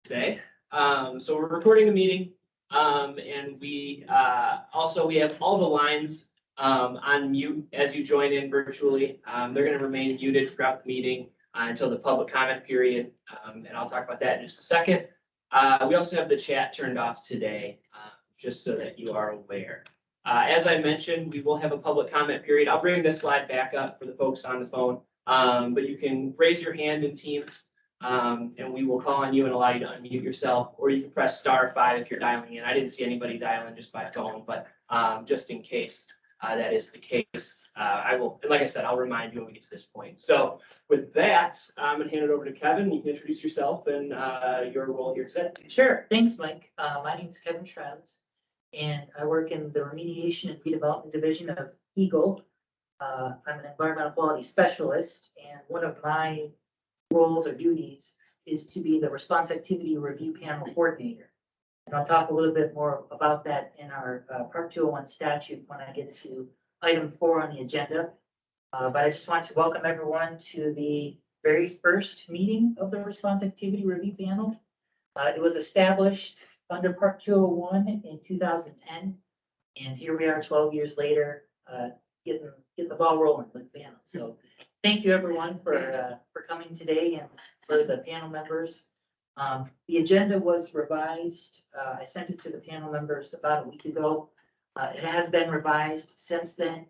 today. So we're recording a meeting, and we have all the lines on mute as you join in virtually. They're going to remain muted throughout the meeting until the public comment period, and I'll talk about that in just a second. We also have the chat turned off today, just so that you are aware. As I mentioned, we will have a public comment period. I'll bring this slide back up for the folks on the phone, but you can raise your hand in Teams. And we will call on you and allow you to unmute yourself, or you can press *5 if you're dialing in. I didn't see anybody dialing just by phone, but just in case that is the case, I will, like I said, I'll remind you when we get to this point. So with that, I'm going to hand it over to Kevin. You can introduce yourself and your role here today. Sure. Thanks, Mike. My name is Kevin Shravs, and I work in the Remediation and Redevelopment Division of Eagle. I'm an environmental quality specialist, and one of my roles or duties is to be the response activity review panel coordinator. And I'll talk a little bit more about that in our Part 201 statute when I get to item 4 on the agenda. But I just want to welcome everyone to the very first meeting of the response activity review panel. It was established under Part 201 in 2010. And here we are 12 years later, getting the ball rolling with the panel. So thank you everyone for coming today, and for the panel members. The agenda was revised. I sent it to the panel members about a week ago. It has been revised since then.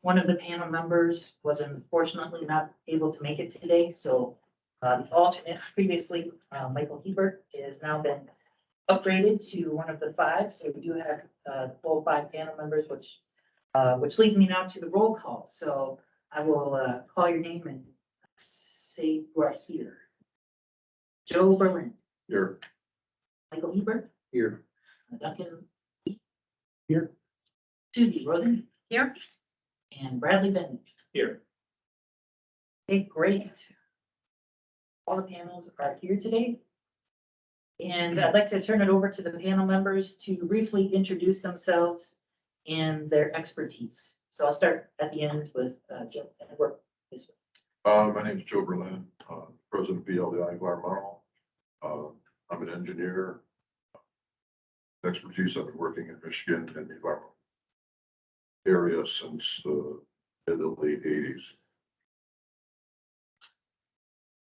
One of the panel members was unfortunately not able to make it today, so the alternate previously, Michael Hebert, has now been upgraded to one of the 5. So we do have full 5 panel members, which leads me now to the roll call. So I will call your name and say you are here. Joe Berlin. Here. Michael Hebert. Here. Duncan. Here. Susie Rosen. Here. And Bradley Bennett. Here. Okay, great. All the panels are here today. And I'd like to turn it over to the panel members to briefly introduce themselves and their expertise. So I'll start at the end with Joe and work this way. My name is Joe Berlin, president of BLDI Environmental. I'm an engineer. Expertise, I've been working in Michigan in the environmental area since the mid to late 80s.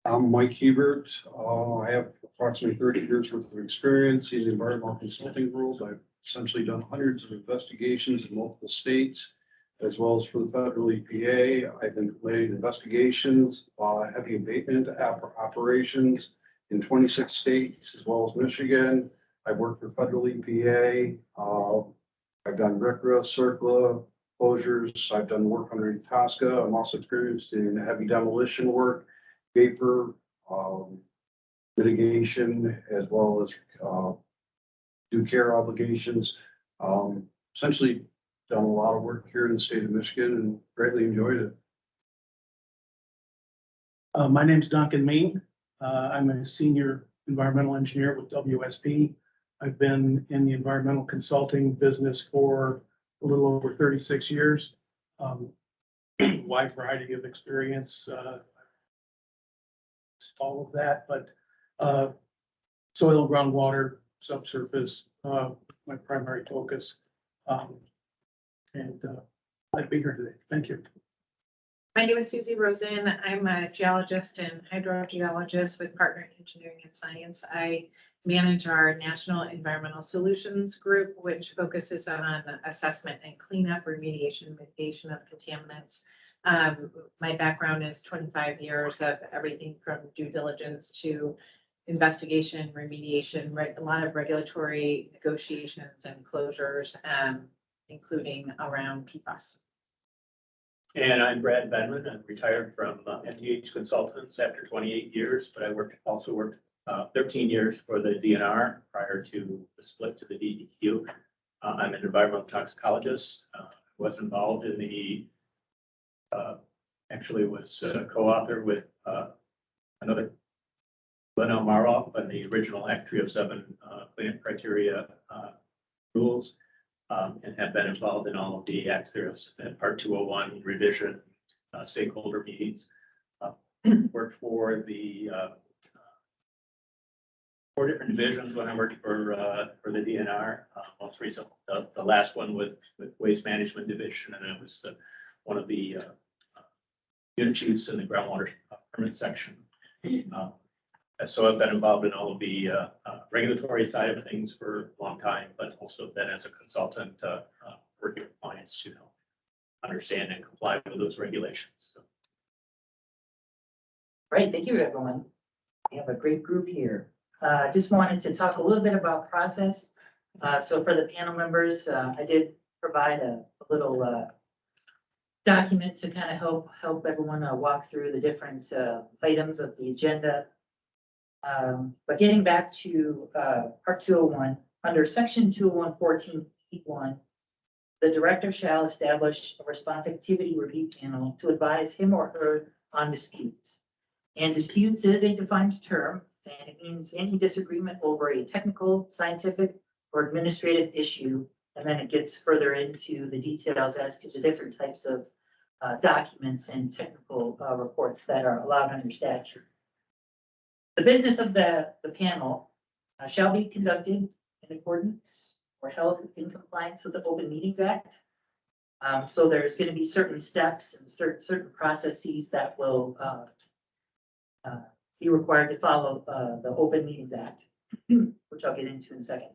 I'm Mike Hebert. I have approximately 30 years worth of experience in the environmental consulting world. I've essentially done hundreds of investigations in multiple states, as well as for the federal EPA. I've been completing investigations, heavy abatement operations in 26 states, as well as Michigan. I've worked for federal EPA. I've done RCRA, CERCLA closures. I've done work under TSCA. I'm also experienced in heavy demolition work, vapor mitigation, as well as due care obligations. Essentially done a lot of work here in the state of Michigan and greatly enjoyed it. My name's Duncan Mean. I'm a senior environmental engineer with WSP. I've been in the environmental consulting business for a little over 36 years. Wide variety of experience, all of that, but soil, groundwater, subsurface, my primary focus. And I'd be here today. Thank you. My name is Susie Rosen. I'm a geologist and hydrogeologist with Partner Engineering and Science. I manage our National Environmental Solutions Group, which focuses on assessment and cleanup, remediation, and mitigation of contaminants. My background is 25 years of everything from due diligence to investigation, remediation, a lot of regulatory negotiations and closures, including around PFAS. And I'm Brad Benman. I'm retired from MDH Consultants after 28 years, but I also worked 13 years for the DNR prior to the split to the DEQ. I'm an environmental toxicologist. Was involved in the, actually was co-author with another Glenn Marloff on the original Act 307 cleanup criteria rules. And have been involved in all of the Act 307 Part 201 revision stakeholder meetings. Worked for the 4 different divisions when I worked for the DNR. Most recent, the last one with Waste Management Division, and I was one of the unit chiefs in the groundwater permit section. So I've been involved in all of the regulatory side of things for a long time, but also been as a consultant working with clients to help understand and comply with those regulations. So, Great, thank you, everyone. We have a great group here. Just wanted to talk a little bit about process. So for the panel members, I did provide a little document to kind of help everyone walk through the different items of the agenda. But getting back to part 201, under section 201.14.1, the director shall establish a response activity review panel to advise him or her on disputes. And disputes is a defined term, and it means any disagreement over a technical, scientific, or administrative issue. And then it gets further into the details as to the different types of documents and technical reports that are allowed under statute. The business of the panel shall be conducted in accordance or held in compliance with the Open Meetings Act. So there's going to be certain steps and certain processes that will be required to follow the Open Meetings Act, which I'll get into in a second.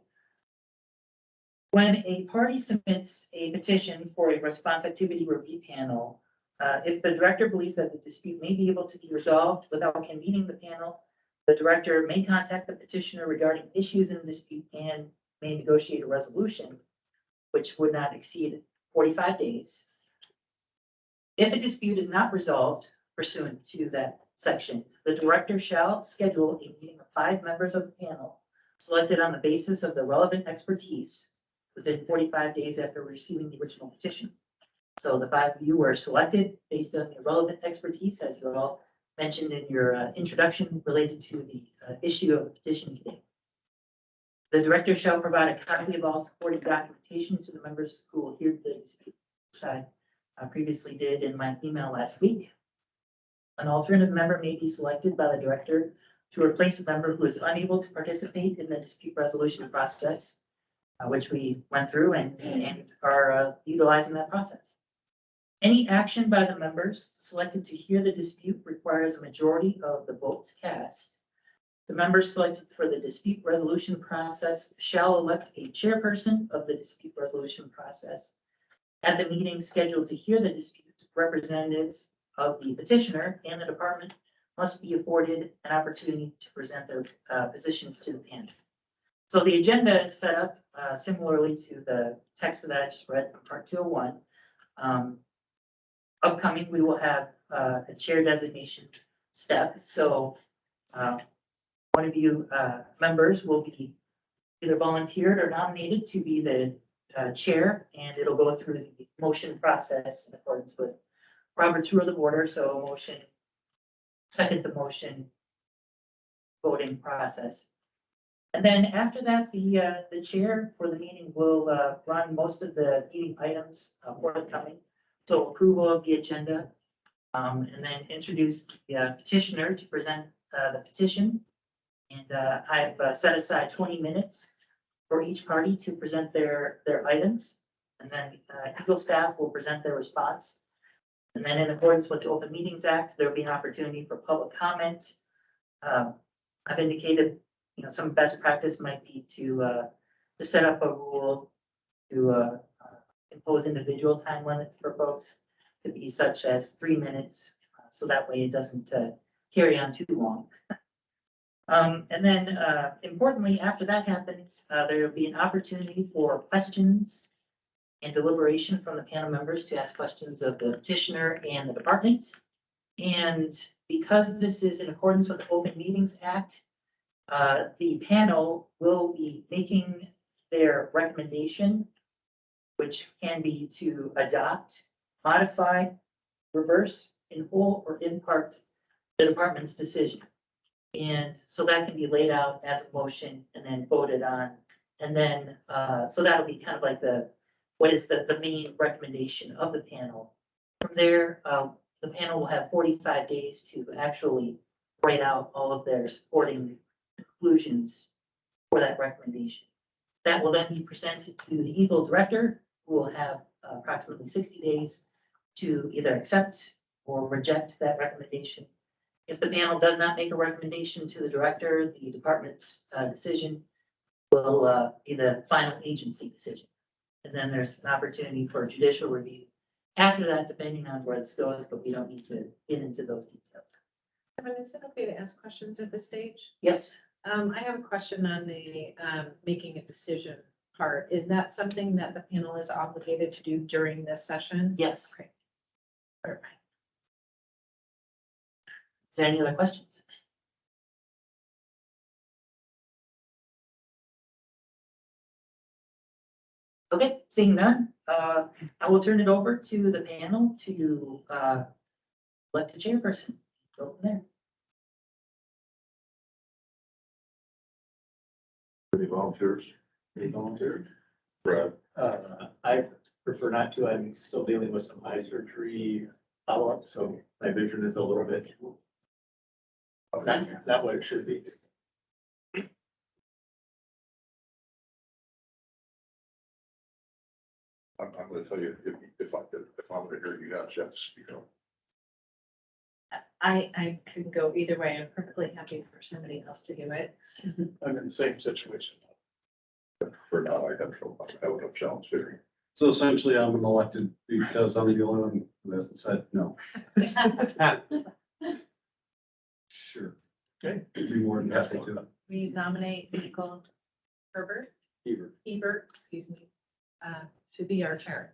When a party submits a petition for a response activity review panel, if the director believes that the dispute may be able to be resolved without convening the panel, the director may contact the petitioner regarding issues in the dispute and may negotiate a resolution, which would not exceed 45 days. If a dispute is not resolved pursuant to that section, the director shall schedule a meeting of 5 members of the panel selected on the basis of the relevant expertise within 45 days after receiving the original petition. So the 5 of you were selected based on your relevant expertise, as you all mentioned in your introduction related to the issue of the petition today. The director shall provide a copy of all supporting documentation to the members who will hear the dispute, which I previously did in my email last week. An alternative member may be selected by the director to replace a member who is unable to participate in the dispute resolution process, which we went through and are utilizing that process. Any action by the members selected to hear the dispute requires a majority of the votes cast. The members selected for the dispute resolution process shall elect a chairperson of the dispute resolution process. At the meeting scheduled to hear the dispute, representatives of the petitioner and the department must be afforded an opportunity to present their positions to the panel. So the agenda is set up similarly to the text that I just read from part 201. Upcoming, we will have a chair designation step. So one of you members will be either volunteered or nominated to be the chair, and it'll go through the motion process in accordance with Robert's Rules of Order. So a motion, second the motion, voting process. And then after that, the chair for the meeting will run most of the meeting items forthcoming. So approval of the agenda, and then introduce the petitioner to present the petition. And I've set aside 20 minutes for each party to present their items. And then Eagle staff will present their response. And then in accordance with the Open Meetings Act, there will be an opportunity for public comment. I've indicated, some best practice might be to set up a rule to impose individual time limits for folks to be such as 3 minutes. So that way it doesn't carry on too long. And then importantly, after that happens, there will be an opportunity for questions and deliberation from the panel members to ask questions of the petitioner and the department. And because this is in accordance with the Open Meetings Act, the panel will be making their recommendation, which can be to adopt, modify, reverse, in whole or in part, the department's decision. And so that can be laid out as a motion and then voted on. And then, so that'll be kind of like what is the main recommendation of the panel. From there, the panel will have 45 days to actually write out all of their supporting conclusions for that recommendation. That will then be presented to the Eagle director, who will have approximately 60 days to either accept or reject that recommendation. If the panel does not make a recommendation to the director, the department's decision will be the final agency decision. And then there's an opportunity for judicial review after that, depending on where this goes, but we don't need to get into those details. Kevin, is it okay to ask questions at this stage? Yes, I have a question on the making a decision part. Is that something that the panel is obligated to do during this session? yes. Okay. Perfect. Is there any other questions? Okay, seeing none, I will turn it over to the panel to elect a chairperson. Go from there. Any volunteers? Any volunteers? Brad, I prefer not to. I'm still dealing with some eye surgery follow-up, so my vision is a little bit not what it should be. I'm gonna tell you, if I'm gonna hear you guys, you have to speak up. I could go either way. I'm perfectly happy for somebody else to do it. I'm in the same situation. For now, I have trouble, I would have challenged hearing. So essentially, I'm elected because I'm the only one who hasn't said no. Sure. Okay. Be more than happy to. We nominate Michael Hebert, excuse me, to be our chair.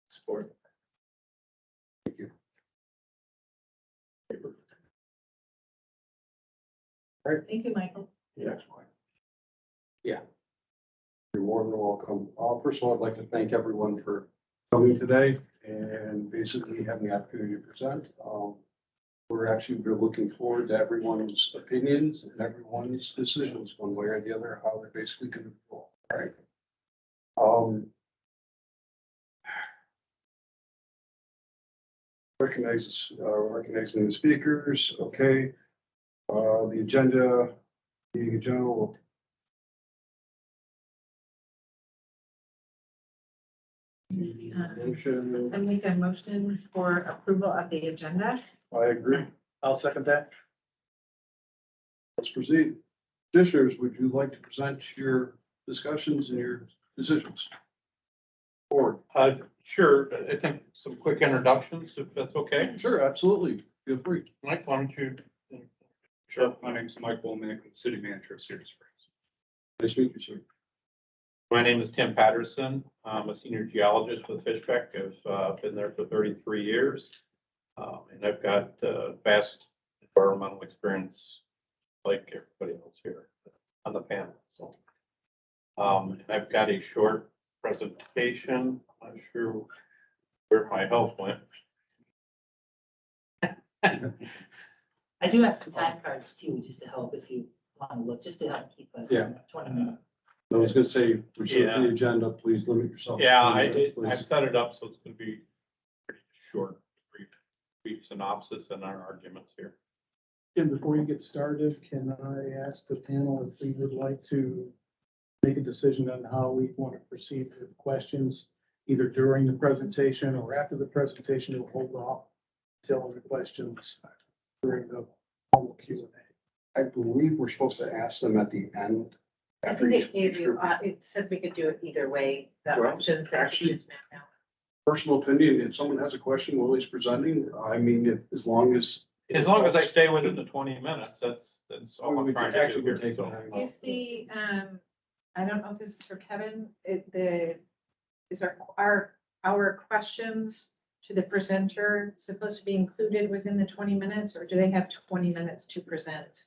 Support. Thank you. Thank you, Michael. Yes, Mike. You're more than welcome. First of all, I'd like to thank everyone for coming today and basically having the opportunity to present. We're looking forward to everyone's opinions and everyone's decisions, one way or the other, how they're basically going to roll. All right. Recognizing the speakers. Okay. The agenda, meeting agenda will. Motion. I make a motion for approval of the agenda. I agree. I'll second that. Let's proceed. Commissioners, would you like to present your discussions and your decisions? Or, Sure, I think some quick introductions, if that's okay. sure, absolutely. Feel free. Mike, why don't you? Sure, my name's Mike Womack, City Manager of Cedar Springs. Nice to meet you, sir. My name is Tim Patterson. I'm a senior geologist with Fishbeck. I've been there for 33 years. And I've got vast environmental experience like everybody else here on the panel. So and I've got a short presentation. I'm not sure where my health went. I do have some time cards too, just to help if you want to look, just to help keep us. Yeah. 20 minutes. I was gonna say, for Yeah. the agenda, please limit yourself. to Yeah, 20 minutes, please. I've set it up so it's gonna be pretty short, brief synopsis and our arguments here. Tim, before you get started, can I ask the panel if we would like to make a decision on how we want to proceed with questions, either during the presentation or after the presentation? We'll hold off till the questions during the formal Q&A. I believe we're supposed to ask them at the end. I after think each- it gave each you, group. it said we could do it either way, the Well, options that actually- you just mapped out. Personal opinion, if someone has a question while he's presenting, I mean, as long as. As long as I stay within the 20 minutes, that's all I'm trying to do Actually, we're here. taking. So, Is the, I don't know if this is for Kevin, is our questions to the presenter supposed to be included within the 20 minutes, or do they have 20 minutes to present?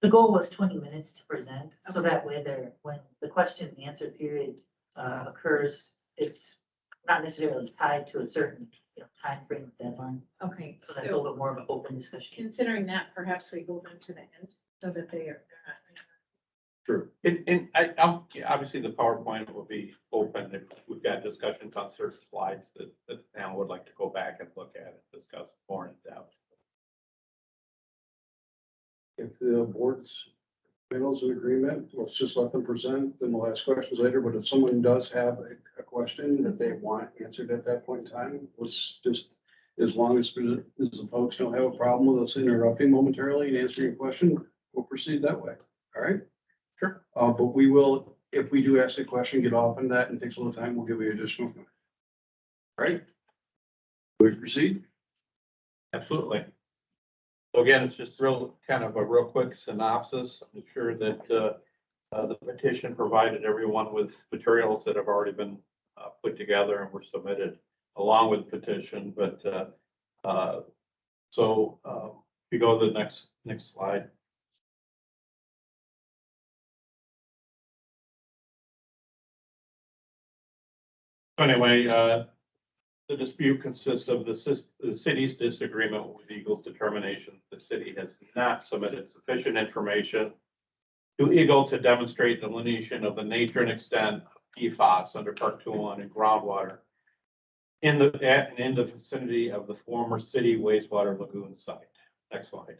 The goal was 20 minutes to present, so that way when the question and answer period occurs, it's not necessarily tied to a certain, timeframe deadline. Okay, So that's a little so bit more of an open discussion. considering that, perhaps we hold them to the end so that they're not. True. obviously the PowerPoint will be open if we've got discussions on certain slides that the panel would like to go back and look at and discuss more in depth. If the board's Panel's in agreement. Let's just let them present, then we'll ask questions later. But if someone does have a question that they want answered at that point in time, let's just, as long as the folks don't have a problem with us interrupting momentarily and answering a question, we'll proceed that way. All right? Sure. But we will, if we do ask a question, get off on that and it takes a little time, we'll give you additional. All right? We proceed? Absolutely. So again, it's just kind of a real quick synopsis. I'm sure that the petition provided everyone with materials that have already been put together and were submitted along with the petition. But if you go to the next slide. Anyway, the dispute consists of the city's disagreement with Eagle's determination the city has not submitted sufficient information to Eagle to demonstrate delineation of the nature and extent of PFAS under Part 201 and groundwater in the vicinity of the former city wastewater lagoon site. Next slide.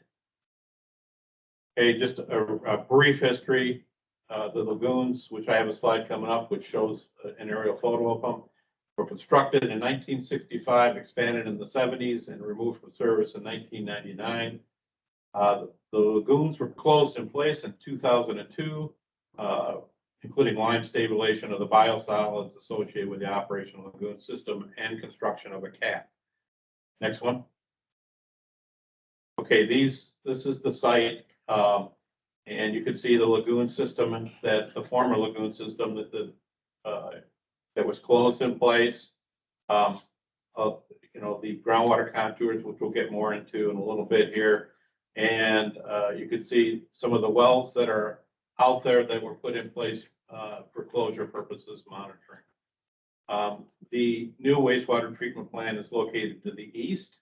Okay, just a brief history. The lagoons, which I have a slide coming up, which shows an aerial photo of them, were constructed in 1965, expanded in the 70s, and removed from service in 1999. The lagoons were closed in place in 2002, including line stabilization of the biosolids associated with the operational lagoon system and construction of a cap. Next one. Okay, this is the site, and you can see the lagoon system the former lagoon system that was closed in place. The groundwater contours, which we'll get more into in a little bit here. And you can see some of the wells that are out there that were put in place for closure purposes monitoring. The new wastewater treatment plant is located to the east.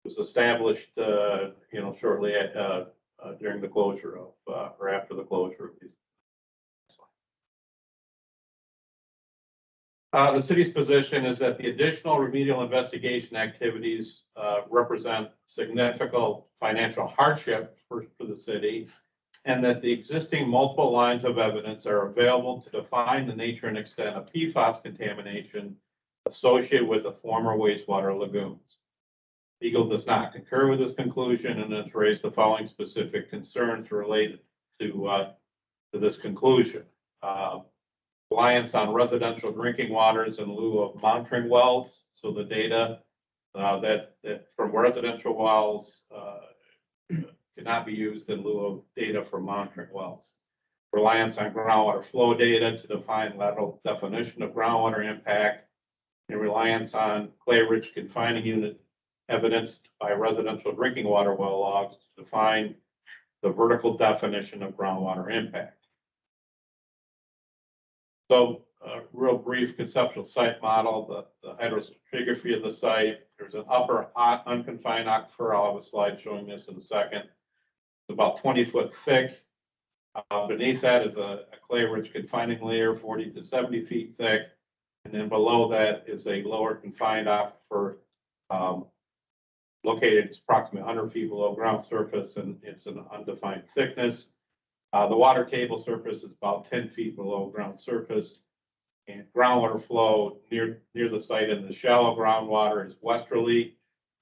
It was established, shortly during the closure of, or after the closure of these. The city's position is that the additional remedial investigation activities represent significant financial hardship for the city, and that the existing multiple lines of evidence are available to define the nature and extent of PFAS contamination associated with the former wastewater lagoons. Eagle does not concur with this conclusion and has raised the following specific concerns related to this conclusion. Reliance on residential drinking waters in lieu of monitoring wells. So the data that from residential wells cannot be used in lieu of data from monitoring wells. Reliance on groundwater flow data to define lateral definition of groundwater impact, and reliance on clay-rich confining unit evidenced by residential drinking water well logs to define the vertical definition of groundwater impact. So, real brief conceptual site model, the hydrostratigraphy of the site. There's an upper unconfined aquifer. I'll have a slide showing this in a second. It's about 20 foot thick. Beneath that is a clay-rich confining layer, 40 to 70 feet thick. And then below that is a lower confined aquifer located approximately 100 feet below ground surface, and it's an undefined thickness. The water table surface is about 10 feet below ground surface, and groundwater flow near the site in the shallow groundwater is westerly,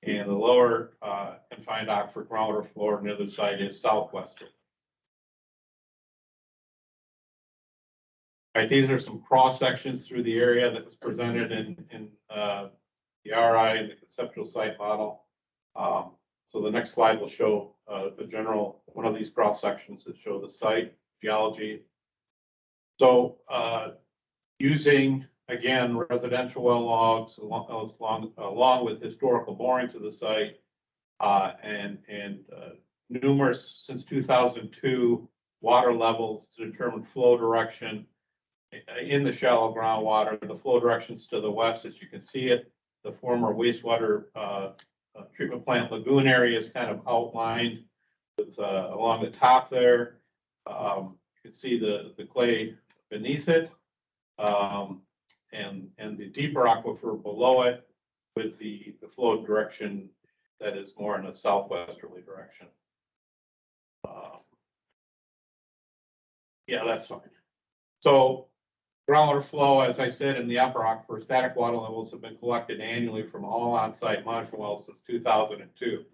and the lower confined aquifer groundwater flow near the site is southwesterly. All right, these are some cross sections through the area that was presented in the RI and the conceptual site model. So the next slide will show the general, one of these cross sections that show the site geology. So using, again, residential well logs along with historical borings of the site and numerous, since 2002, water levels to determine flow direction in the shallow groundwater. The flow directions to the west, as you can see it, the former wastewater treatment plant lagoon area is kind of outlined with along the top there. You can see the clay beneath it, and the deeper aquifer below it, with the flow direction that is more in a southwesterly direction. Yeah, that's fine. So groundwater flow, as I said, in the upper aquifer, static water levels have been collected annually from all on-site monitoring wells since 2002.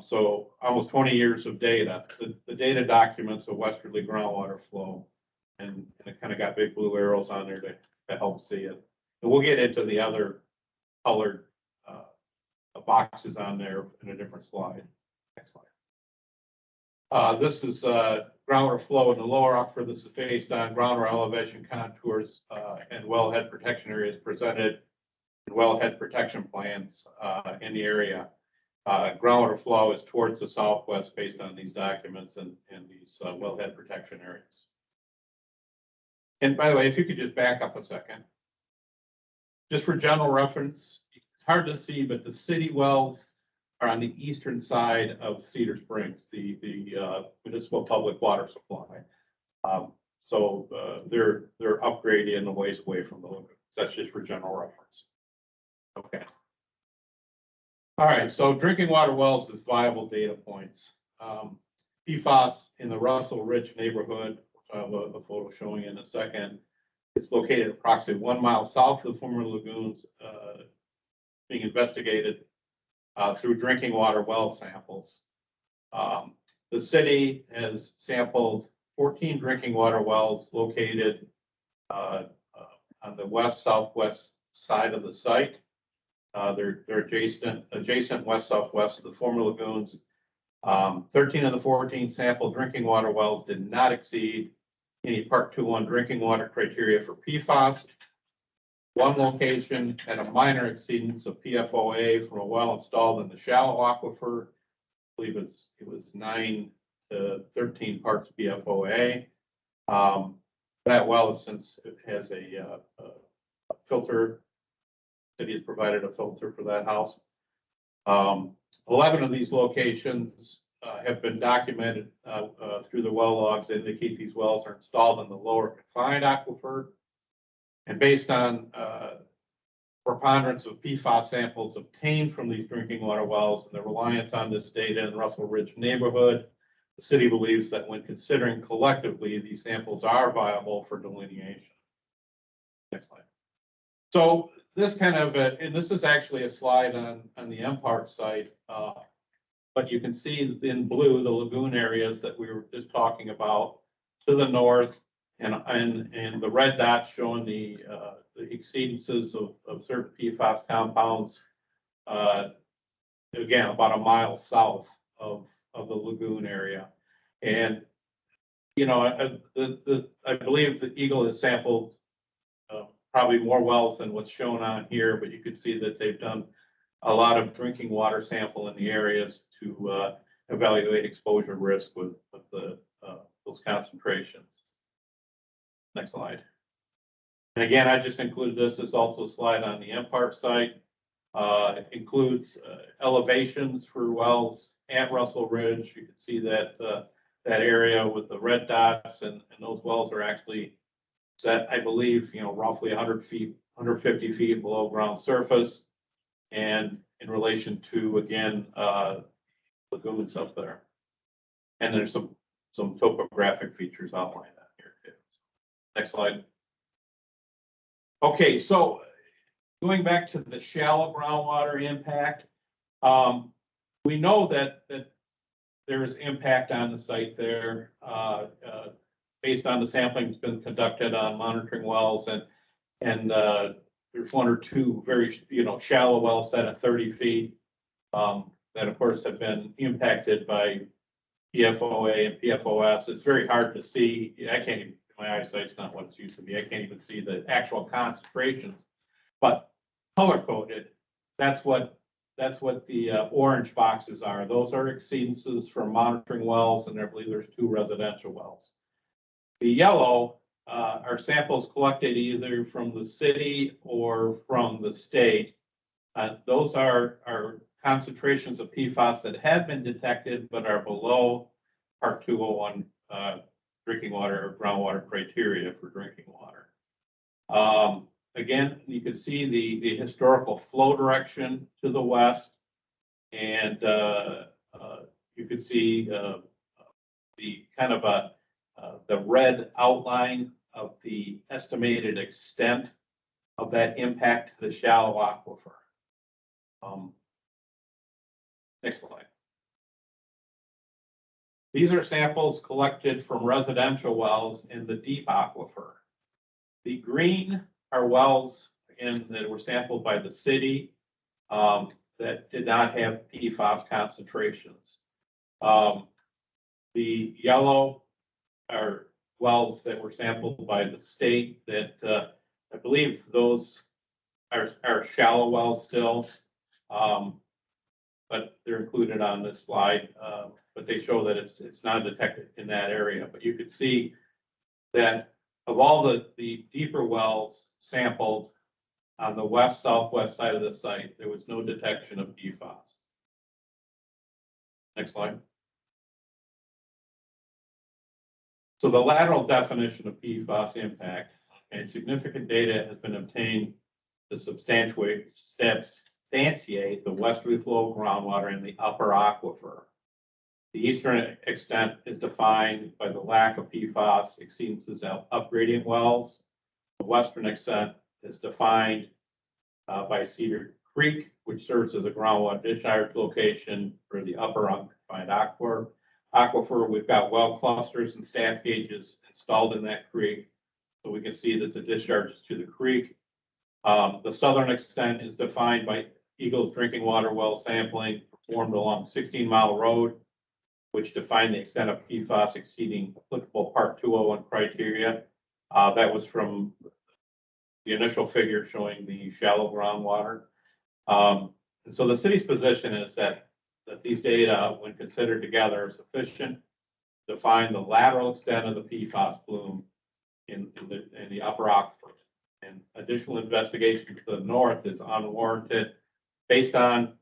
So almost 20 years of data. The data documents a westerly groundwater flow, and it kind of got big blue arrows on there to help see it. And we'll get into the other colored boxes on there in a different slide. Next slide. This is groundwater flow in the lower aquifer. This is based on groundwater elevation contours and wellhead protection areas presented in wellhead protection plans in the area. Groundwater flow is towards the southwest based on these documents and these wellhead protection areas. And by the way, if you could just back up a second. Just for general reference, it's hard to see, but the city wells are on the eastern side of Cedar Springs, the municipal public water supply. So they're upgrading a ways away from the lagoons. That's just for general reference. Okay. All right, so drinking water wells is viable data points. PFAS in the Russell Ridge neighborhood, a photo showing in a second. It's located approximately 1 mile south of the former lagoons, being investigated through drinking water well samples. The city has sampled 14 drinking water wells located on the west-southwest side of the site. They're adjacent west-southwest of the former lagoons. 13 of the 14 sampled drinking water wells did not exceed any Part 2.1 drinking water criteria for PFAS. One location had a minor exceedance of PFOA from a well installed in the shallow aquifer. I believe it was 9 to 13 parts PFOA. That well since it has a filter. The city has provided a filter for that house. 11 of these locations have been documented through the well logs that indicate these wells are installed in the lower confined aquifer. And based on preponderance of PFAS samples obtained from these drinking water wells and the reliance on this data in Russell Ridge neighborhood, the city believes that when considering collectively, these samples are viable for delineation. Next slide. So this kind of, and this is actually a slide on the MPark site, but you can see in blue the lagoon areas that we were just talking about to the north, and the red dots showing the exceedances of certain PFAS compounds. Again, about a mile south of the lagoon area, and you know, I believe the Eagle has sampled probably more wells than what's shown on here, but you can see that they've done a lot of drinking water sample in the areas to evaluate exposure risk with those concentrations. Next slide. And again, I just included this as also a slide on the MPark site. It includes elevations for wells at Russell Ridge. You can see that that area with the red dots, and those wells are actually set, I believe, you know, roughly 100 feet, 150 feet below ground surface, and in relation to, again, lagoons up there. And there's some topographic features outlined on here too. Next slide. Okay, so going back to the shallow groundwater impact, we know that there is impact on the site there based on the sampling that's been conducted on monitoring wells, and there's 1 or 2 very shallow wells set at 30 feet that of course have been impacted by PFOA and PFOS. It's very hard to see. I can't even, my eyesight's not what it's used to be. I can't even see the actual concentrations, but color coded, that's what the orange boxes are. Those are exceedances from monitoring wells, and I believe there's 2 residential wells. The yellow are samples collected either from the city or from the state. Those are concentrations of PFAS that have been detected but are below Part 201 drinking water or groundwater criteria for drinking water. Again, you can see the historical flow direction to the west, and you can see the kind of the red outline of the estimated extent of that impact to the shallow aquifer. Next slide. These are samples collected from residential wells in the deep aquifer. The green are wells, again, that were sampled by the city that did not have PFAS concentrations. The yellow are wells that were sampled by the state that I believe those are shallow wells still. But they're included on this slide, but they show that it's not detected in that area. But you could see that of all the deeper wells sampled on the west southwest side of the site, there was no detection of PFAS. Next slide. So the lateral definition of PFAS impact and significant data has been obtained to substantiate the westerly flow of groundwater in the upper aquifer. The eastern extent is defined by the lack of PFAS exceedances of upgradient wells. The western extent is defined by Cedar Creek, which serves as a groundwater discharge location for the upper unconfined aquifer. We've got well clusters and staff gauges installed in that creek, so we can see that the discharge is to the creek. The southern extent is defined by Eagle's drinking water well sampling performed along 16-mile road, which defined the extent of PFAS exceeding applicable Part 201 criteria. That was from the initial figure showing the shallow groundwater. And so the city's position is that these data, when considered together, are sufficient to define the lateral extent of the PFAS plume in the upper aquifer. And additional investigation to the north is unwarranted based on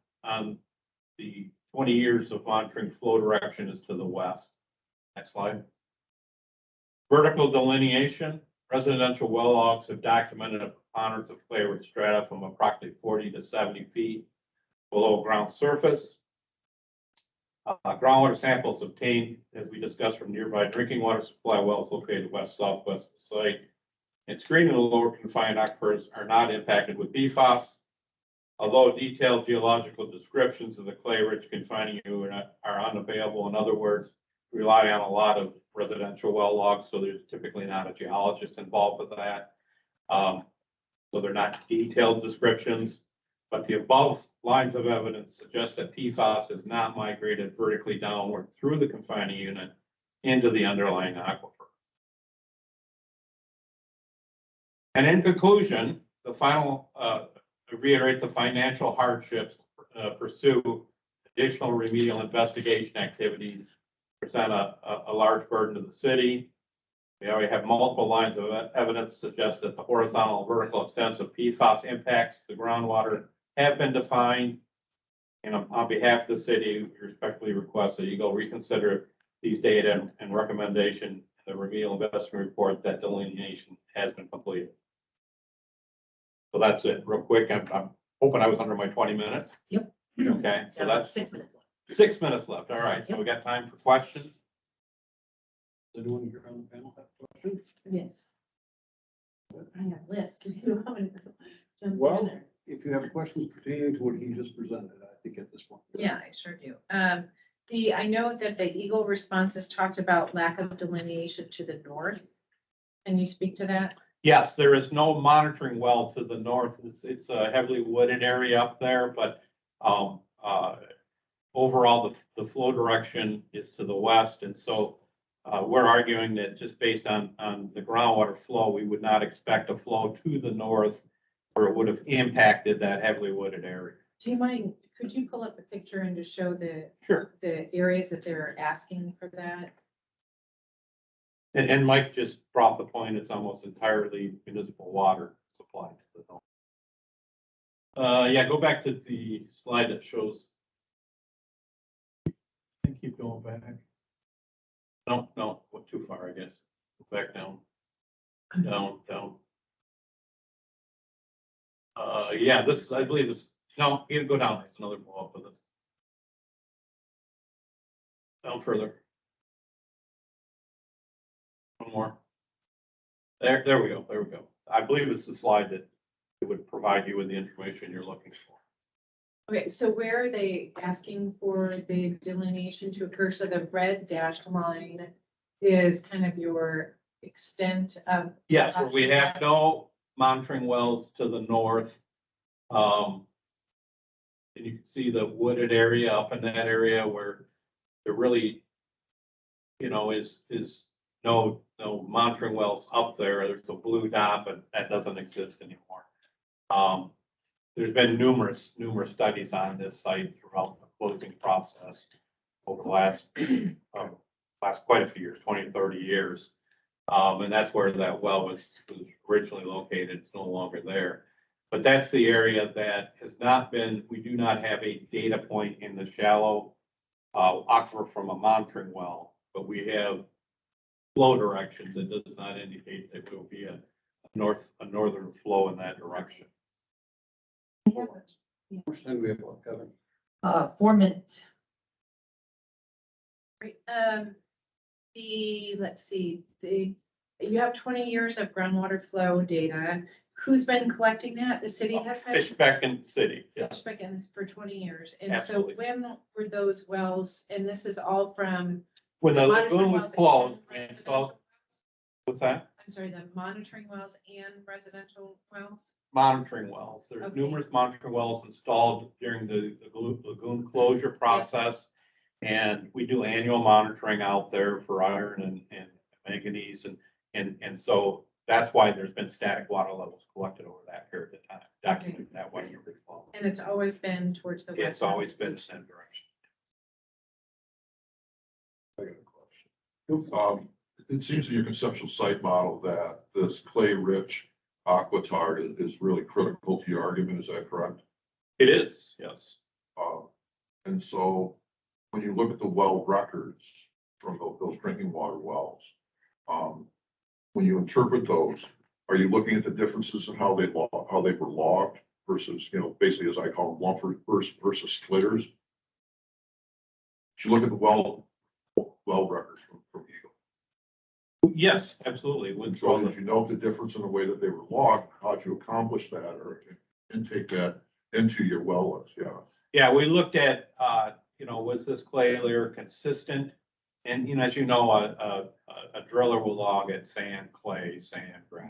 the 20 years of monitoring flow direction is to the west. Next slide. Vertical delineation. Residential well logs have documented a preponderance of clay-rich strata from approximately 40 to 70 feet below ground surface. Groundwater samples obtained, as we discussed, from nearby drinking water supply wells located west-southwest of the site. And screening the lower confined aquifers are not impacted with PFAS. Although detailed geological descriptions of the clay-rich confining unit are unavailable, in other words, rely on a lot of residential well logs, so there's typically not a geologist involved with that. So they're not detailed descriptions, but the above lines of evidence suggest that PFAS has not migrated vertically downward through the confining unit into the underlying aquifer. And in conclusion, the final, to reiterate the financial hardships, pursue additional remedial investigation activities, present a large burden to the city. We already have multiple lines of evidence suggest that the horizontal and vertical extents of PFAS impacts to groundwater have been defined. And on behalf of the city, we respectfully request that you go reconsider these data and recommendation in the remedial investment report that delineation has been completed. So that's it, real quick. I'm hoping I was under my 20 minutes. Yep. Okay, so that's 6 minutes left. 6 minutes left. All right, so we got time for questions. Does anyone here on the panel have a question? Yes. I have a list. Do you want me to jump in Well, there? if you have questions pertaining to what he just presented, I think at this point. Yeah, I sure do. I know that the Eagle responses talked about lack of delineation to the north. Can you speak to that? Yes, there is no monitoring well to the north. It's a heavily wooded area up there, but overall, the flow direction is to the west. And so we're arguing that just based on the groundwater flow, we would not expect a flow to the north where it would have impacted that heavily wooded area. Do you mind, could you pull up a picture and just show the areas that they're asking for that? And Mike just brought the point, it's almost entirely municipal water supplied to the north. Yeah, go back to the slide that shows. And keep going back. No, went too far, I guess. Go back down. Down. Yeah, this, I believe this, no, even go down, there's another blow up with this. Down further. one more. There we go, there we go. I believe it's the slide that it would provide you with the information you're looking for. Okay, so where are they asking for the delineation to occur? So the red dashed line is kind of your extent of. Yes, where we have no monitoring wells to the north. And you can see the wooded area up in that area where there really, you know, is no monitoring wells up there. There's a blue dot, but that doesn't exist anymore. There's been numerous studies on this site throughout the closing process over the last quite a few years, 20, 30 years. And that's where that well was originally located. It's no longer there. But that's the area that has not been, we do not have a data point in the shallow aquifer from a monitoring well, but we have flow direction that does not indicate that there will be a northern flow in that direction. How much time do we have left, Kevin? 4 minutes. Right, let's see, you have 20 years of groundwater flow data. Who's been collecting that? The city has been? Fishbeck in the city, yes. Fishbeck in this for 20 years. And so Absolutely. when were those wells, and this is all from. When the monitoring lagoon was wells closed, and and residential so, wells? what's that? I'm sorry, the monitoring wells and residential wells? Monitoring wells. There's Okay. numerous monitoring wells installed during the lagoon closure process. And we do annual monitoring out there for iron and manganese and so that's why there's been static water levels collected over that period of time, documented that way. And it's always been towards the west? It's always been the same direction. I got a question. It seems in your conceptual site model that this clay-rich aquitard is really critical to your argument. Is that correct? It is, yes. And so when you look at the well records from those drinking water wells, when you interpret those, are you looking at the differences in how they were logged versus, you know, basically as I call them, Lumford versus splitters? If you look at the well records from Eagle. Yes, absolutely. So did you note the difference in the way that they were logged? How'd you accomplish that or intake that into your well list? Yeah. Yeah, we looked at, you know, was this clay layer consistent? And, you know, as you know, a driller will log at sand, clay, sand, ground.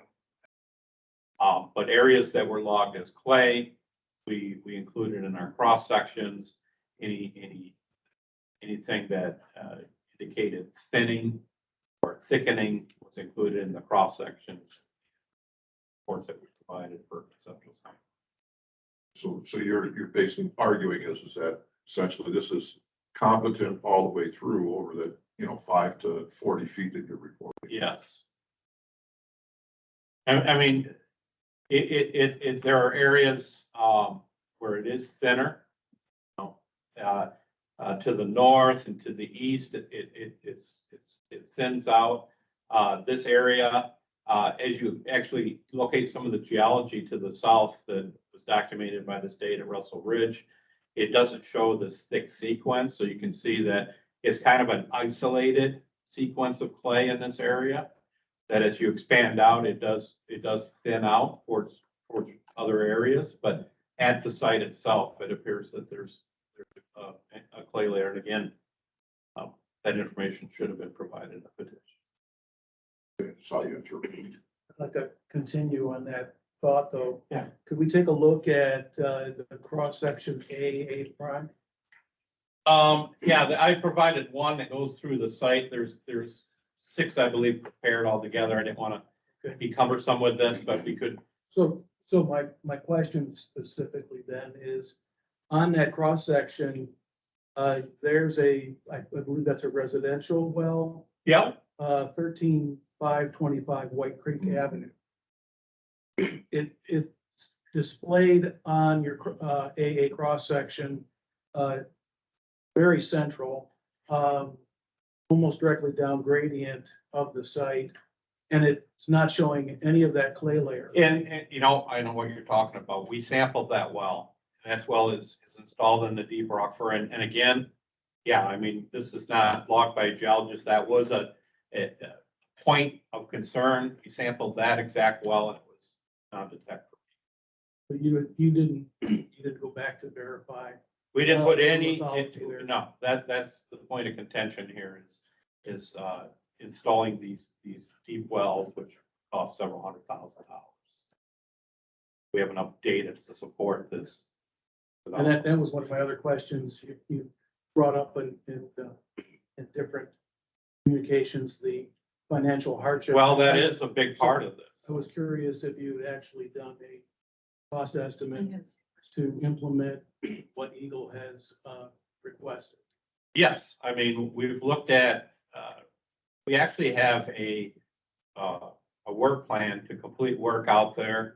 But areas that were logged as clay, we included in our cross sections. Anything that indicated thinning or thickening was included in the cross sections. Reports that we provided for conceptual science. So you're basically arguing is that essentially this is competent all the way through over the, you know, 5 to 40 feet that you're reporting. Yes. I mean, there are areas where it is thinner. You know, to the north and to the east, it thins out. This area, as you actually locate some of the geology to the south that was documented by the state at Russell Ridge, it doesn't show this thick sequence. So you can see that it's kind of an isolated sequence of clay in this area. That as you expand out, it does thin out towards other areas, but at the site itself, it appears that there's a clay layer. And again, that information should have been provided in the petition. That's how you interpret it. I'd like to continue on that thought, though. Yeah. Could we take a look at the cross-section A prime? Yeah, I provided one that goes through the site. There's 6, I believe, prepared altogether. I didn't want to be cumbersome with this, but we could. So my question specifically then is, on that cross-section, there's I believe that's a residential well. Yeah. 13525 White Creek Avenue. It's displayed on your AA cross-section, very central, almost directly down gradient of the site. And it's not showing any of that clay layer. And you know, I know what you're talking about. We sampled that well. That well is installed in the deep aquifer. And again, yeah, I mean, this is not logged by a geologist. That was a point of concern. We sampled that exact well and it was non-detectable. But you didn't go back to verify. We didn't put any, Lithology there. no, that's the point of contention here is installing these deep wells, which cost several $100,000. We have enough data to support this. And that was one of my other questions you brought up in different communications, the financial hardship. Well, that is a big part of this. I was curious if you'd actually done a cost estimate to implement what Eagle has requested. Yes, I mean, we've looked at, we actually have a work plan to complete work out there.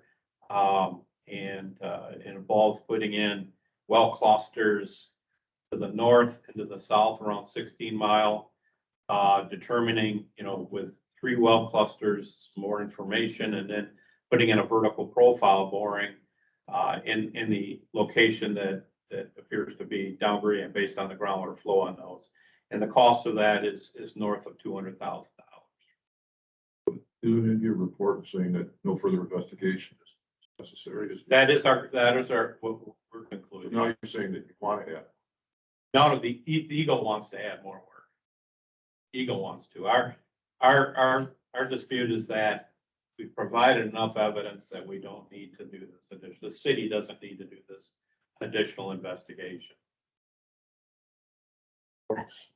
And it involves putting in well clusters to the north and to the south around 16 Mile. Determining, with 3 well clusters, more information, and then putting in a vertical profile boring in the location that appears to be downgradient based on the groundwater flow on those. And the cost of that is north of $200,000. In your report saying that no further investigation is necessary. That is our, what we're So concluding. now you're saying that you want to add. No, the Eagle wants to add more work. Eagle wants to. Our dispute is that we've provided enough evidence that we don't need to do this addition. The city doesn't need to do this additional investigation.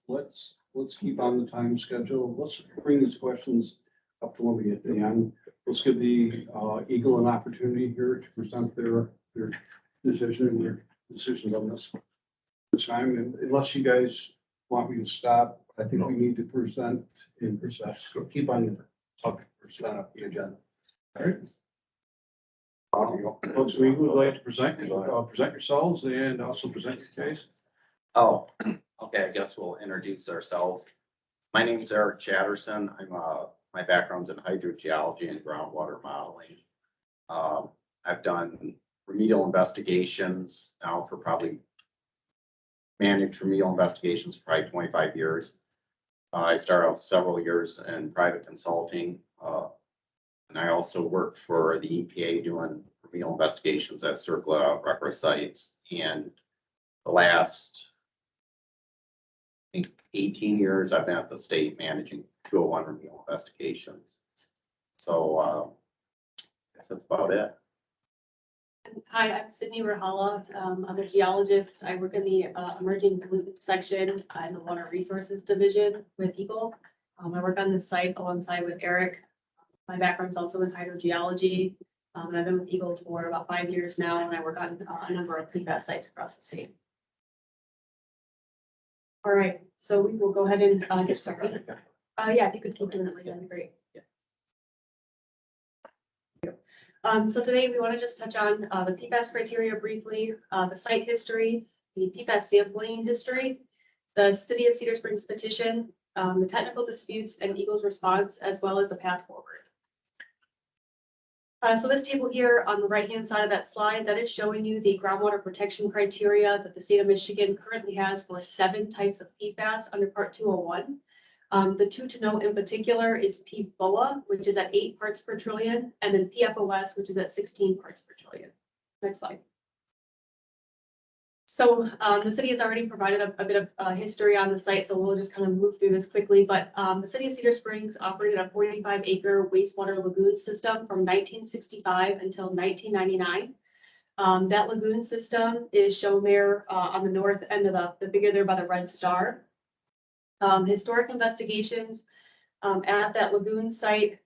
Let's keep on the time schedule. Let's bring these questions up to when we get to the end. Let's give the Eagle an opportunity here to present their decision and their decisions on this time. And unless you guys want me to stop, I think we need to present in percent. So keep on the topic percent of the agenda. All right. Folks, we would like to present yourselves and also present your case. Oh, okay, I guess we'll introduce ourselves. My name is Eric Chatterson. My background's in hydrogeology and groundwater modeling. I've done remedial investigations now for managed remedial investigations for probably 25 years. I started out several years in private consulting. And I also worked for the EPA doing remedial investigations at circular record sites. And the last, I think, 18 years, I've been at the state managing 201 remedial investigations. So I guess that's about it. Hi, I'm Sydney Rahala. I'm a geologist. I work in the emerging pollutant section in the Water Resources Division with Eagle. I work on this site alongside with Eric. My background's also in hydrogeology. And I've been with Eagle for about 5 years now, and I work on a number of PFAS sites across the state. All right, so we will go ahead and get started. Yeah, if you could keep doing it, that'd be great. So today we want to just touch on the PFAS criteria briefly, the site history, the PFAS sampling history, the City of Cedar Springs petition, the technical disputes and Eagle's response, as well as the path forward. So this table here on the right-hand side of that slide, that is showing you the groundwater protection criteria that the state of Michigan currently has for 7 types of PFAS under Part 201. The 2 to note in particular is PFOA, which is at 8 parts per trillion, and then PFOS, which is at 16 parts per trillion. Next slide. So the city has already provided a bit of history on the site, so we'll just kind of move through this quickly. But the city of Cedar Springs operated a 45-acre wastewater lagoon system from 1965 until 1999. That lagoon system is shown there on the north end of the figure there by the red star. Historic investigations at that lagoon site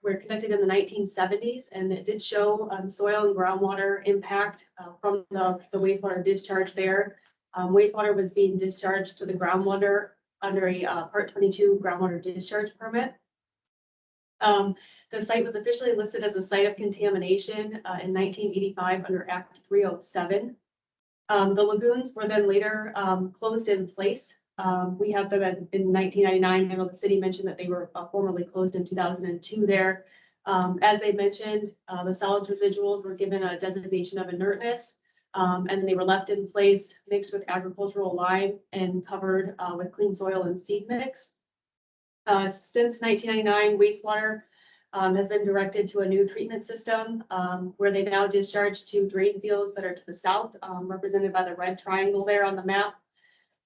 were conducted in the 1970s, and it did show soil and groundwater impact from the wastewater discharge there. Wastewater was being discharged to the groundwater under a Part 22 groundwater discharge permit. The site was officially listed as a site of contamination in 1985 under Act 307. The lagoons were then later closed in place. We have them in 1999. I know the city mentioned that they were formerly closed in 2002 there. As they mentioned, the solids residuals were given a designation of inertness, and they were left in place, mixed with agricultural lime and covered with clean soil and seed mix. Since 1999, wastewater has been directed to a new treatment system where they now discharge to drain fields that are to the south, represented by the red triangle there on the map.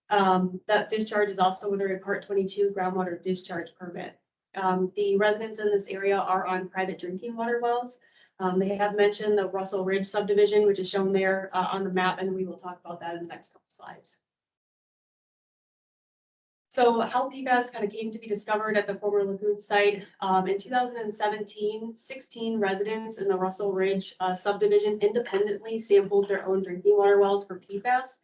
That discharge is also under a Part 22 groundwater discharge permit. The residents in this area are on private drinking water wells. They have mentioned the Russell Ridge subdivision, which is shown there on the map, and we will talk about that in the next couple slides. So how PFAS kind of came to be discovered at the former Lagoon site. In 2017, 16 residents in the Russell Ridge subdivision independently sampled their own drinking water wells for PFAS.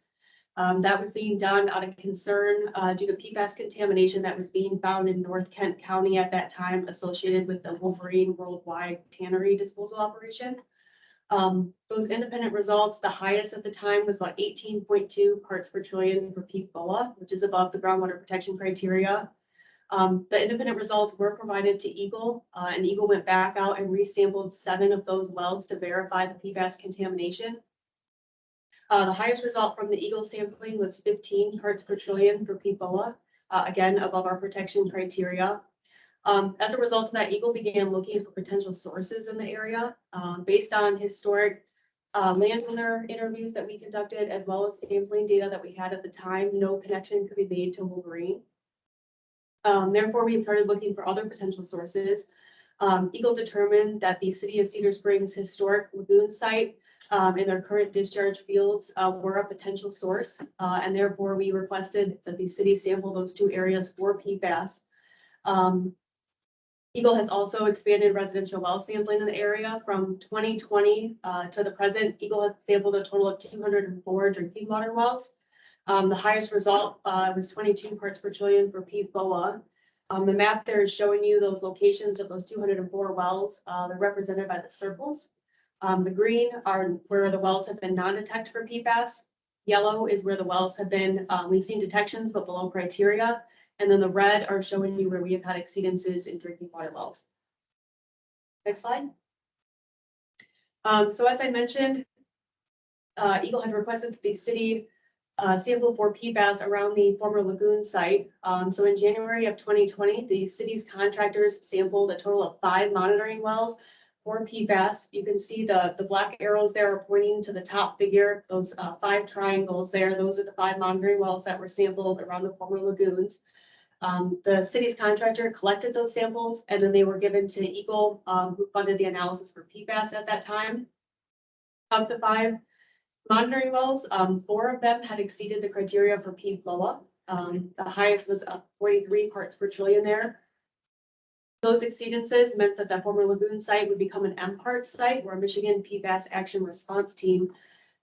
That was being done out of concern due to PFAS contamination that was being found in North Kent County at that time associated with the Wolverine Worldwide Tannery Disposal Operation. Those independent results, the highest at the time was about 18.2 parts per trillion for PFOA, which is above the groundwater protection criteria. The independent results were provided to Eagle, and Eagle went back out and resampled 7 of those wells to verify the PFAS contamination. The highest result from the Eagle sampling was 15 parts per trillion for PFOA, again, above our protection criteria. As a result of that, Eagle began looking for potential sources in the area based on historic landowner interviews that we conducted, as well as sampling data that we had at the time. No connection could be made to Wolverine. Therefore, we started looking for other potential sources. Eagle determined that the city of Cedar Springs historic lagoon site and their current discharge fields were a potential source, and therefore we requested that the city sample those 2 areas for PFAS. Eagle has also expanded residential well sampling in the area from 2020 to the present. Eagle has sampled a total of 204 drinking water wells. The highest result was 22 parts per trillion for PFOA. The map there is showing you those locations of those 204 wells. They're represented by the circles. The green are where the wells have been non-detect for PFAS. Yellow is where the wells have been, we've seen detections, but below criteria. And then the red are showing you where we have had exceedances in drinking water wells. Next slide. So as I mentioned, Eagle had requested that the city sample for PFAS around the former Lagoon site. So in January of 2020, the city's contractors sampled a total of 5 monitoring wells for PFAS. You can see the black arrows there are pointing to the top figure, those 5 triangles there. Those are the 5 monitoring wells that were sampled around the former lagoons. The city's contractor collected those samples and then they were given to Eagle, who funded the analysis for PFAS at that time. Of the 5 monitoring wells, 4 of them had exceeded the criteria for PFOA. The highest was 43 parts per trillion there. Those exceedances meant that the former lagoon site would become an MPART site, or a Michigan PFAS Action Response Team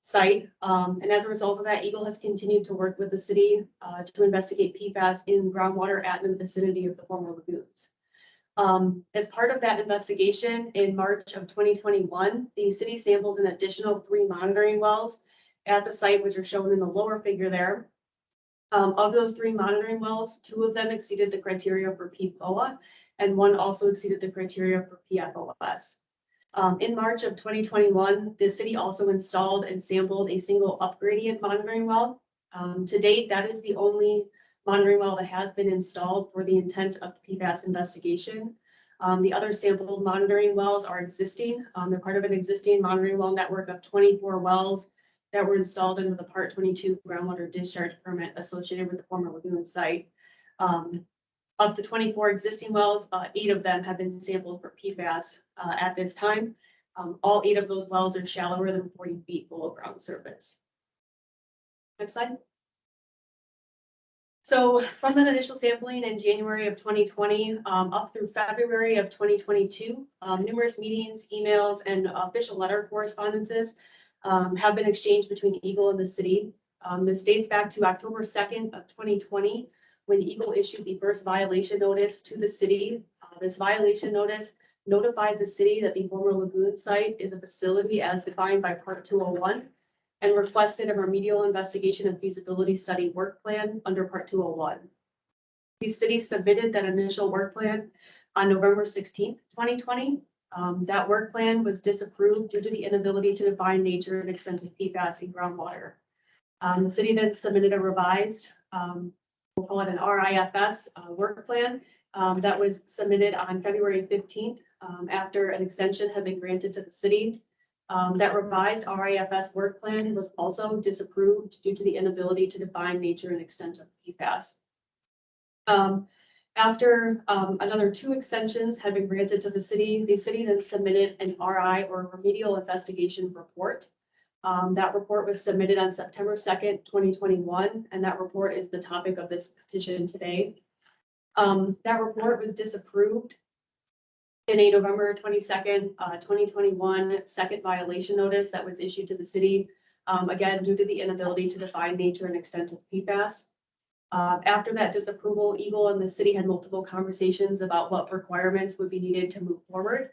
site. And as a result of that, Eagle has continued to work with the city to investigate PFAS in groundwater at the vicinity of the former lagoons. As part of that investigation, in March of 2021, the city sampled an additional 3 monitoring wells at the site, which are shown in the lower figure there. Of those 3 monitoring wells, 2 of them exceeded the criteria for PFOA, and 1 also exceeded the criteria for PFOS. In March of 2021, the city also installed and sampled a single upgradient monitoring well. To date, that is the only monitoring well that has been installed for the intent of the PFAS investigation. The other sampled monitoring wells are existing. They're part of an existing monitoring well network of 24 wells that were installed into the Part 22 groundwater discharge permit associated with the former lagoon site. Of the 24 existing wells, 8 of them have been sampled for PFAS at this time. All 8 of those wells are shallower than 40 feet below ground surface. Next slide. So from that initial sampling in January of 2020 up through February of 2022, numerous meetings, emails, and official letter correspondences have been exchanged between Eagle and the city. This dates back to October 2nd of 2020, when Eagle issued the first violation notice to the city. This violation notice notified the city that the former lagoon site is a facility as defined by Part 201 and requested a remedial investigation and feasibility study work plan under Part 201. The city submitted that initial work plan on November 16th, 2020. That work plan was disapproved due to the inability to define nature and extent of PFAS in groundwater. The city then submitted a revised we'll call it an RIFS work plan, that was submitted on February 15th, after an extension had been granted to the city. That revised RIFS work plan was also disapproved due to the inability to define nature and extent of PFAS. After another 2 extensions had been granted to the city then submitted an RI, or remedial investigation report. That report was submitted on September 2nd, 2021, and that report is the topic of this petition today. That report was disapproved in a November 22nd, 2021 second violation notice that was issued to the city, again, due to the inability to define nature and extent of PFAS. After that disapproval, Eagle and the city had multiple conversations about what requirements would be needed to move forward.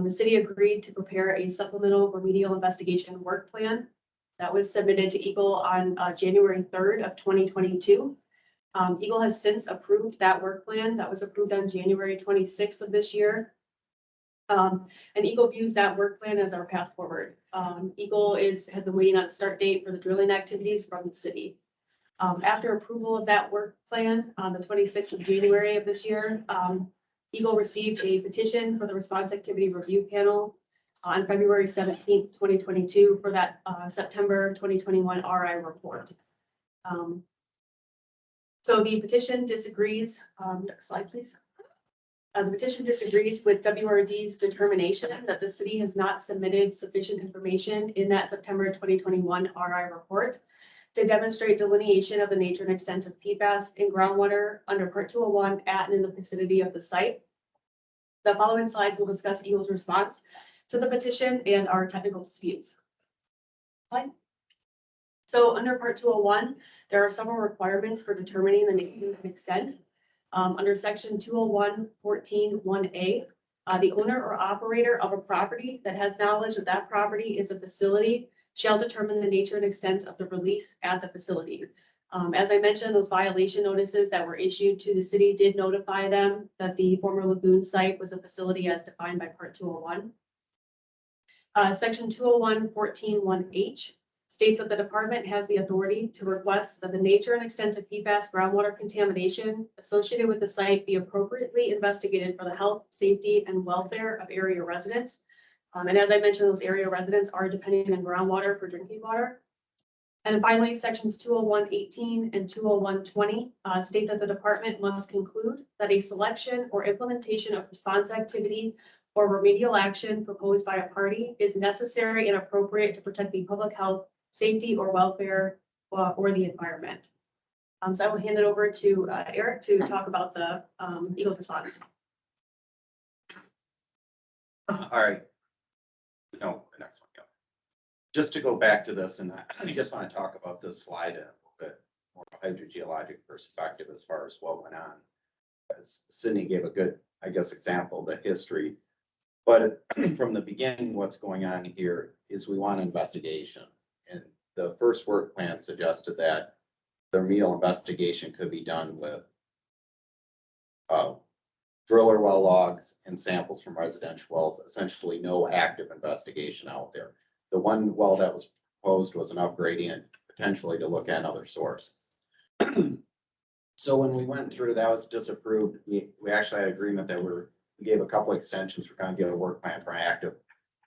The city agreed to prepare a supplemental remedial investigation work plan that was submitted to Eagle on January 3rd of 2022. Eagle has since approved that work plan that was approved on January 26th of this year. And Eagle views that work plan as our path forward. Eagle has been waiting on a start date for the drilling activities from the city. After approval of that work plan on the 26th of January of this year, Eagle received a petition for the response activity review panel on February 17th, 2022 for that September 2021 RI report. So the petition disagrees, next slide, please. The petition disagrees with WRD's determination that the city has not submitted sufficient information in that September 2021 RI report to demonstrate delineation of the nature and extent of PFAS in groundwater under Part 201 at and in the vicinity of the site. The following slides will discuss Eagle's response to the petition and our technical disputes. Slide. So under Part 201, there are several requirements for determining the nature and extent. Under Section 201.14.1a, the owner or operator of a property that has knowledge that that property is a facility shall determine the nature and extent of the release at the facility. As I mentioned, those violation notices that were issued to the city did notify them that the former lagoon site was a facility as defined by Part 201. Section 201.14.1h states that the department has the authority to request that the nature and extent of PFAS groundwater contamination associated with the site be appropriately investigated for the health, safety, and welfare of area residents. And as I mentioned, those area residents are depending on groundwater for drinking water. And then finally, sections 201.18 and 201.20 state that the department must conclude that a selection or implementation of response activity or remedial action proposed by a party is necessary and appropriate to protect the public health, safety, or welfare or the environment. So I will hand it over to Eric to talk about the Eagle's response. All right. No, the next one, yeah. Just to go back to this, and I just want to talk about this slide in a little bit more hydrogeologic perspective as far as what went on. As Sydney gave a good, I guess, example of the history. But from the beginning, what's going on here is we want an investigation. And the first work plan suggested that the remedial investigation could be done with driller well logs and samples from residential wells, essentially no active investigation out there. The one well that was proposed was an upgradient, potentially to look at another source. So when we went through, that was disapproved. We actually had agreement that we gave a couple extensions. We're going to get a work plan for an active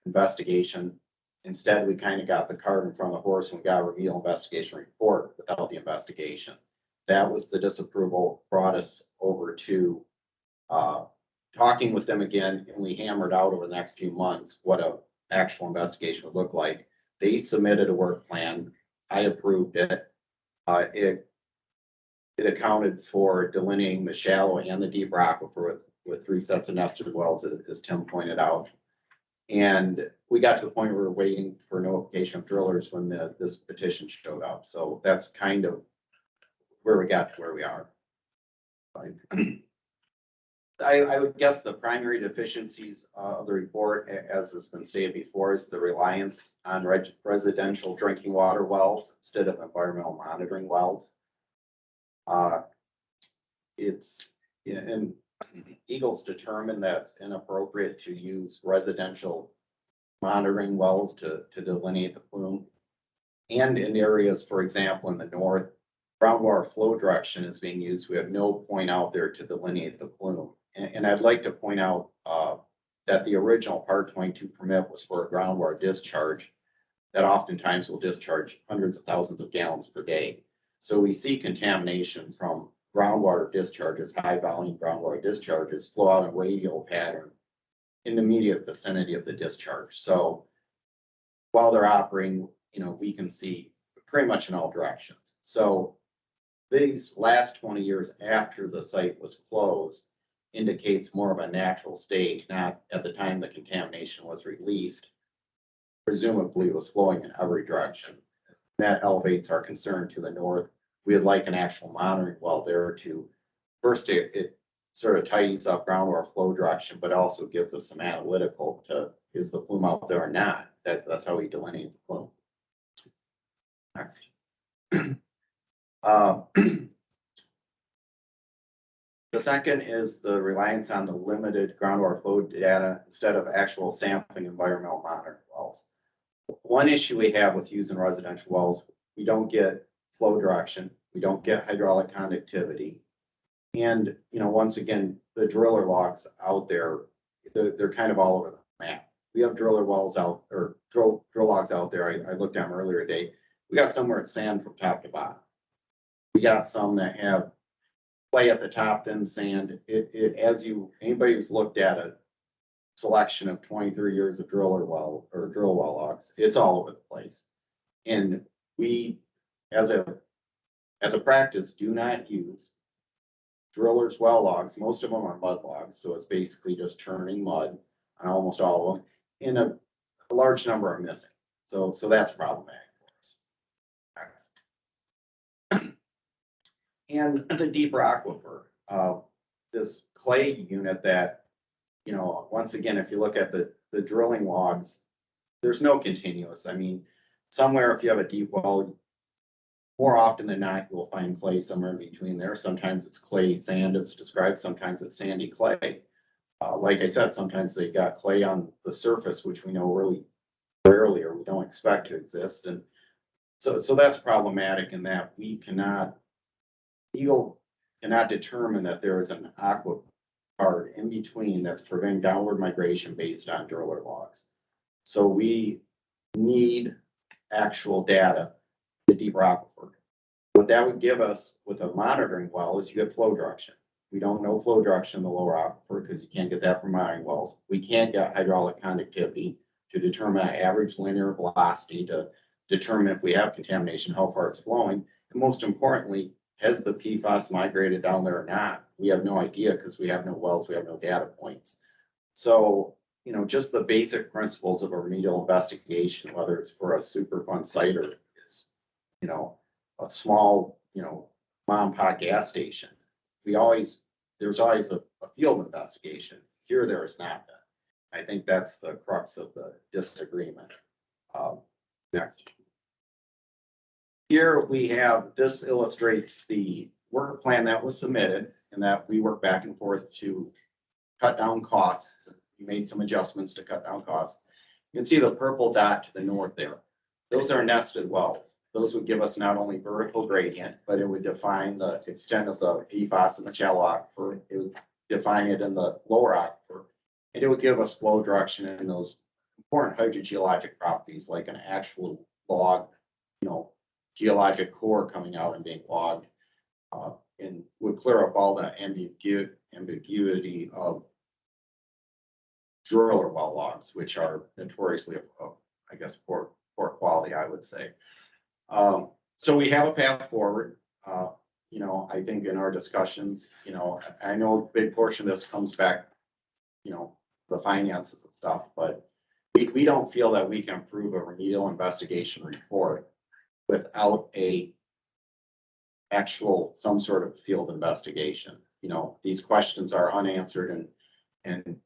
investigation. Instead, we kind of got the cart in front of the horse and we got a remedial investigation report without the investigation. That was the disapproval, brought us over to talking with them again, and we hammered out over the next few months what a actual investigation would look like. They submitted a work plan. I approved it. It accounted for delineating the shallow and the deep aquifer with 3 sets of nested wells, as Tim pointed out. And we got to the point where we were waiting for notification of drillers when this petition showed up. So that's kind of where we got to where we are. I would guess the primary deficiencies of the report, as has been stated before, is the reliance on residential drinking water wells instead of environmental monitoring wells. And Eagles determined that it's inappropriate to use residential monitoring wells to delineate the plume. And in areas, for example, in the north, groundwater flow direction is being used. We have no point out there to delineate the plume. And I'd like to point out, that the original Part 22 permit was for a groundwater discharge that oftentimes will discharge hundreds of thousands of gallons per day. So we see contamination from groundwater discharges, high volume groundwater discharges flow out in a radial pattern in the immediate vicinity of the discharge. So while they're operating, we can see pretty much in all directions. So these last 20 years after the site was closed indicates more of a natural state, not at the time the contamination was released. Presumably it was flowing in every direction. That elevates our concern to the north. We would like an actual monitoring well there to, first, it sort of tidies up groundwater flow direction, but also gives us some analytical to, is the plume out there or not? That's how we delineate the plume. Next. The second is the reliance on the limited groundwater flow data instead of actual sampling environmental monitoring wells. One issue we have with using residential wells, we don't get flow direction, we don't get hydraulic conductivity. And, once again, the driller logs out there, they're kind of all over the map. We have driller wells out, or drill logs out there. I looked at them earlier today. We got some where it's sand from top to bottom. We got some that have clay at the top, then sand. Anybody who's looked at a selection of 23 years of drill well logs, it's all over the place. And we, as a practice, do not use drillers' well logs. Most of them are mud logs, so it's basically just churning mud on almost all of them. And a large number are missing. So that's problematic for us. And the deeper aquifer, this clay unit that, once again, if you look at the drilling logs, there's no continuous. I mean, somewhere if you have a deep well, more often than not, you'll find clay somewhere in between there. Sometimes it's clay sand, it's described. Sometimes it's sandy clay. Like I said, sometimes they got clay on the surface, which we know really rarely or we don't expect to exist. And so that's problematic in that Eagle cannot determine that there is an aquifer in between that's preventing downward migration based on driller logs. So we need actual data, the deeper aquifer. What that would give us with a monitoring well is you get flow direction. We don't know flow direction in the lower aquifer because you can't get that from monitoring wells. We can't get hydraulic conductivity to determine an average linear velocity to determine if we have contamination, how far it's flowing. And most importantly, has the PFAS migrated down there or not? We have no idea because we have no wells, we have no data points. So, just the basic principles of a remedial investigation, whether it's for a Superfund site or is, a small, mom and pop gas station. There's always a field investigation. Here, there is not that. I think that's the crux of the disagreement. Next. Here we have, this illustrates the work plan that was submitted and that we worked back and forth to cut down costs. We made some adjustments to cut down costs. You can see the purple dot to the north there. Those are nested wells. Those would give us not only vertical gradient, but it would define the extent of the PFAS in the shallow aquifer. It would define it in the lower aquifer. And it would give us flow direction in those important hydrogeologic properties like an actual log, geologic core coming out and being logged, and would clear up all the ambiguity of driller well logs, which are notoriously of I guess, poor quality, I would say. So we have a path forward. I think in our discussions, I know a big portion of this comes back, the finances and stuff, but we don't feel that we can prove a remedial investigation report without some sort of field investigation. These questions are unanswered and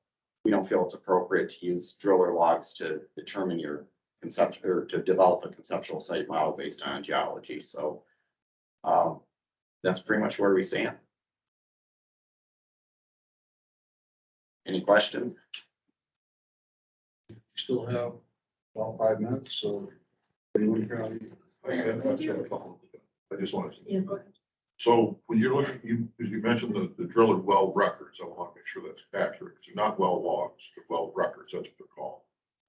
we don't feel it's appropriate to use driller logs to determine your conception or to develop a conceptual site model based on geology. So that's pretty much where we stand. Any questions? We still have about 5 minutes, so anyone here? I got a question. I just wanted to. Yeah, go ahead. So when you're looking, as you mentioned, the driller well records, I want to make sure that's accurate. They're not well logs, they're well records, that's what they're called.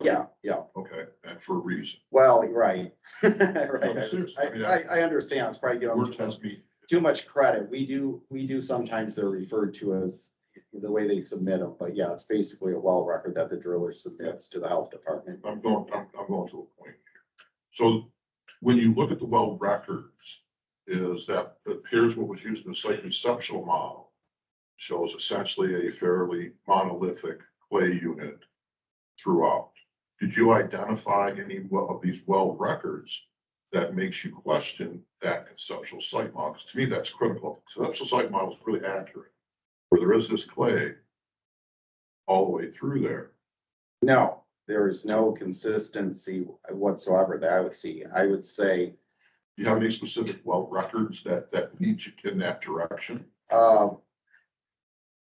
Yeah, yeah. Okay, and for a reason. Well, right. No, Right. seriously, I mean, I understand. It's probably giving Words them has me. too much credit. We do sometimes they're referred to as the way they submit them, but yeah, it's basically a well record that the driller submits to the health department. I'm going to a point here. So when you look at the well records, is that appears what was used in the site conceptual model shows essentially a fairly monolithic clay unit throughout. Did you identify any of these well records that makes you question that conceptual site model? Because to me, that's critical. Conceptual site model is really accurate, where there is this clay all the way through there. No, there is no consistency whatsoever that I would see. I would say, Do you have any specific well records that lead you in that direction?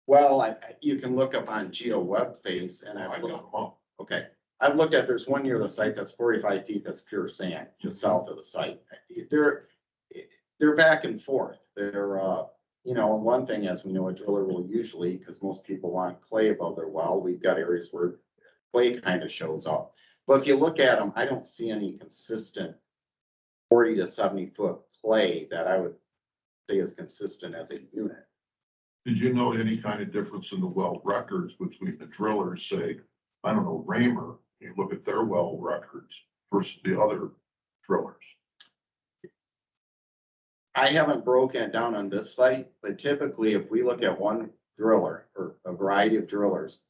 well, you can look up on GeoWebface and I I've got looked, them up. okay. I've looked at, there's one near the site that's 45 feet, that's pure sand, just south of the site. They're back and forth. They're, you know, one thing, as we know, a driller will usually, because most people want clay above their well, we've got areas where clay kind of shows up. But if you look at them, I don't see any consistent 40 to 70 foot clay that I would say is consistent as a unit. Did you note any kind of difference in the well records between the drillers, say, I don't know, Raymer, you look at their well records versus the other drillers? I haven't broken it down on this site, but typically if we look at one driller or a variety of drillers,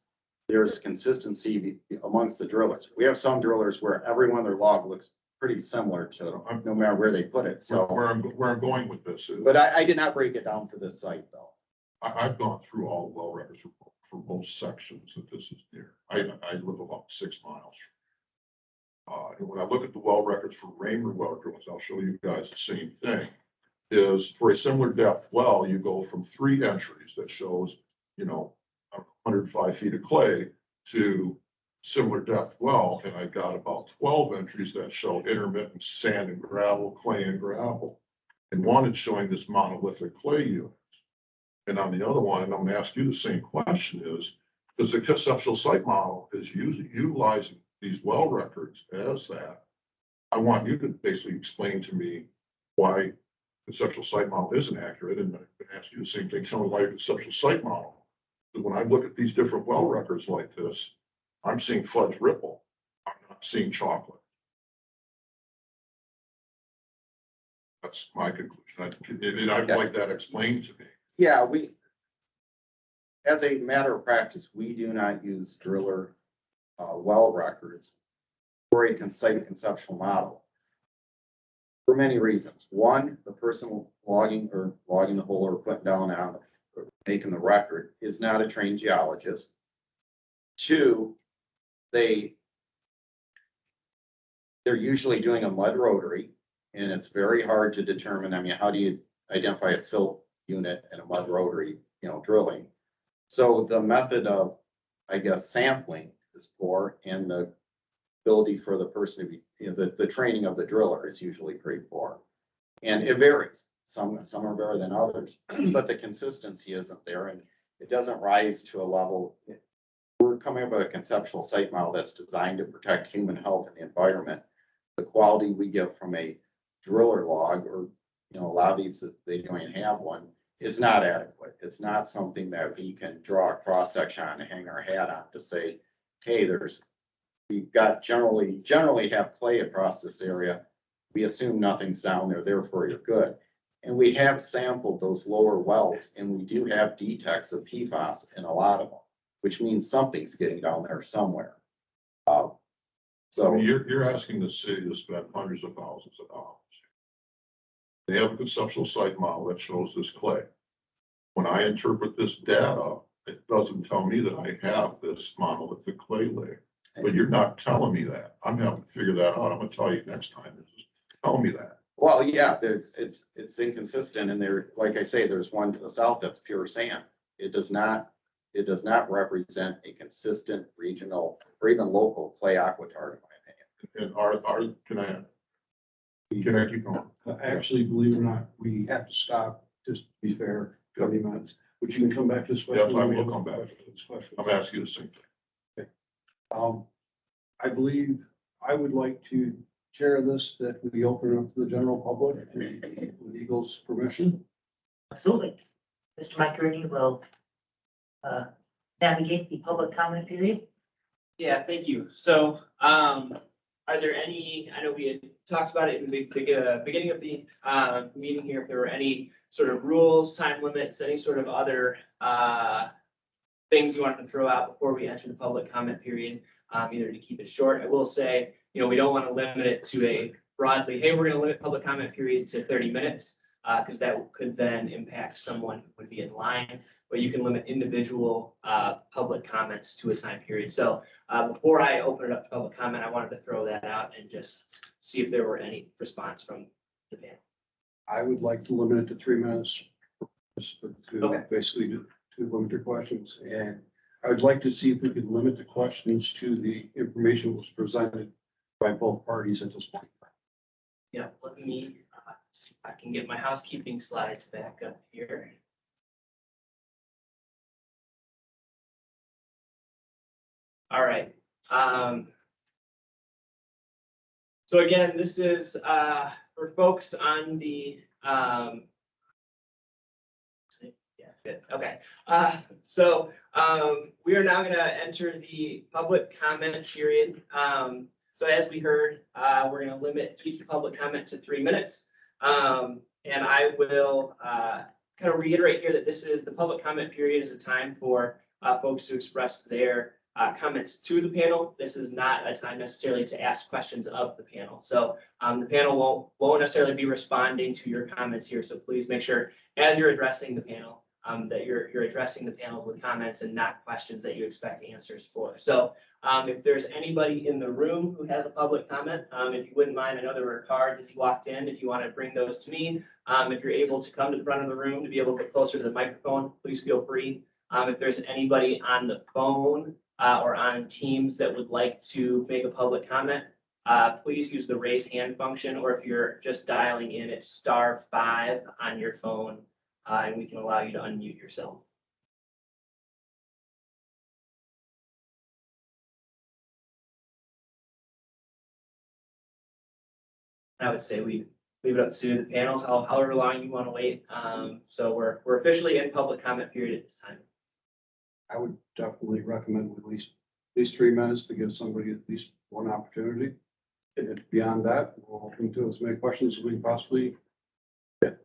there's consistency amongst the drillers. We have some drillers where every one of their log looks pretty similar to no matter where they put it. So, Where I'm going with this is, but I did not break it down for this site though. I've gone through all the well records for most sections that this is near. I live about 6 miles. And when I look at the well records for Raymer well drills, I'll show you guys the same thing. Is for a similar depth well, you go from 3 entries that shows, you know, 105 feet of clay to similar depth well, and I got about 12 entries that show intermittent sand and gravel, clay and gravel. And one is showing this monolithic clay unit. And on the other one, and I'm gonna ask you the same question is, because the conceptual site model is utilizing these well records as that. I want you to basically explain to me why conceptual site model isn't accurate, and I ask you the same thing, tell me why your conceptual site model. Because when I look at these different well records like this, I'm seeing fudge ripple, I'm not seeing chocolate. That's my conclusion. I'd like that explained to me. Yeah, as a matter of practice, we do not use driller well records for a site conceptual model for many reasons. One, the person logging the hole or putting down out or making the record is not a trained geologist. Two, they're usually doing a mud rotary, and it's very hard to determine. I mean, how do you identify a silt unit and a mud rotary, you know, drilling? So the method of, I guess, sampling is poor, and the ability for the person to be, you know, the training of the driller is usually pretty poor. And it varies. Some are better than others, but the consistency isn't there, and it doesn't rise to a level. We're coming up with a conceptual site model that's designed to protect human health and the environment. The quality we get from a driller log, or, you know, a lot of these, they don't even have one, is not adequate. It's not something that we can draw a cross section on and hang our hat on to say, hey, we've got generally have clay across this area. We assume nothing's down there, therefore you're good. And we have sampled those lower wells, and we do have detects of PFAS in a lot of them, which means something's getting down there somewhere. So you're asking the city to spend hundreds of thousands of dollars. They have a conceptual site model that shows this clay. When I interpret this data, it doesn't tell me that I have this monolithic clay layer. But you're not telling me that. I'm having to figure that out. I'm gonna tell you next time. Just tell me that. Well, yeah, it's inconsistent, and there, like I say, there's one to the south that's pure sand. It does not represent a consistent regional or even local clay aquitard, in my opinion. And can I Can I keep going? Actually, believe it or not, we have to stop, just to be fair, 20 minutes, but you can come back to this question. Yep, I will come back. This question. I'm asking you the same thing. I believe I would like to chair this, that we open up to the general public with Eagle's permission. Absolutely. Mr. Mike Gurney will navigate the public comment period. Yeah, thank you. So, are there any, I know we had talked about it in the beginning of the, meeting here, if there were any sort of rules, time limits, any sort of other, things you wanted to throw out before we enter the public comment period, either to keep it short. I will say, you know, we don't want to limit it to a broadly, hey, we're going to limit public comment period to 30 minutes, because that could then impact someone who would be in line, but you can limit individual, public comments to a time period. So, before I open it up to public comment, I wanted to throw that out and just see if there were any response from the panel. I would like to limit it to 3 minutes. To Okay. basically to limit your questions, and I would like to see if we could limit the questions to the information that was presented by both parties at this point. Yeah, let me, see if I can get my housekeeping slides back up here. All right. So again, this is for folks on the yeah, good. Okay. So we are now going to enter the public comment period. So as we heard, we're going to limit each public comment to 3 minutes. And I will kind of reiterate here that this is the public comment period is a time for folks to express their comments to the panel. This is not a time necessarily to ask questions of the panel. So the panel won't necessarily be responding to your comments here. So please make sure as you're addressing the panel that you're addressing the panel with comments and not questions that you expect answers for. So if there's anybody in the room who has a public comment, if you wouldn't mind, I know there were cards as you walked in. If you want to bring those to me, if you're able to come to the front of the room to be able to get closer to the microphone, please feel free. If there's anybody on the phone or on Teams that would like to make a public comment, please use the raise hand function, or if you're just dialing in, it's *5 on your phone, and we can allow you to unmute yourself. I would say we leave it up to the panel, however long you want to wait. So we're officially in public comment period at this time. I would definitely recommend at least 3 minutes to give somebody at least one opportunity. And if beyond that, we'll open to as many questions as we possibly get.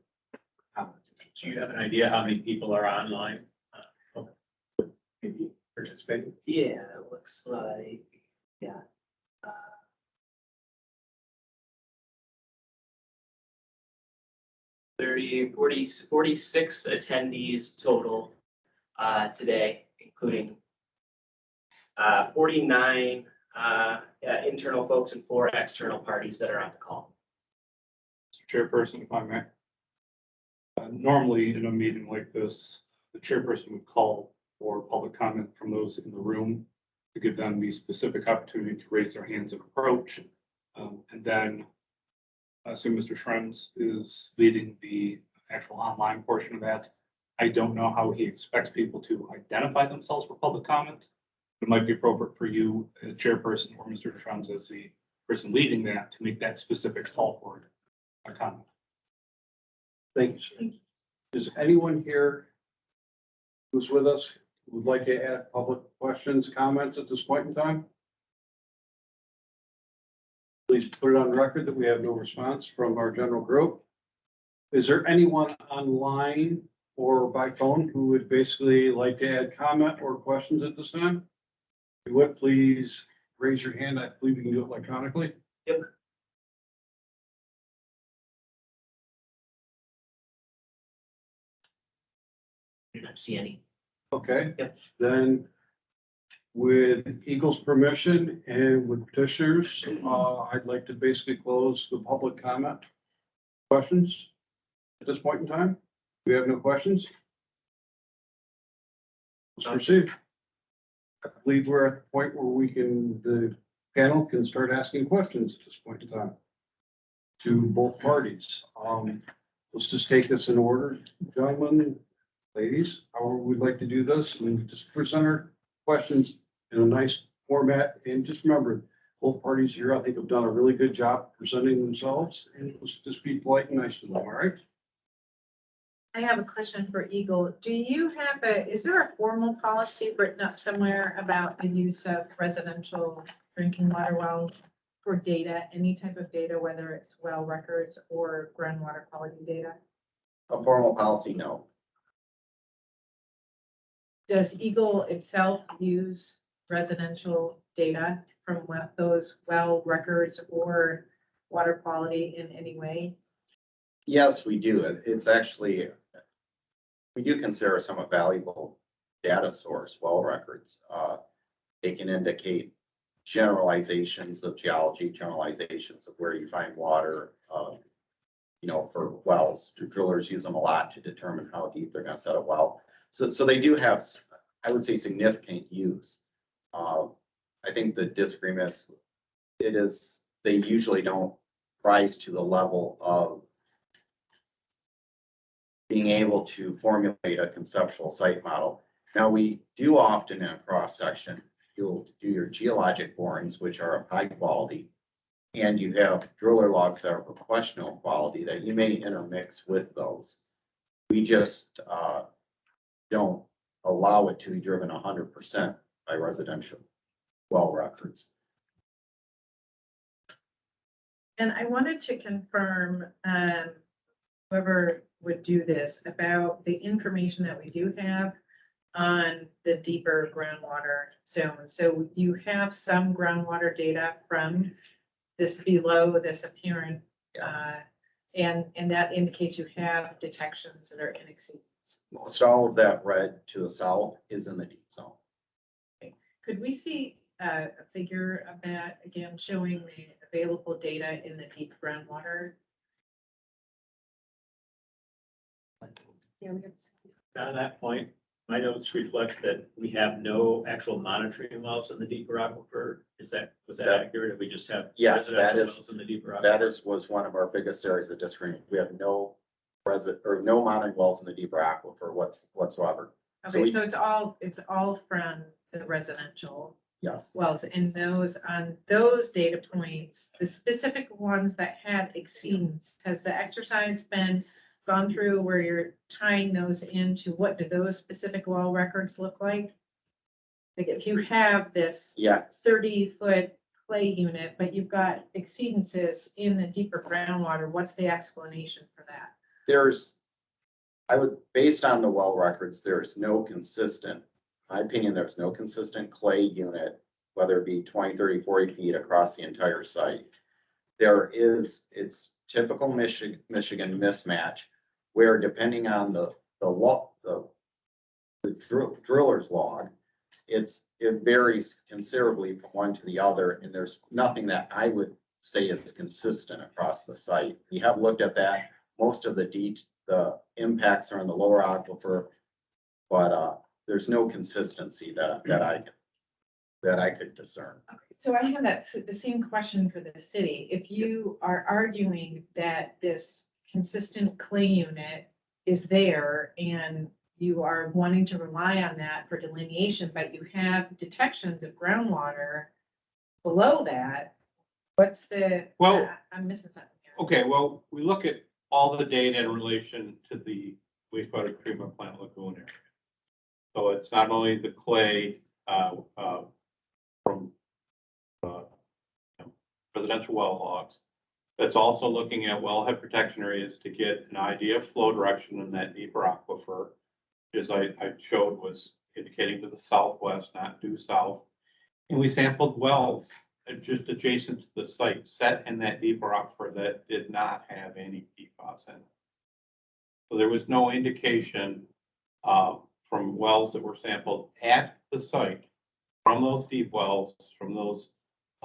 Do you have an idea how many people are online? Participating? Yeah, it looks like, yeah. 46 attendees total today, including 49 internal folks and 4 external parties that are on the call. Mr. Chairperson, if I may. Normally in a meeting like this, the chairperson would call for public comment from those in the room to give them the specific opportunity to raise their hands and approach. And then I assume Mr. Schrems is leading the actual online portion of that. I don't know how he expects people to identify themselves for public comment. It might be appropriate for you, as chairperson, or Mr. Schrems as the person leading that, to make that specific call for a comment. Thank you, sir. Is anyone here who's with us who would like to add public questions, comments at this point in time? Please put it on record that we have no response from our general group. Is there anyone online or by phone who would basically like to add comment or questions at this time? If you would, please raise your hand. I believe you can do it electronically. Yep. I do not see any. Okay. Yep. Then with Eagle's permission and with petitioners, I'd like to basically close the public comment questions at this point in time. We have no questions. Let's proceed. I believe we're at the point where the panel can start asking questions at this point in time. to both parties. Let's just take this in order, gentlemen, ladies, however we'd like to do this, and just present our questions in a nice format. And just remember, both parties here, I think, have done a really good job presenting themselves, and let's just be polite and nice to them, all right? I have a question for Eagle. Do you have is there a formal policy written up somewhere about the use of residential drinking water wells for data, any type of data, whether it's well records or groundwater quality data? A formal policy, no. Does Eagle itself use residential data from those well records or water quality in any way? Yes, we do. It's actually, we do consider some a valuable data source, well records. They can indicate generalizations of geology, generalizations of where you find water, for wells. Drillers use them a lot to determine how deep they're gonna set a well. So they do have, I would say, significant use. I think the disagreements, they usually don't rise to the level of being able to formulate a conceptual site model. Now, we do often in a cross section, you'll do your geologic borings, which are of high quality, and you have driller logs that are of questionable quality that you may intermix with those. We just don't allow it to be driven 100% by residential well records. And I wanted to confirm, whoever would do this, about the information that we do have on the deeper groundwater zone. So you have some groundwater data from this below this apparent, and that indicates you have detections that are in exceedance. Most all of that red to the south is in the deep zone. Could we see a figure of that again, showing the available data in the deep groundwater? Yeah, we have. On that point, my notes reflect that we have no actual monitoring wells in the deeper aquifer. Was that accurate? Or we just have Yes, that residential is- wells in the deeper aquifer? That was one of our biggest areas of disagreement. We have no no monitoring wells in the deeper aquifer whatsoever. So Okay, we- so it's all from the residential Yes, wells, and on those data points, the specific ones that had exceedance, has the exercise been gone through where you're tying those into what do those specific well records look like? Like if you have this yeah, 30-foot clay unit, but you've got exceedances in the deeper groundwater, what's the explanation for that? based on the well records, there's no consistent, in my opinion, there's no consistent clay unit, whether it be 20, 30, 40 feet across the entire site. It's typical Michigan mismatch, where depending on the driller's log, it varies considerably from one to the other, and there's nothing that I would say is consistent across the site. We have looked at that. Most of the impacts are in the lower aquifer, but there's no consistency that I could discern. So I have the same question for the city. If you are arguing that this consistent clay unit is there and you are wanting to rely on that for delineation, but you have detections of groundwater below that, Well- I'm missing something here. Okay, well, we look at all the data in relation to the wastewater treatment plant lagoon area. So it's not only the clay from residential well logs, it's also looking at wellhead protection areas to get an idea of flow direction in that deeper aquifer. As I showed was indicating to the southwest, not due south. And we sampled wells just adjacent to the site set in that deeper aquifer that did not have any PFAS in it. So there was no indication from wells that were sampled at the site from those deep wells, from those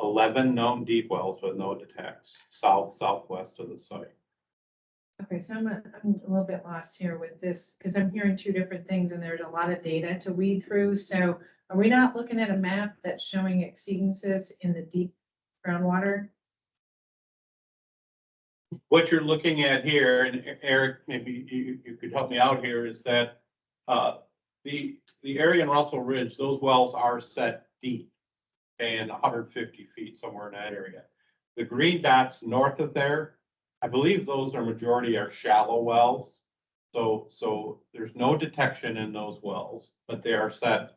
11 known deep wells with no detects, southwest of the site. Okay, so I'm a little bit lost here with this, because I'm hearing two different things and there's a lot of data to weed through. So are we not looking at a map that's showing exceedances in the deep groundwater? what you're looking at here, and Eric, maybe you could help me out here, is that the area in Russell Ridge, those wells are set deep and 150 feet, somewhere in that area. The green dots north of there, I believe those are majority are shallow wells. So there's no detection in those wells, but they are set,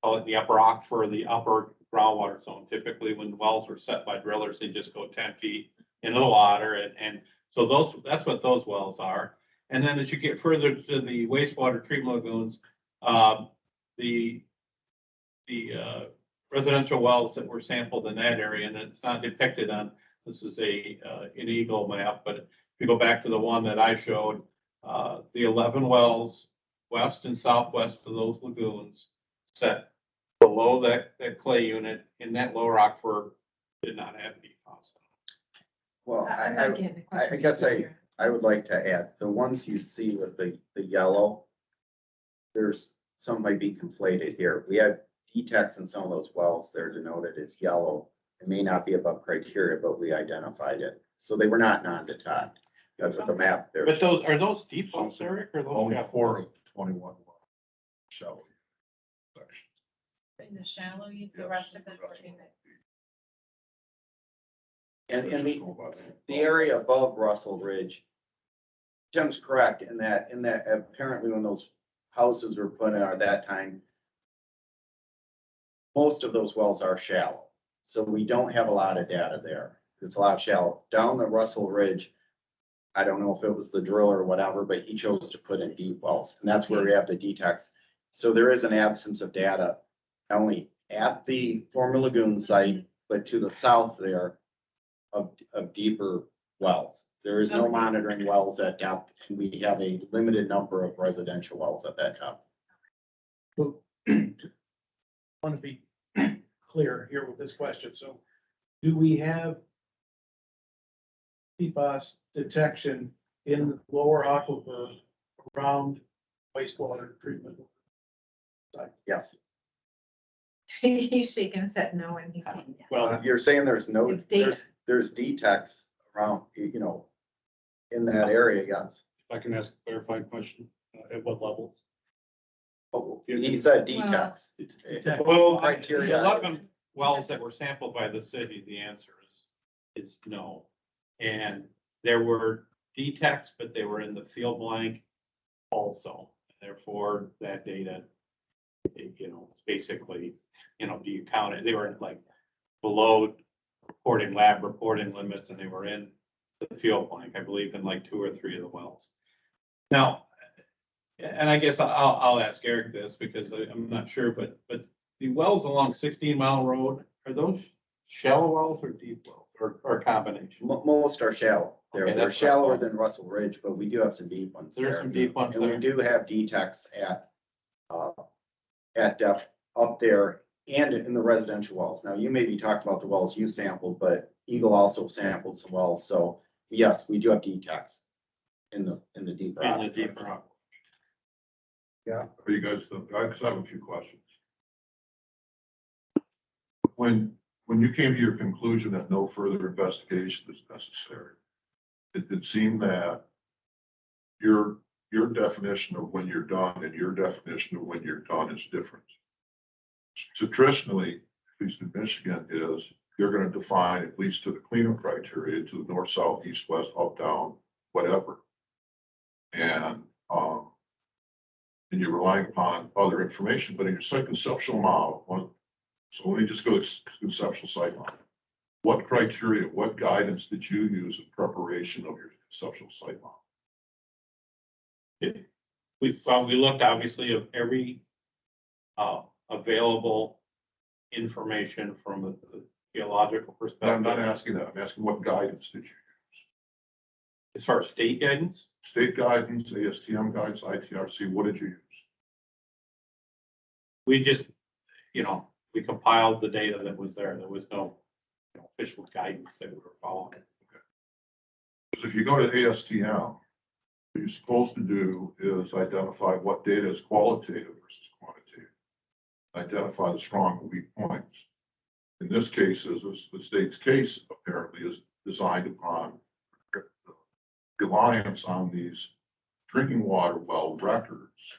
call it the upper aquifer, the upper groundwater zone. Typically, when wells are set by drillers, they just go 10 feet into the water, and so that's what those wells are. And then as you get further to the wastewater treatment lagoons, the residential wells that were sampled in that area, and it's not depicted on, this is an Eagle map, but if you go back to the one that I showed, the 11 wells west and southwest of those lagoons set below that clay unit in that lower aquifer did not have PFAS. Well, I'm not getting the question. I guess I would like to add, the ones you see with the yellow, there's, some might be conflated here. We had detects in some of those wells, they're denoted as yellow. It may not be above criteria, but we identified it. So they were not non-detect. That's what the map there. But those, are those deep wells, Eric, or those? Only shallow? 4 of 21 shallow sections. In the shallow, the Yes, rest of them the were rest in of them. And Let's the, just go by that. the area above Russell Ridge, Tim's correct in that apparently when those houses were put in at that time, most of those wells are shallow. So we don't have a lot of data there. It's a lot shallow. Down the Russell Ridge, I don't know if it was the driller or whatever, but he chose to put in deep wells, and that's where we have the detects. So there is an absence of data, not only at the former lagoon site, but to the south there of deeper wells. There is no Okay. monitoring wells at depth, and we have a limited number of residential wells at that depth. Well, want to be clear here with this question. So do we have PFAS detection in the lower aquifer around wastewater treatment? Yes. He's shaking his head no, and he's saying yes. Well, You're saying there's no, It's data. there's detects around, in that area, yes. if I can ask a clarifying question, at what levels? Oh, he said Well- detects. Detect. Well, Criteria. the 11 wells that were sampled by the city, the answer is no. And there were detects, but they were in the field blank also. Therefore, that data, it's basically, do you count it? They were like below lab reporting limits, and they were in the field blank, I believe, in like 2 or 3 of the wells. Now, and I guess I'll ask Eric this because I'm not sure, but the wells along 16 Mile Road, are those shallow wells or deep wells or a combination? Most are shallow. Okay, They're that's shallower what I than Russell Ridge, but we do have some deep ones There's there. some deep ones And we there. do have detects at depth up there and in the residential wells. Now, you maybe talked about the wells you sampled, but Eagle also sampled some wells. So yes, we do have detects in the deeper. In the aquifers. deeper aquifers. Are you guys, I just have a few questions. When you came to your conclusion that no further investigation is necessary, it seemed that your definition of when you're done and your definition of when you're done is different. Traditionally, at least in Michigan, is you're going to define, at least to the cleanup criteria, to the north, south, east, west, up, down, whatever. And you're relying upon other information, but in your site conceptual model, so let me just go to conceptual site model. What criteria, what guidance did you use in preparation of your conceptual site model? We looked obviously of every available information from a geological I'm perspective. not asking that, I'm asking what guidance did you use? As far as state guidance, State guidance, ASTM guidance, ITRC, what did you use? we just, we compiled the data that was there. There was no official guidance that we were following. Because if you go to ASTM, what you're supposed to do is identify what data is qualitative versus quantitative. Identify the strong and weak points. In this case, the state's case apparently is designed upon reliance on these drinking water well records.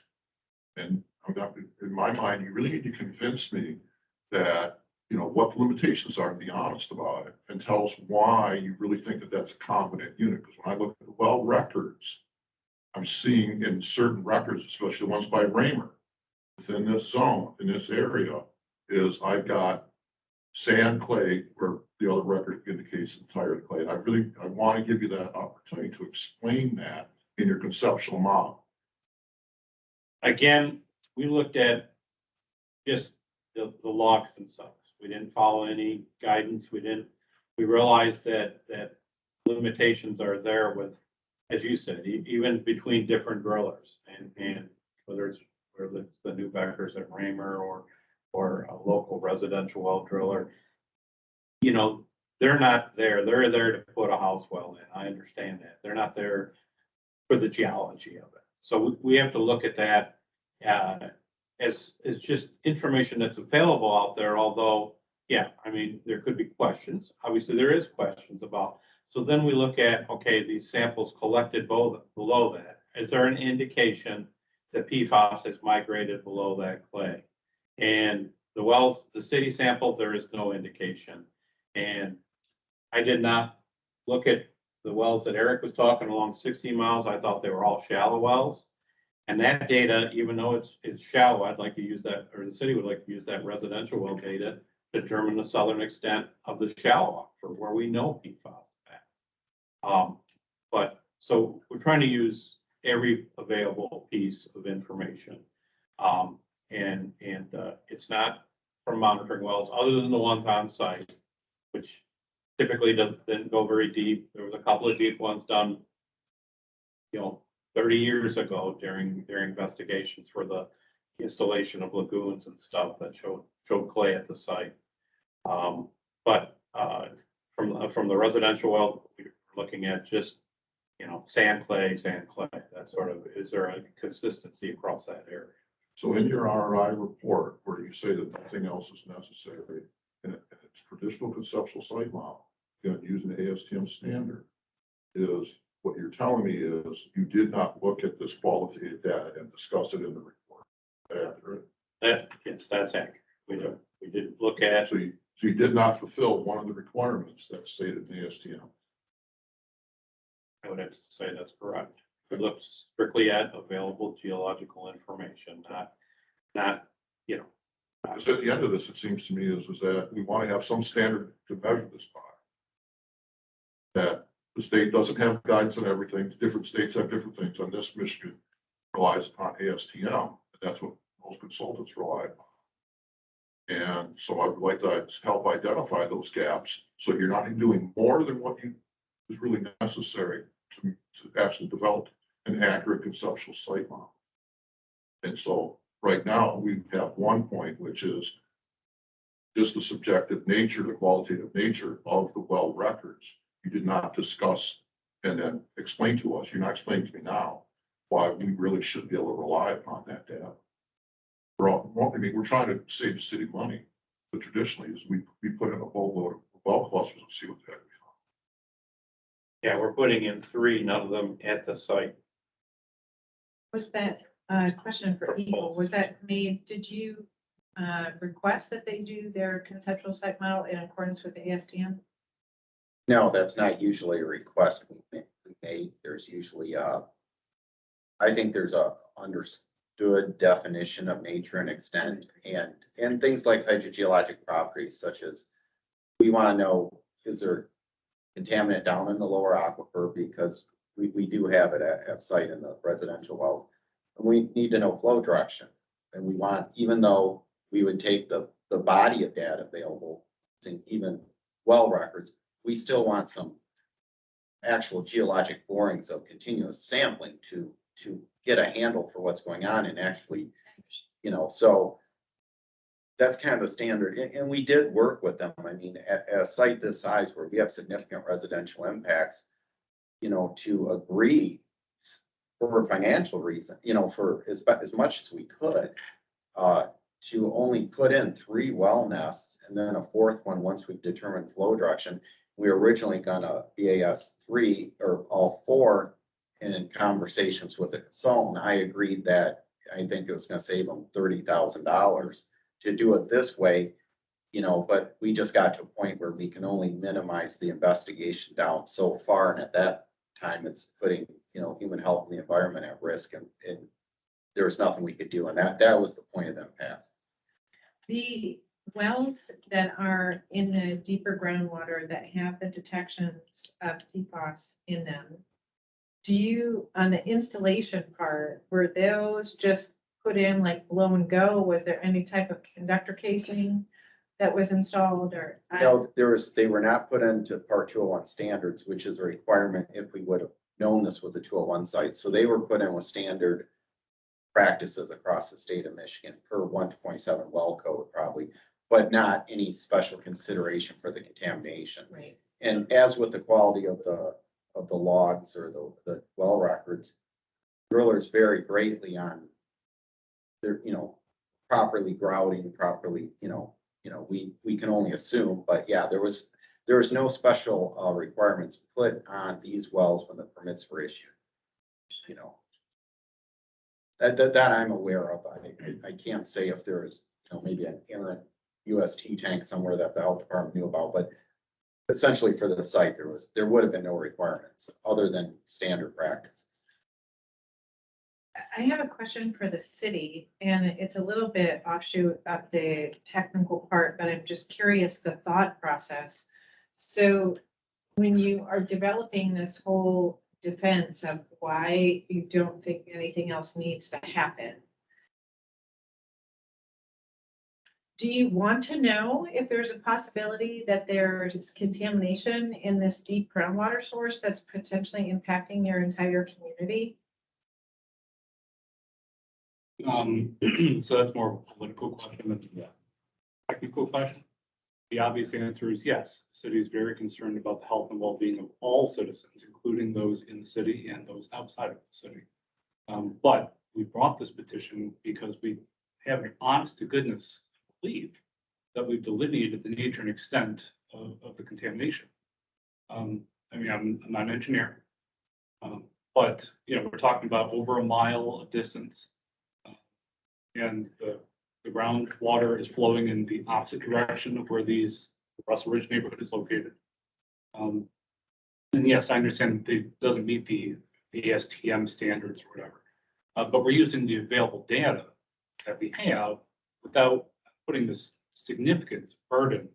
And I'm not, in my mind, you really need to convince me that, you know, what the limitations are, and be honest about it, and tell us why you really think that that's a competent unit. Because when I look at the well records, I'm seeing in certain records, especially the ones by Raymer, within this zone, in this area, is I've got sand, clay, where the other record indicates entire clay. And I want to give you that opportunity to explain that in your conceptual model. Again, we looked at just the logs themselves. We didn't follow any guidance. We realized that limitations are there with, as you said, even between different drillers, and whether it's the new Beckers at Raymer or a local residential well driller, you know, they're not there. They're there to put a house well in. I understand that. They're not there for the geology of it. So we have to look at that as just information that's available out there, although, yeah, I mean, there could be questions. Obviously, there is questions about. So then we look at, okay, these samples collected below that. Is there an indication that PFAS has migrated below that clay? And the wells, the city sample, there is no indication. And I did not look at the wells that Eric was talking along 16 miles. I thought they were all shallow wells. And that data, even though it's shallow, I'd like to use that, or the city would like to use that residential well data to determine the southern extent of the shallow for where we know PFAS is at. But so we're trying to use every available piece of information. And it's not from monitoring wells other than the ones on site, which typically didn't go very deep. There was a couple of deep ones done, you know, 30 years ago during investigations for the installation of lagoons and stuff that showed clay at the site. But from the residential well, we're looking at just, you know, sand, clay, that sort of, is there a consistency across that area? So in your RI report, where you say that nothing else is necessary, and it's traditional conceptual site model, you know, using the ASTM standard, is what you're telling me is you did not look at this qualitative data and discuss it in the report. Is that accurate? Yes, that's accurate. We did look at. So you did not fulfill one of the requirements that's stated in the ASTM. I would have to say that's correct. We looked strictly at available geological information, not, you know. Because at the end of this, it seems to me is that we want to have some standard to measure this by. That the state doesn't have guidance on everything. Different states have different things. On this, Michigan relies upon ASTM. And that's what most consultants rely upon. And so I would like to help identify those gaps so you're not doing more than what is really necessary to actually develop an accurate conceptual site model. And so right now we have one point, which is just the subjective nature, the qualitative nature of the well records. You did not discuss and then explain to us, you're not explaining to me now, why we really should be able to rely upon that data. We're trying to save the city money, but traditionally is we put in a whole load of well clusters and see what the heck we found. Yeah, we're putting in 3, none of them at the site. Was that question for Eagle, was that made, did you request that they do their conceptual site model in accordance with the ASTM? No, that's not usually a request we make. There's usually I think there's a understood definition of nature and extent and things like hydrogeologic properties, such as we want to know, is there contaminant down in the lower aquifer, because we do have it at site in the residential well. And we need to know flow direction. And we want, even though we would take the body of data available, and even well records, we still want some actual geologic borings of continuous sampling to get a handle for what's going on and actually, you know, so that's kind of the standard. And we did work with them. I mean, at a site this size where we have significant residential impacts, you know, to agree for financial reason, you know, for as much as we could, to only put in 3 well nests and then a 4th one once we've determined flow direction. we were originally gonna BAS 3 or all 4. And in conversations with the consultant, I agreed that I think it was gonna save them $30,000 to do it this way. You know, but we just got to a point where we can only minimize the investigation down so far, and at that time, it's putting, you know, human health and the environment at risk, and there was nothing we could do, and that was the point of them pass. The wells that are in the deeper groundwater that have the detections of PFAS in them, do you, on the installation part, were those just put in like blow and go? Was there any type of conductor casing that was installed, or? No, they were not put into Part 201 standards, which is a requirement if we would have known this was a 201 site. So they were put in with standard practices across the state of Michigan per 127 well code probably, but not any special consideration for the contamination. Right. And as with the quality of the logs or the well records, drillers vary greatly on their, you know, properly grouting, properly, we can only assume, but yeah, there was no special requirements put on these wells when the permits were issued. You know, that I'm aware of. I can't say if there is, you know, maybe an errant UST tank somewhere that the health department knew about, but essentially for the site, there would have been no requirements other than standard practices. I have a question for the city, and it's a little bit offshoot of the technical part, but I'm just curious the thought process. So when you are developing this whole defense of why you don't think anything else needs to happen, do you want to know if there's a possibility that there's contamination in this deep groundwater source that's potentially impacting your entire community? So that's more of a political question than a technical question. The obvious answer is yes. The city is very concerned about the health and well-being of all citizens, including those in the city and those outside of the city. But we brought this petition because we have an honest to goodness belief that we've delineated the nature and extent of the contamination. I mean, I'm not an engineer, but we're talking about over a mile of distance. And the groundwater is flowing in the opposite direction of where the Russell Ridge neighborhood is located. And yes, I understand that it doesn't meet the ASTM standards or whatever, but we're using the available data that we have without putting this significant burden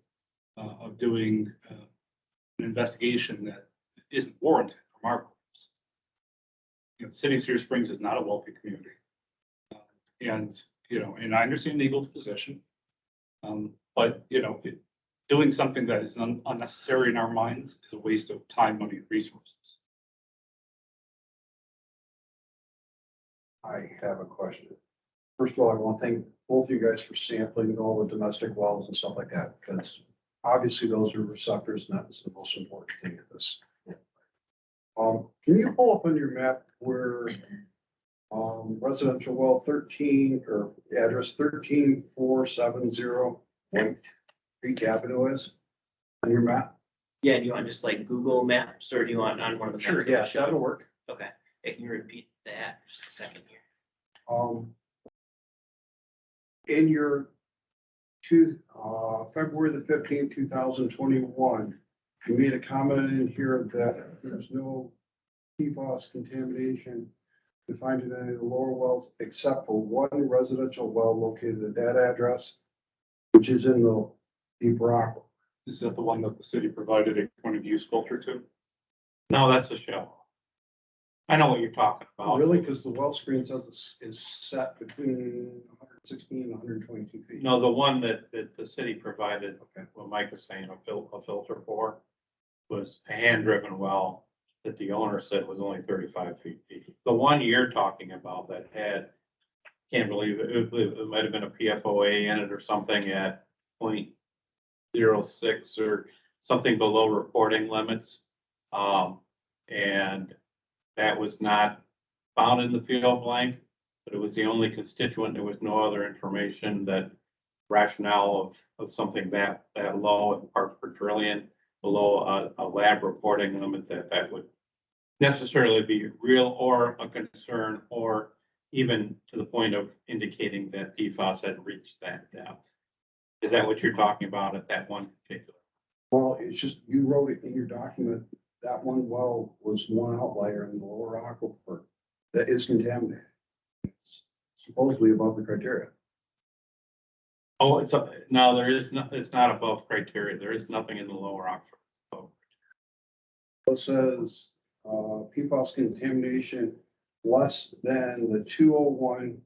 of doing an investigation that isn't warranted from our purpose. The city of Cedar Springs is not a wealthy community. And I understand Eagle's position, but doing something that is unnecessary in our minds is a waste of time, money, and resources. I have a question. First of all, I want to thank both of you guys for sampling all the domestic wells and stuff like that, because obviously those are receptors, and that is the most important thing of this. Can you pull up on your map where residential well 13 or address 13470 White Creek Avenue is on your map? Yeah, do you want just like Google Maps, or do you want on one of the maps? Sure, yeah, that'll work. Okay, can you repeat that for just a second here? In your February the 15th, 2021, you made a comment in here that there's no PFAS contamination defined in any of the lower wells except for one residential well located at that address, which is in the deep rock. Is that the one that the city provided a point of use filter to? No, that's a shell. I know what you're talking about. Really? Because the well screen says this is set between 116 and 122 feet. No, the one that the city provided, Okay. what Mike was saying, a filter for, was a hand-driven well that the owner said was only 35 feet deep. The one you're talking about that had, can't believe it might have been a PFOA in it or something at 0.06 or something below reporting limits. And that was not found in the field blank, but it was the only constituent. There was no other information that rationale of something that low in part per trillion below a lab reporting limit, that would necessarily be real or a concern, or even to the point of indicating that PFAS had reached that depth. Is that what you're talking about at that one particular? Well, it's just, you wrote it in your document, that one well was one outlier in the lower aquifer that is contaminated. It's supposedly above the criteria. Oh, no, there is not, it's not above criteria. There is nothing in the lower aquifer. So, It says, PFAS contamination less than the 201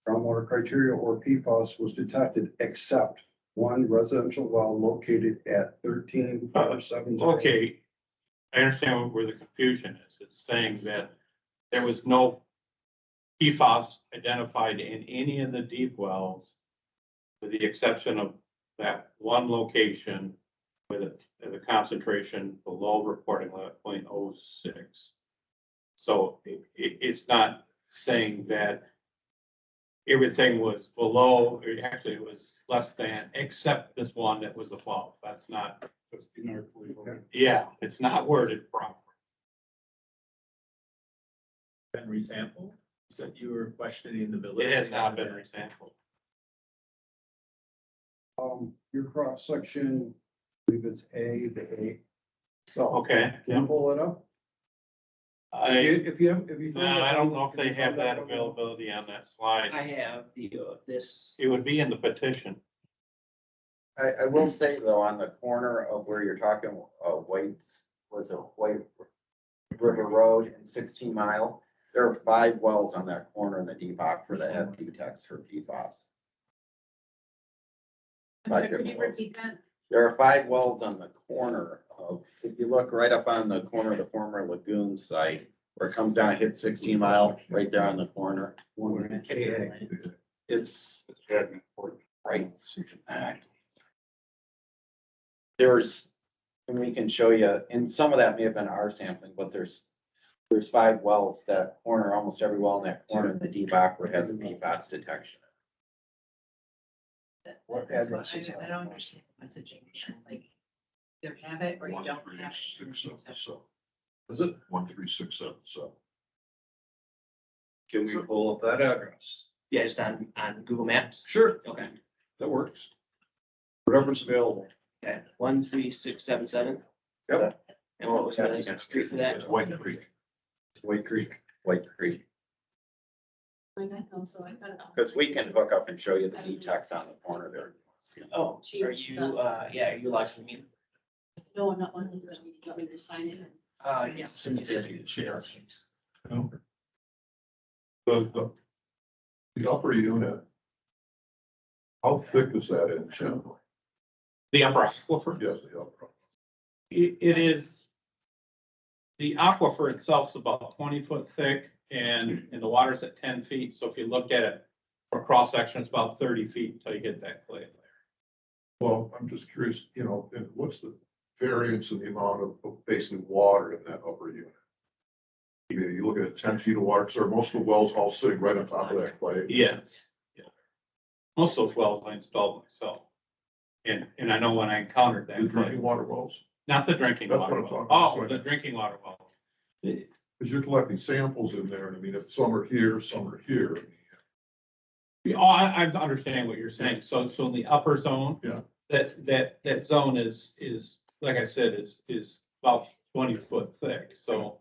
groundwater criteria or PFAS was detected except one residential well located at 13,470. okay, I understand where the confusion is. It's saying that there was no PFAS identified in any of the deep wells, with the exception of that one location with a concentration below reporting level 0.06. So it's not saying that everything was below, or actually it was less than, except this one that was above. That's not, yeah, it's not worded properly. Been resampled, so you were questioning the validity. It has not been resampled. Your cross section, I believe it's A to A. So, Okay. can you pull it up? If you. I don't know if they have that availability on that slide. I have this. It would be in the petition. I will say though, on the corner of where you're talking, White's, was it White River Road and 16 Mile? There are 5 wells on that corner in the deep aquifer that have detects for PFAS. Could you repeat that? There are 5 wells on the corner of, if you look right up on the corner of the former Lagoons site, where it comes down, hit 16 Mile, right there on the corner. It's right. There's, and we can show you, and some of that may have been our sampling, but there's 5 wells that corner, almost every well in that corner in the deep aquifer has a PFAS detection. What That's what address is I that? don't understand the messaging, like, either have it or you don't have it. 1367. Is it? 13677. Can we pull up that address? Yeah, just on Google Maps. Sure, Okay. that works. Whatever's available. Okay, 13677. Yep. And what was the street for that? It's White Creek. White Creek. White Creek, Like I also, I got it. because we can hook up and show you the detects on the corner there. Oh, are you, yeah, are you watching me? No, I'm not one of those. You want me to sign in? Yes. The upper unit. How thick is that in general? The upper aquifer. Yes, the upper. It is, the aquifer itself is about 20 foot thick, and the water's at 10 feet. So if you look at it for cross section, it's about 30 feet until you hit that clay layer. Well, I'm just curious, you know, and what's the variance in the amount of basically water in that upper unit? You look at 10 feet of water, so are most of the wells all sitting right on top of that clay? Yes. Yeah. Most of those wells I installed myself. And I know when I encountered The that clay, drinking water wells? not the drinking That's water what I'm well. talking Oh, about. the drinking water well. Because you're collecting samples in there, and I mean, if some are here, some are here. Oh, I understand what you're saying. So in the upper zone. Yeah. That zone is, like I said, is about 20 foot thick, so.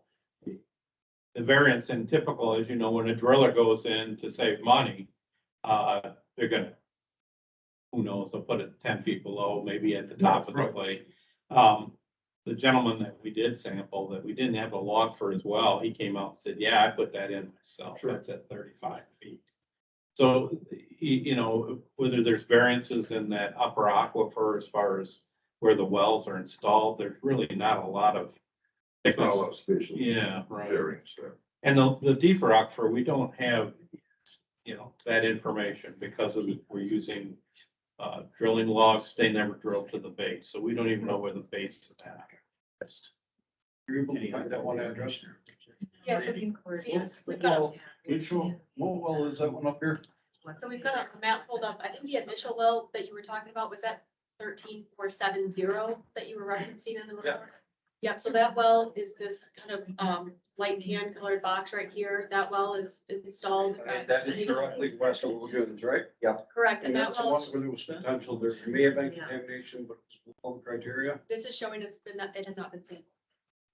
The variance in typical, as you know, when a driller goes in to save money, they're gonna. Who knows, they'll put it 10 feet below, maybe at the top of the clay. The gentleman that we did sample, that we didn't have a log for as well, he came out and said, yeah, I put that in myself, Sure. that's at 35 feet. So, you know, whether there's variances in that upper aquifer as far as where the wells are installed, there's really not a lot of. There's not a lot of spatial. Yeah, right. Variance there. And the deeper aquifer, we don't have, you know, that information because we're using drilling logs. They never drill to the base, so we don't even know where the base of that is. You're able to find that one address? Yes, yes, we've got a, Which one? What well is that one up here? so we've got a map pulled up. I think the initial well that you were talking about, was that 13470 that you were referencing in the report. Yep, so that well is this kind of light tan colored box right here. That well is installed. That is directly west of Lagoons, right? Correct, And and that that's the well, one where there was potential, there may have been contamination, but it's all the criteria. this is showing it has not been sampled.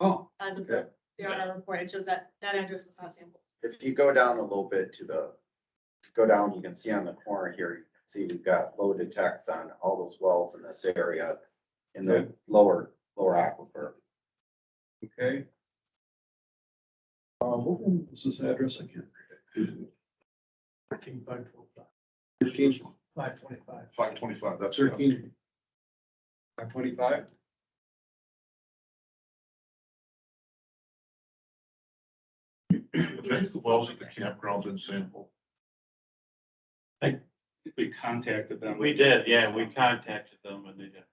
Oh, As of okay. the RR report, it shows that that address was not sampled. If you go down a little bit go down, you can see on the corner here, you can see we've got low detects on all those wells in this area in the lower aquifer. Okay. What is this address? I can't read it. 13,525. 13, 525. 525, that's 13, 525. The wells at the campgrounds in sample. We contacted them. We did, yeah, we contacted them and they didn't.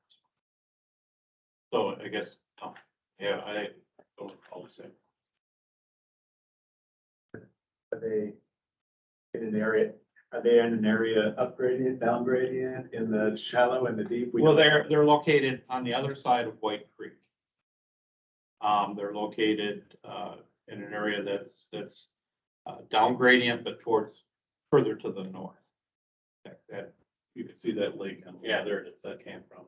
So I guess, yeah, I don't recall the same. Are they in an area, are they in an area up gradient, down gradient, in the shallow and the deep? We Well, don't- they're located on the other side of White Creek. They're located, in an area that's down gradient, but towards further to the north. That, you can see that lake, and yeah, there it is, that came from.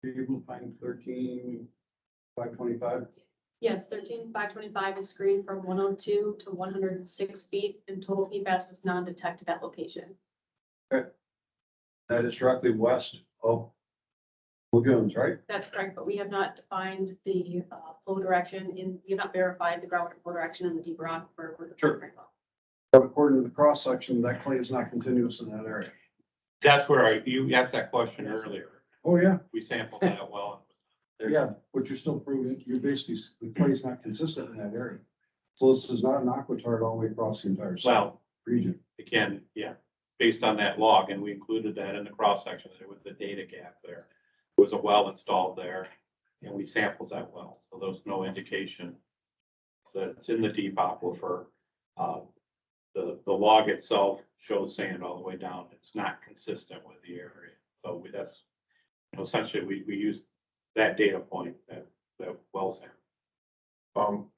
You will find 13, 525. Yes, 13525 is screened from 102 to 106 feet, and total PFAS was non-detected at location. That is directly west of Lagoons, right? That's correct, but we have not defined the flow direction we have not verified the groundwater flow direction in the deep rock for the. Sure. But according to the cross section, that clay is not continuous in that area. That's where you asked that question earlier. Oh, yeah. We sampled that well. Yeah, but you're still proving, you're basically, the clay is not consistent in that area. So this is not an aquitard all the way across the entire Well, region. again, yeah, based on that log, and we included that in the cross section, there was the data gap there. There was a well installed there, and we sampled that well, so there was no indication that it's in the deep aquifer. The log itself shows sand all the way down. It's not consistent with the area. So that's, essentially, we used that data point, that well sample.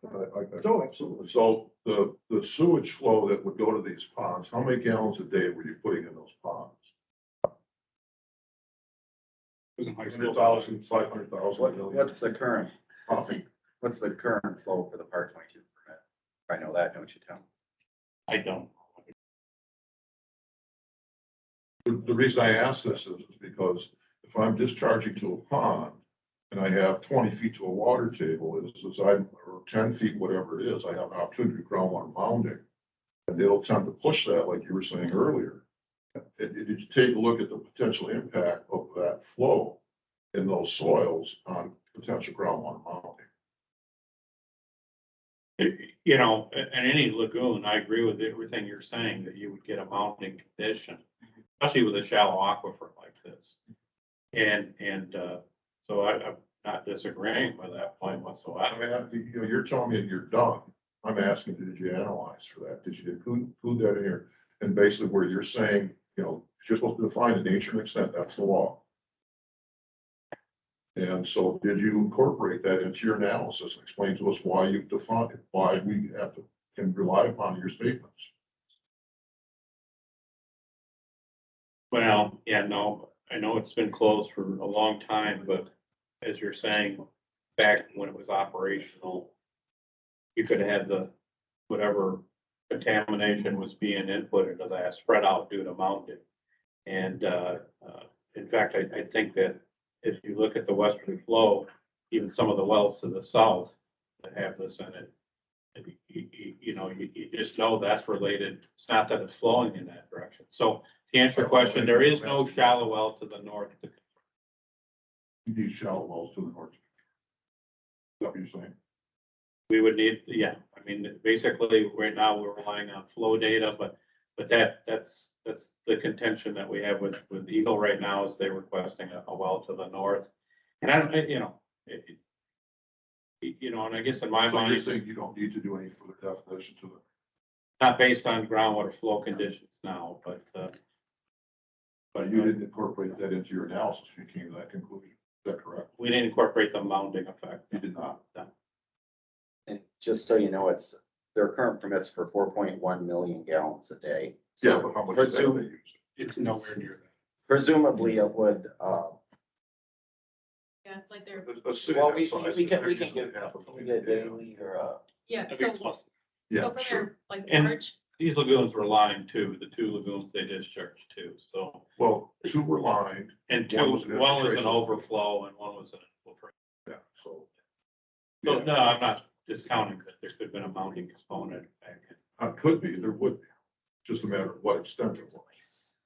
No, absolutely. So the sewage flow that would go to these ponds, how many gallons a day were you putting in those ponds? Was in high school. 100,000, 500,000. What's the current flow for the Part 22 permit? If I know that, don't you, Tom? I don't. The reason I ask this is because if I'm discharging to a pond and I have 20 feet to a water table, or 10 feet, whatever it is, I have an opportunity to groundwater mounding. And they'll tend to push that, like you were saying earlier. Did you take a look at the potential impact of that flow in those soils on potential groundwater mounding? In any lagoon, I agree with everything you're saying, that you would get a mounting condition, especially with a shallow aquifer like this. So I'm not disagreeing with that point I whatsoever. mean, you're telling me that you're done. I'm asking, did you analyze for that? Did you include that in here? And basically where you're saying, you're supposed to define the nature and extent, that's the law. And so did you incorporate that into your analysis and explain to us why you've defined it, why we can rely upon your statements? Well, yeah, no, I know it's been closed for a long time, but as you're saying, back when it was operational, you could have had whatever contamination was being input into that spread out due to mounting. And in fact, I think that if you look at the westerly flow, even some of the wells to the south that have this in it, you just know that's related. It's not that it's flowing in that direction. So to answer your question, there is no shallow well to the north. You need shallow wells to the north. Is that what you're saying? We would need, yeah, I mean, basically, right now, we're relying on flow data, but that's the contention that we have with Eagle right now, is they're requesting a well to the north. And I don't, and I guess in my So you're mind, saying you don't need to do any further definition to the. not based on groundwater flow conditions now, but But you didn't incorporate that into your analysis, you came to that conclusion, is that correct? We didn't incorporate the mounding effect. You did not. And just so you know, their current permits for 4.1 million gallons a day. Yeah, So but how much of that are they use? It's nowhere near that. presumably it would, Yeah, like they're, A city well, that we size, can they're give, using half a we million get gallons. daily or, yeah, I think so, it's less. Yeah, so for sure. their, like, And- March, These lagoons were lined too, the two lagoons they discharged too, so. Well, two were lined, And two, One one was was an an infiltration. overflow and one was an infiltration. yeah, so. So, Yeah, no, I'm not discounting that there could have been a mounting component back in. could be, there would be, just a matter of what extent it was.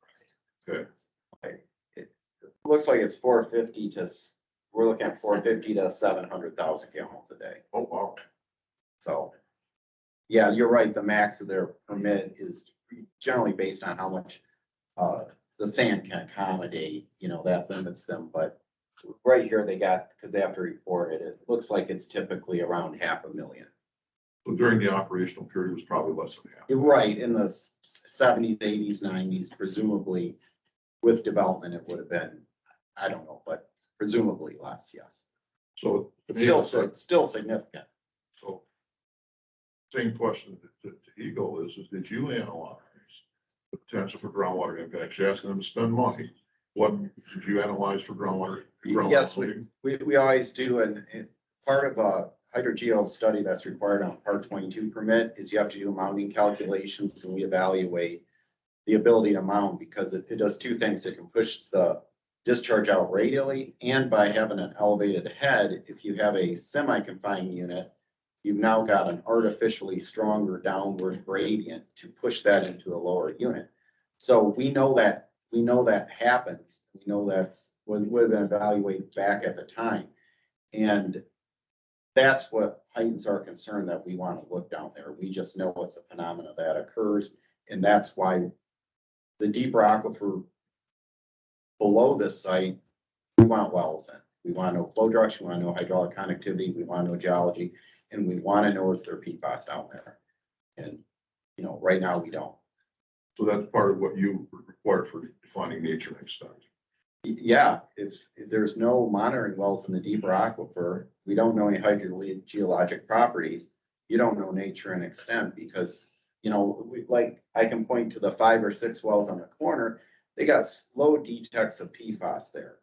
Okay, it looks like it's 450 to, we're looking at 450 to 700,000 gallons a day. oh, wow, So, yeah, you're right. The max of their permit is generally based on how much the sand can accommodate, that limits them. But right here, they got, because they have to report it, it looks like it's typically around 500,000. so during the operational period, it was probably less than half. Right, in the 70s, 80s, 90s, presumably with development, it would have been, I don't know, but presumably less, yes. So. It's still significant. So. Same question to Eagle is did you analyze the potential for groundwater impacts? You're asking them to spend money. What did you analyze for groundwater? Yes, groundwater? we always do, and part of a hydrogeo study that's required on Part 22 permit is you have to do mounting calculations, and we evaluate the ability to mount because it does two things. It can push the discharge out radially, and by having an elevated head, if you have a semi-confined unit, you've now got an artificially stronger downward gradient to push that into the lower unit. So we know that happens. We know that's what would have been evaluated back at the time. And that's what heightens our concern that we want to look down there. We just know it's a phenomenon that occurs. And that's why the deeper aquifer below this site, we want wells in. We want to know flow direction, we want to know hydraulic connectivity, we want to know geology, and we want to know is there PFAS down there. And, right now we don't. So that's part of what you require for defining nature and extent. Yeah, if there's no monitoring wells in the deeper aquifer, we don't know any hydrogeologic properties. You don't know nature and extent because, I can point to the 5 or 6 wells on the corner. They got low detects of PFAS there.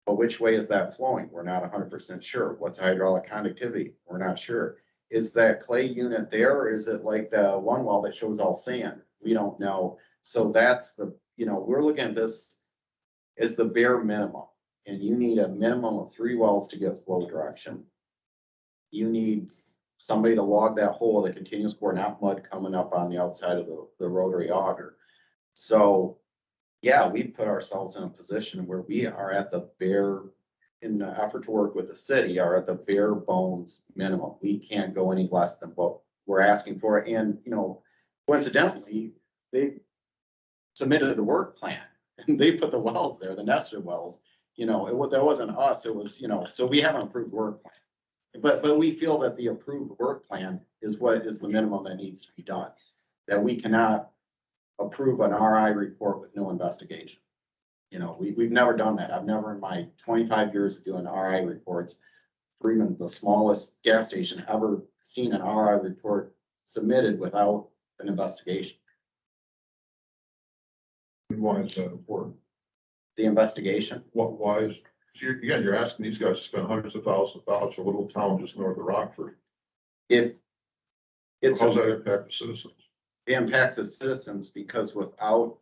But which way is that flowing? We're not 100% sure. What's hydraulic conductivity? We're not sure. Is that clay unit there or is it like the one well that shows all sand? We don't know. So that's we're looking at this as the bare minimum. And you need a minimum of 3 wells to get flow direction. You need somebody to log that hole with a continuous bore, not mud coming up on the outside of the rotary auger. So yeah, we put ourselves in a position where we are at the bare, in the effort to work with the city, are at the bare bones minimum. We can't go any less than what we're asking for. And, coincidentally, they submitted the work plan and they put the wells there, the nested wells. That wasn't us. It was, so we have an approved work plan. But we feel that the approved work plan is what is the minimum that needs to be done. That we cannot approve an RI report with no investigation. We've never done that. I've never in my 25 years of doing RI reports, for even the smallest gas station, ever seen an RI report submitted without an investigation. And why is that important? The investigation, Why is, you're asking these guys to spend hundreds of thousands of dollars for a little town just north of Rockford. if it's, How's that impact the citizens? it impacts the citizens because without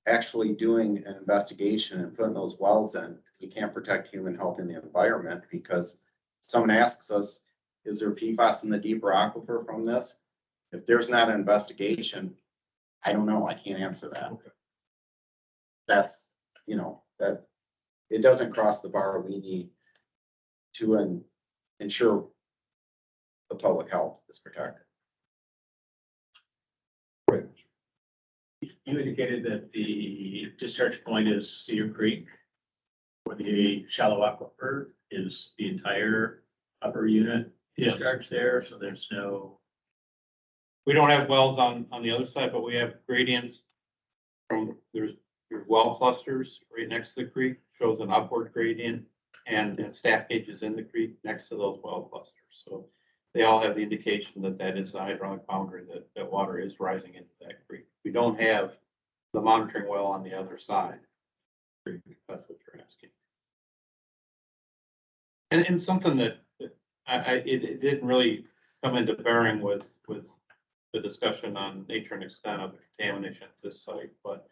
actually doing an investigation and putting those wells in, we can't protect human health and the environment because someone asks us, is there PFAS in the deeper aquifer from this? If there's not an investigation, I don't know. I can't answer that. Okay. That's, that it doesn't cross the bar we need to ensure the public health is protected. Right. You indicated that the discharge point is Cedar Creek. For the shallow aquifer is the entire upper unit discharge there, so there's no. We don't have wells on the other side, but we have gradients from, there's there's well clusters right next to the creek, shows an upward gradient and staff gauges in the creek next to those well clusters. So they all have the indication that that is the hydraulic boundary, that water is rising into that creek. We don't have the monitoring well on the other side. If that's what you're asking. And something that it didn't really come into bearing with the discussion on nature and extent of the contamination at this site, but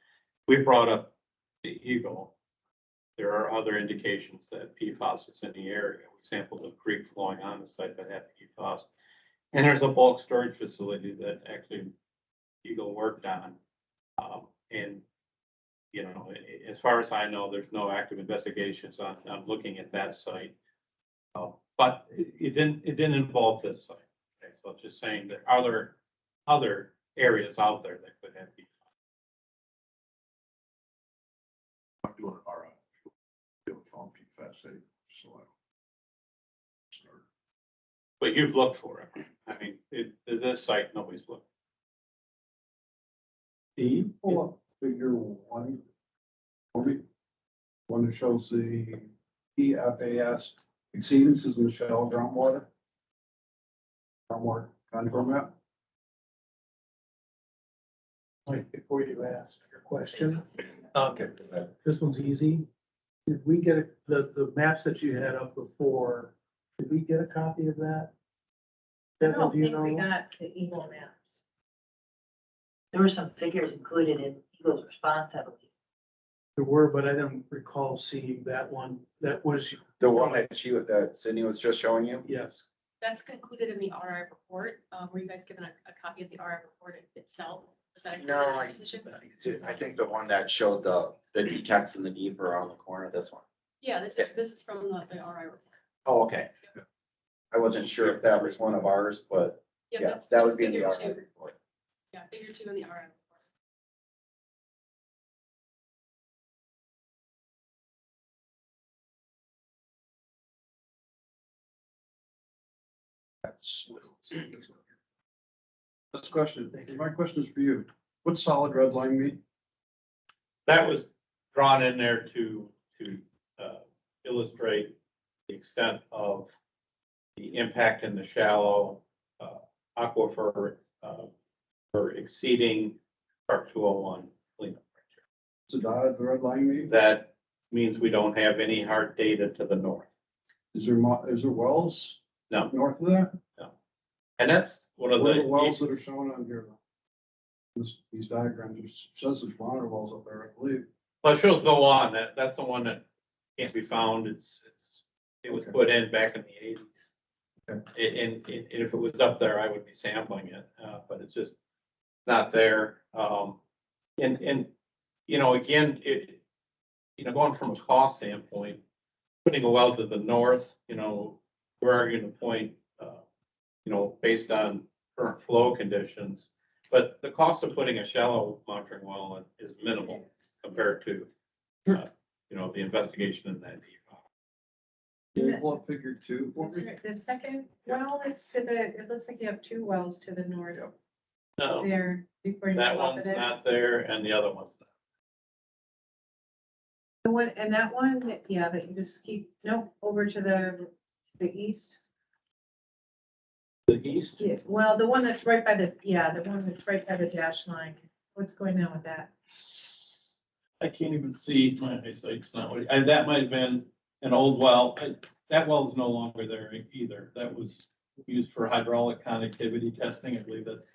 we brought up the Eagle. There are other indications that PFAS is in the area. We sampled the creek flowing on the site that had PFAS. And there's a bulk storage facility that actually Eagle worked on. And, you know, as far as I know, there's no active investigations on looking at that site. But it didn't involve this site. Okay, so just saying that other areas out there that could have PFAS. I'm doing it, all right. Feel found PFAS, so I. Start. But you've looked for it. I mean, this site, nobody's looked. E, pull up figure one. For me. One that shows the PFAS exceedances in the shallow groundwater. Groundwater contour map. Like, before you ask your question, Okay. this one's easy. Did we get the maps that you had up before? Did we get a copy of that? I Deborah, don't do you think we know? got the Eagle maps. There were some figures included in Eagle's response, I believe. There were, but I don't recall seeing that one. That was, The one that Sydney was just showing you? yes. That's concluded in the RI report. Were you guys given a copy of the RI report itself? Is that? No, I think the one that showed the detects in the deep around the corner, this one. Yeah, this is from the RI report. Oh, okay. I wasn't sure if that was one of ours, but Yeah, yeah, that's that would be in the figure RI two. report. Yeah, figure 2 in the RI report. That's the question. My question is for you. What's solid red line mean? That was drawn in there to illustrate the extent of the impact in the shallow aquifer for exceeding Part 201 cleanup. What's the dotted red line mean? That means we don't have any hard data to the north. Is there wells? No. North of that? And that's one of What are the wells the, that are shown on here? These diagrams, it says there's water wells up there, I believe. well, it shows the one, that's the one that can't be found. It was Okay. put in back in the eighties. Okay. And if it was up there, I would be sampling it, but it's just not there. And, you know, again, going from a cost standpoint, putting a well to the north, we're arguing the point, based on current flow conditions. But the cost of putting a shallow monitoring well in is minimal compared to, the investigation in that deep. Can you pull up figure two? Is there the second well, it looks like you have 2 wells to the north No, there before you. that go up one's it. not there and the other one's not. The one, and that one, that you just keep, over to the east. The east? Yeah, well, the one that's right by the one that's right by the dash line. What's going on with that? I can't even see, my eyesight's not, that might have been an old well. That well is no longer there either. That was used for hydraulic connectivity testing. I believe that's.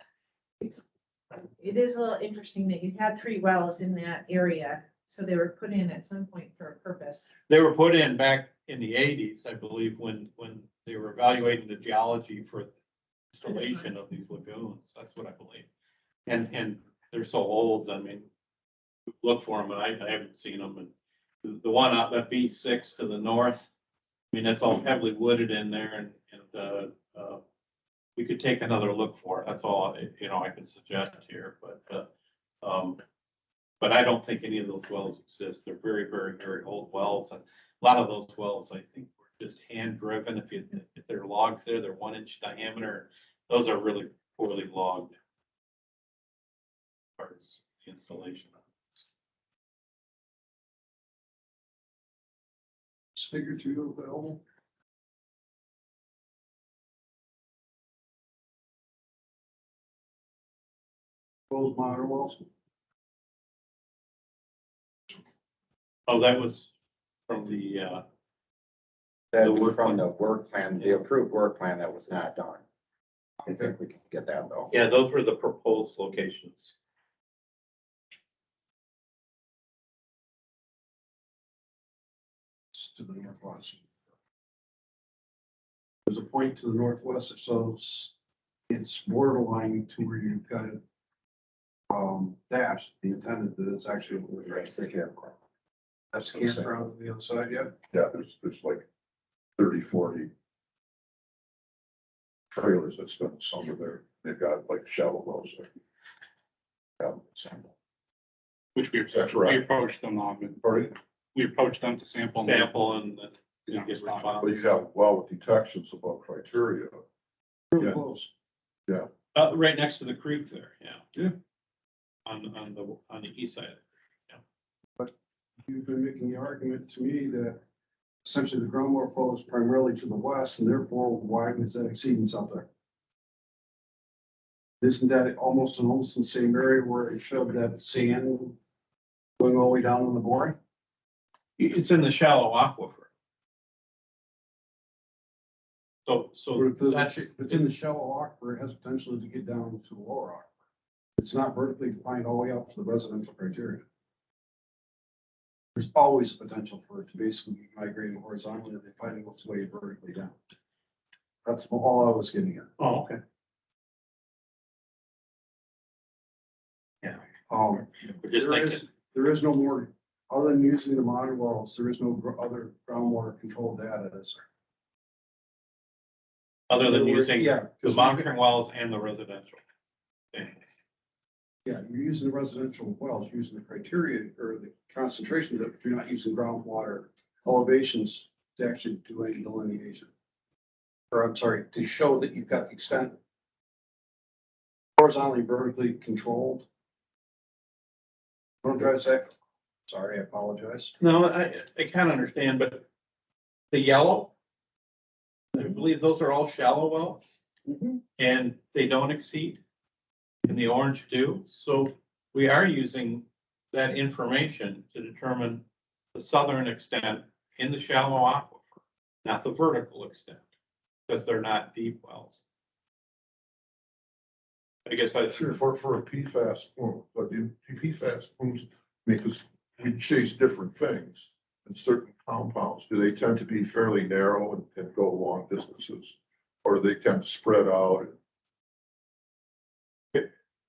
It is a little interesting that you had 3 wells in that area, so they were put in at some point for a purpose. They were put in back in the eighties, I believe, when they were evaluating the geology for installation of these lagoons. That's what I believe. And they're so old, I mean, look for them, and I haven't seen them. And the one out that B6 to the north, I mean, that's all heavily wooded in there, and we could take another look for it. That's all, I could suggest here, but I don't think any of those wells exist. They're very, very, very old wells, and a lot of those wells, I think, were just hand driven. If there are logs there, they're 1-inch diameter. Those are really poorly logged. Parts, the installation. figure to you available? Those monitor wells? Oh, that was from the, That The work from plan. the work plan, the approved work plan that was not done. I think we can get that though. yeah, those were the proposed locations. It's to the northwest. There's a point to the northwest, so it's borderline to where you've got it. Dashed, the intended that it's actually right there. That's the campground on the other side, yeah. Yeah, there's like 30, 40 trailers that spend the summer there. They've got like shallow wells there. Yeah, sample. Which we That's right. approached them on, and Pardon? we approached them to sample. Sample and then Yeah, get respond. But response. you have well with detections above criteria. Real Yeah. close. Right next to the creek there, yeah. Yeah. On the east side. You've been making the argument to me that essentially the groundwater flow is primarily to the west, and therefore why is that exceedance out there? Isn't that almost in the same area where it showed that sand going all the way down in the boring? It's in the shallow aquifer. So Or if that's, it's in the shallow aquifer, it has potential to get down to the lower aquifer. It's not vertically defined all the way up to the residential criteria. There's always a potential for it to basically be migrating horizontally and then finding its way vertically down. That's all I was getting at. oh, okay. Yeah. We're just thinking, There is no more, other than using the monitor wells, there is no other groundwater control data, is there? other than using Yeah, the because monitoring wells and the residential. things. yeah, you're using the residential wells, using the criteria or the concentration, but you're not using groundwater elevations to actually do any delineation. Or I'm sorry, to show that you've got the extent horizontally, vertically controlled. Don't try to say, sorry, I apologize. No, I can't understand, but the yellow, I believe those are all shallow wells and they don't exceed. And the orange do, so we are using that information to determine the southern extent in the shallow aquifer, not the vertical extent, because they're not deep wells. I guess I Sure, for a PFAS plume, but the PFAS plumes make us, we chase different things and certain compounds. Do they tend to be fairly narrow and go long distances? Or do they tend to spread out?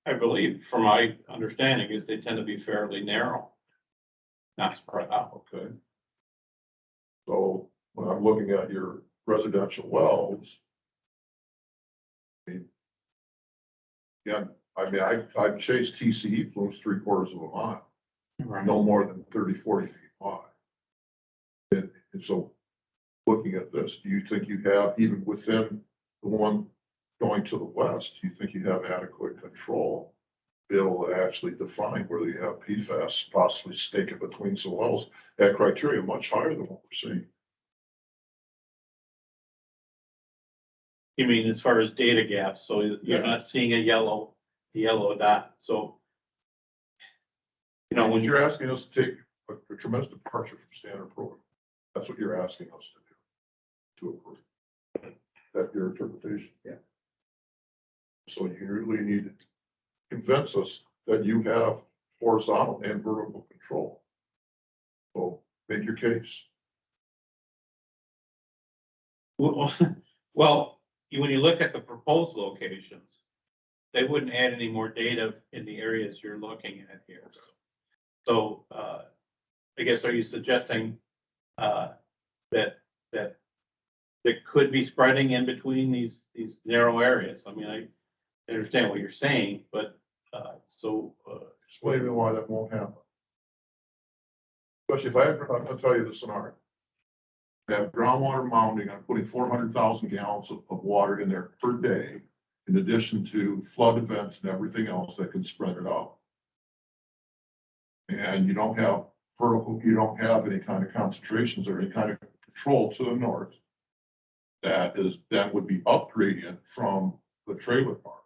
I believe, from my understanding, is they tend to be fairly narrow. Not spread out, good. So when I'm looking at your residential wells. I've chased TCE plumes 3/4 of a mile, no more than 30, 40 feet wide. And so looking at this, do you think you have, even within the one going to the west, do you think you have adequate control? Be able to actually define whether you have PFAS, possibly stake it between some wells, that criteria much higher than what we're seeing. You mean as far as data gaps, so you're not seeing a yellow dot, so. You know, when You're asking us to take a tremendous departure from standard program. That's what you're asking us to do. To approve. That's your interpretation. Yeah. So you really need to convince us that you have horizontal and vertical control. So make your case. well, when you look at the proposed locations, they wouldn't add any more data in the areas you're looking at here. So, I guess, are you suggesting, that could be spreading in between these narrow areas? I mean, I understand what you're saying, but, Explain to me why that won't happen. Especially if I'm gonna tell you the scenario. I have groundwater mounding, I'm putting 400,000 gallons of water in there per day, in addition to flood events and everything else that can spread it out. And you don't have vertical, you don't have any kind of concentrations or any kind of control to the north that is, that would be up gradient from the trailer park.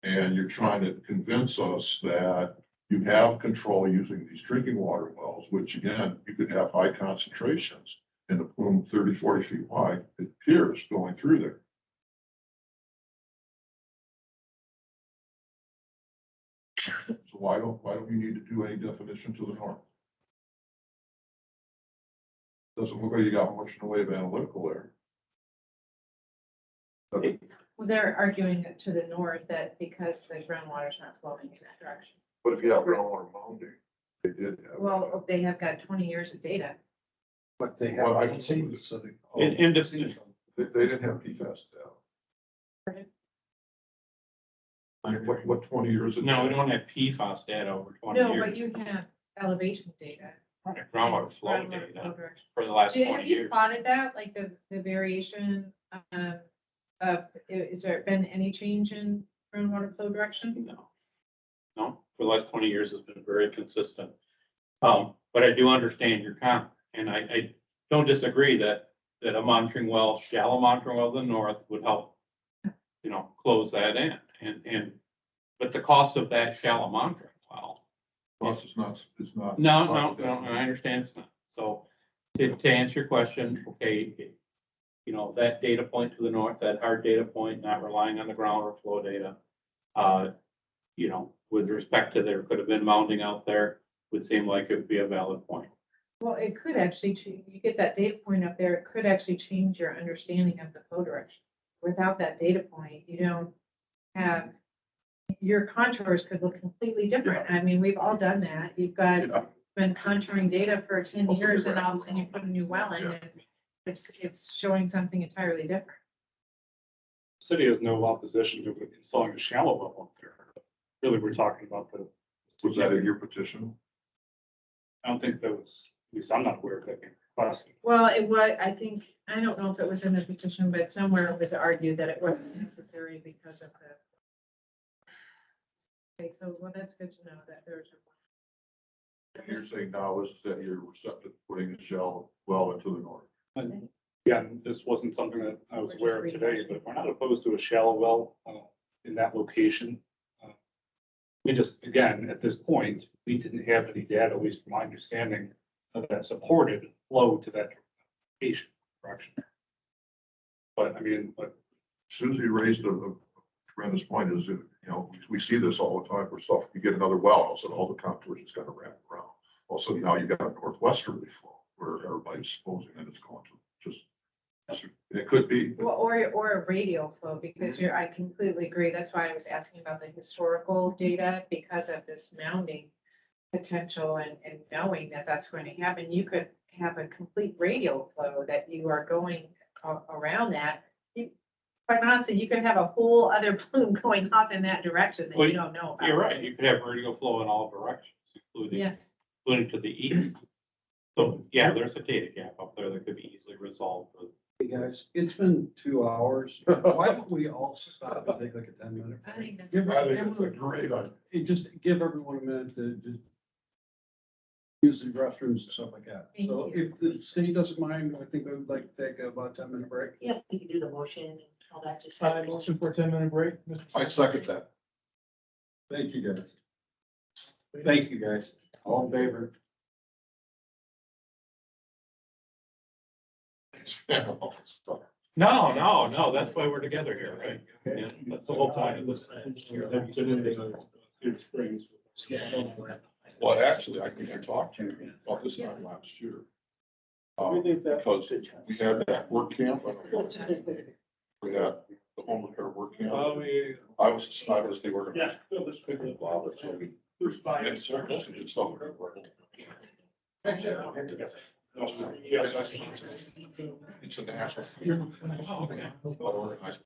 And you're trying to convince us that you have control using these drinking water wells, which again, you could have high concentrations in a plume 30, 40 feet wide, it appears going through there. So why don't we need to do any definition to the north? Doesn't look like you got much in the way of analytical there. Well, they're arguing to the north that because the groundwater's not flowing in that direction. But if you have groundwater mounding, they did have. Well, they have got 20 years of data. But they Well, I have. can see this. So In They didn't have PFAS data. What 20 years ago? No, we don't have PFAS data over 20 No, years. but you have elevation data. Groundwater flow Groundwater flow data direction. for the last Have 20 you years. plotted that, like the variation of, is there been any change in groundwater flow direction? No. No, for the last 20 years, it's been very consistent. But I do understand your comment, and I don't disagree that a monitoring well, shallow monitoring well to the north would help, close that in. But the cost of that shallow monitoring well. Plus, it's not. No, I understand it's not. So to answer your question, okay, that data point to the north, that hard data point, not relying on the groundwater flow data. With respect to there could have been mounding out there, would seem like it would be a valid point. Well, it could actually, you get that data point up there, it could actually change your understanding of the flow direction. Without that data point, you don't have, your contours could look completely different. I mean, we've all done that. You've got, been contouring data for 10 years and all of a sudden you put a new well in and it's showing something entirely different. City has no opposition to installing a shallow well up there. Really, we're talking about the. Was that in your petition? I don't think that was, at least I'm not aware of that being requested. Well, it was, I think, I don't know if it was in the petition, but somewhere it was argued that it wasn't necessary because of the. Okay, so, well, that's good to know that there's. You're saying now is that you're receptive to putting a shell well into the north. Again, this wasn't something that I was aware of today, but we're not opposed to a shallow well in that location. We just, again, at this point, we didn't have any data, at least from my understanding, that supported flow to that location direction. But I mean, Susie raised a tremendous point is that, we see this all the time for stuff. You get another well, so all the contours just kind of wrap around. Also, now you got a northwesterly flow where everybody's supposing that it's going to just, it could be. Well, or a radial flow, because I completely agree. That's why I was asking about the historical data, because of this mounding potential and knowing that that's going to happen. You could have a complete radial flow that you are going around that. Quite honestly, you could have a whole other plume going off in that direction that Well, you don't know about. You're right, you could have radial flow in all directions, including Yes. to the east. So, yeah, there's a data gap up there that could be easily resolved with. Hey, guys, it's been 2 hours. Why don't we all stop and take like a 10-minute? I think that's. I think it's a great idea. Just give everyone a minute to just use the restrooms and stuff like that. Thank So you. if the city doesn't mind, I think I would like to take about a 10-minute break. Yeah, we can do the motion and all that, just. Motion for a 10-minute break. Mr. I second that. Thank you, guys. Thank you, guys. All in favor? No, that's why we're together here, right? Yeah, that's the whole point of this. Well, actually, I think I talked to you about this time last year. Because we had that work camp. We had the home repair work camp. I was the organizer. It's most of the stuff. It's a national. Organized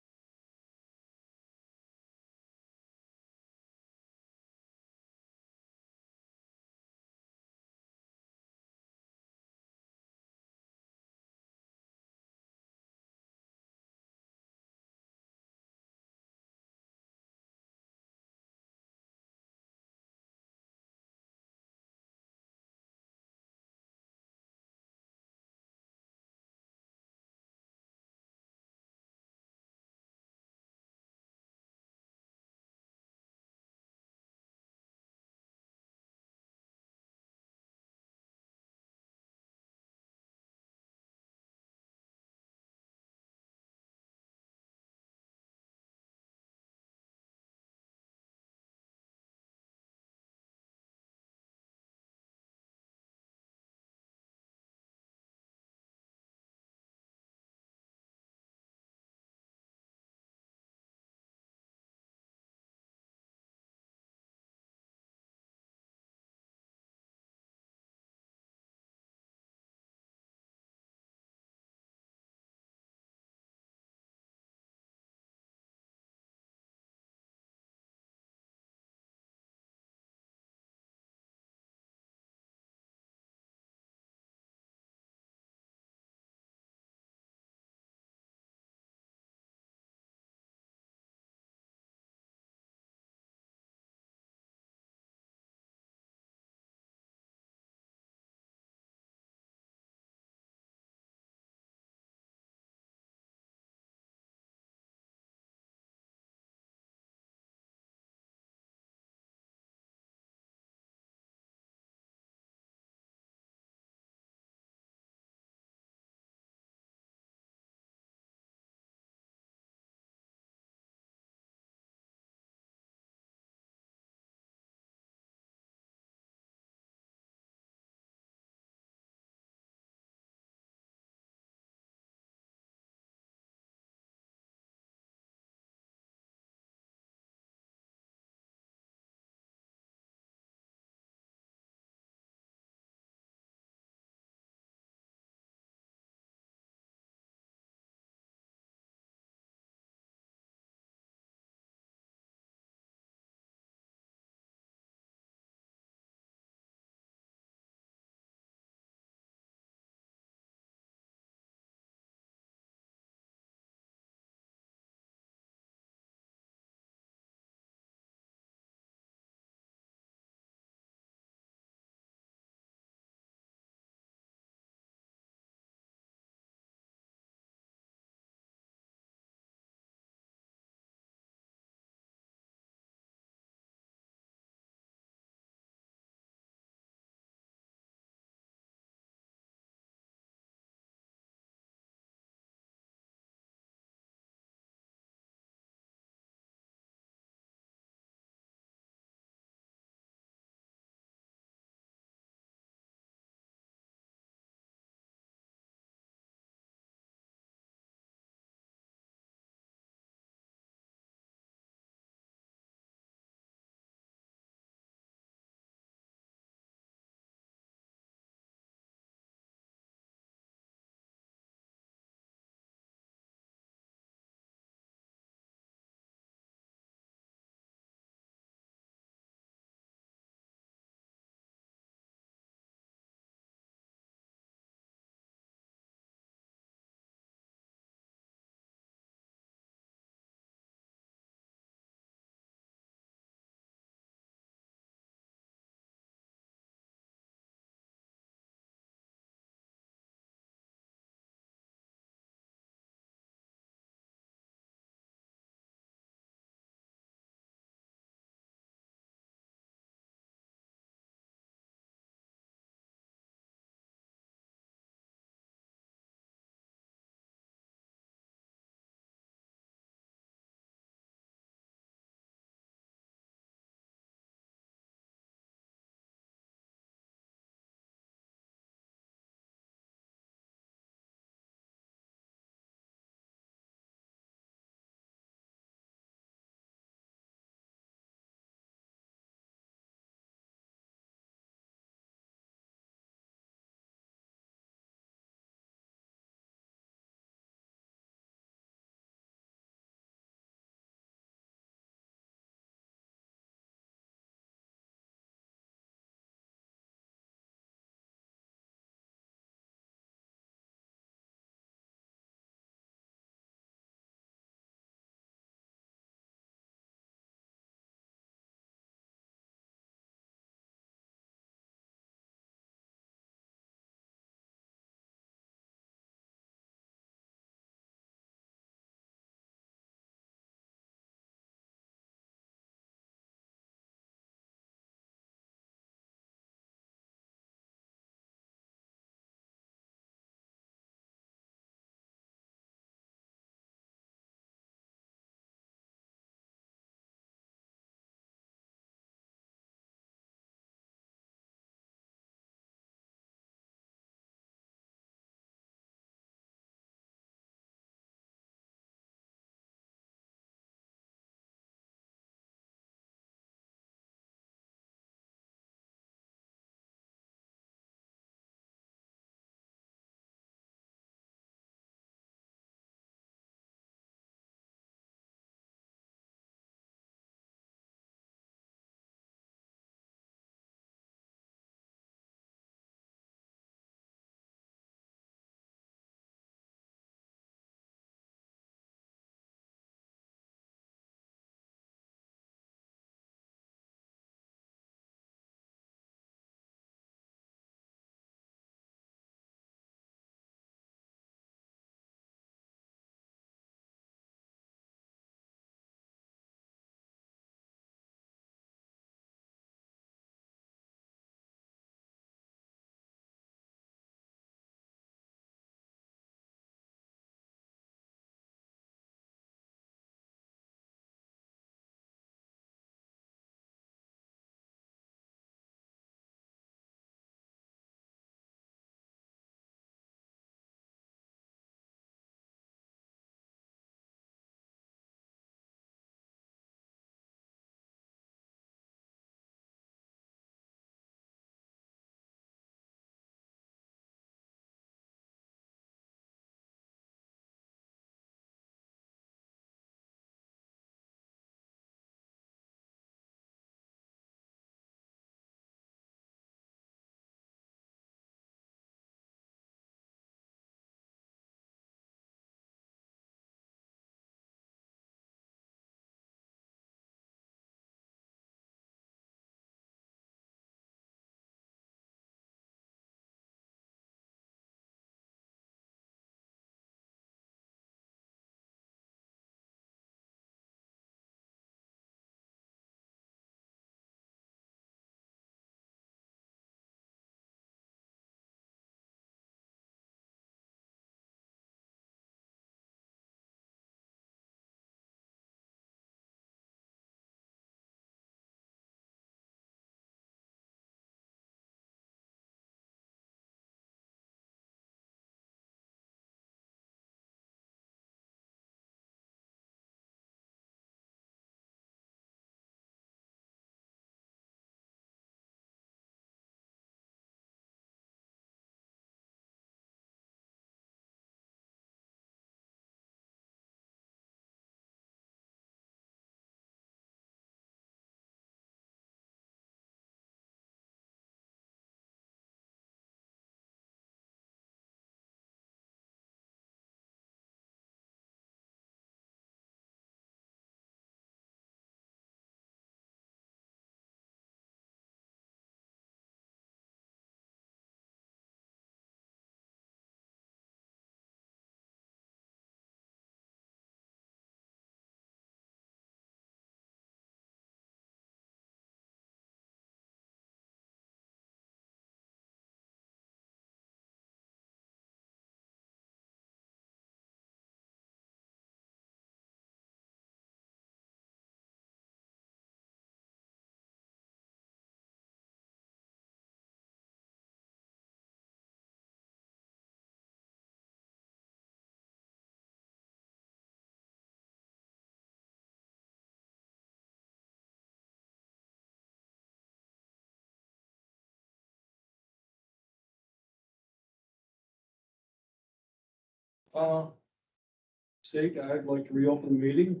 State, I'd like to reopen the meeting.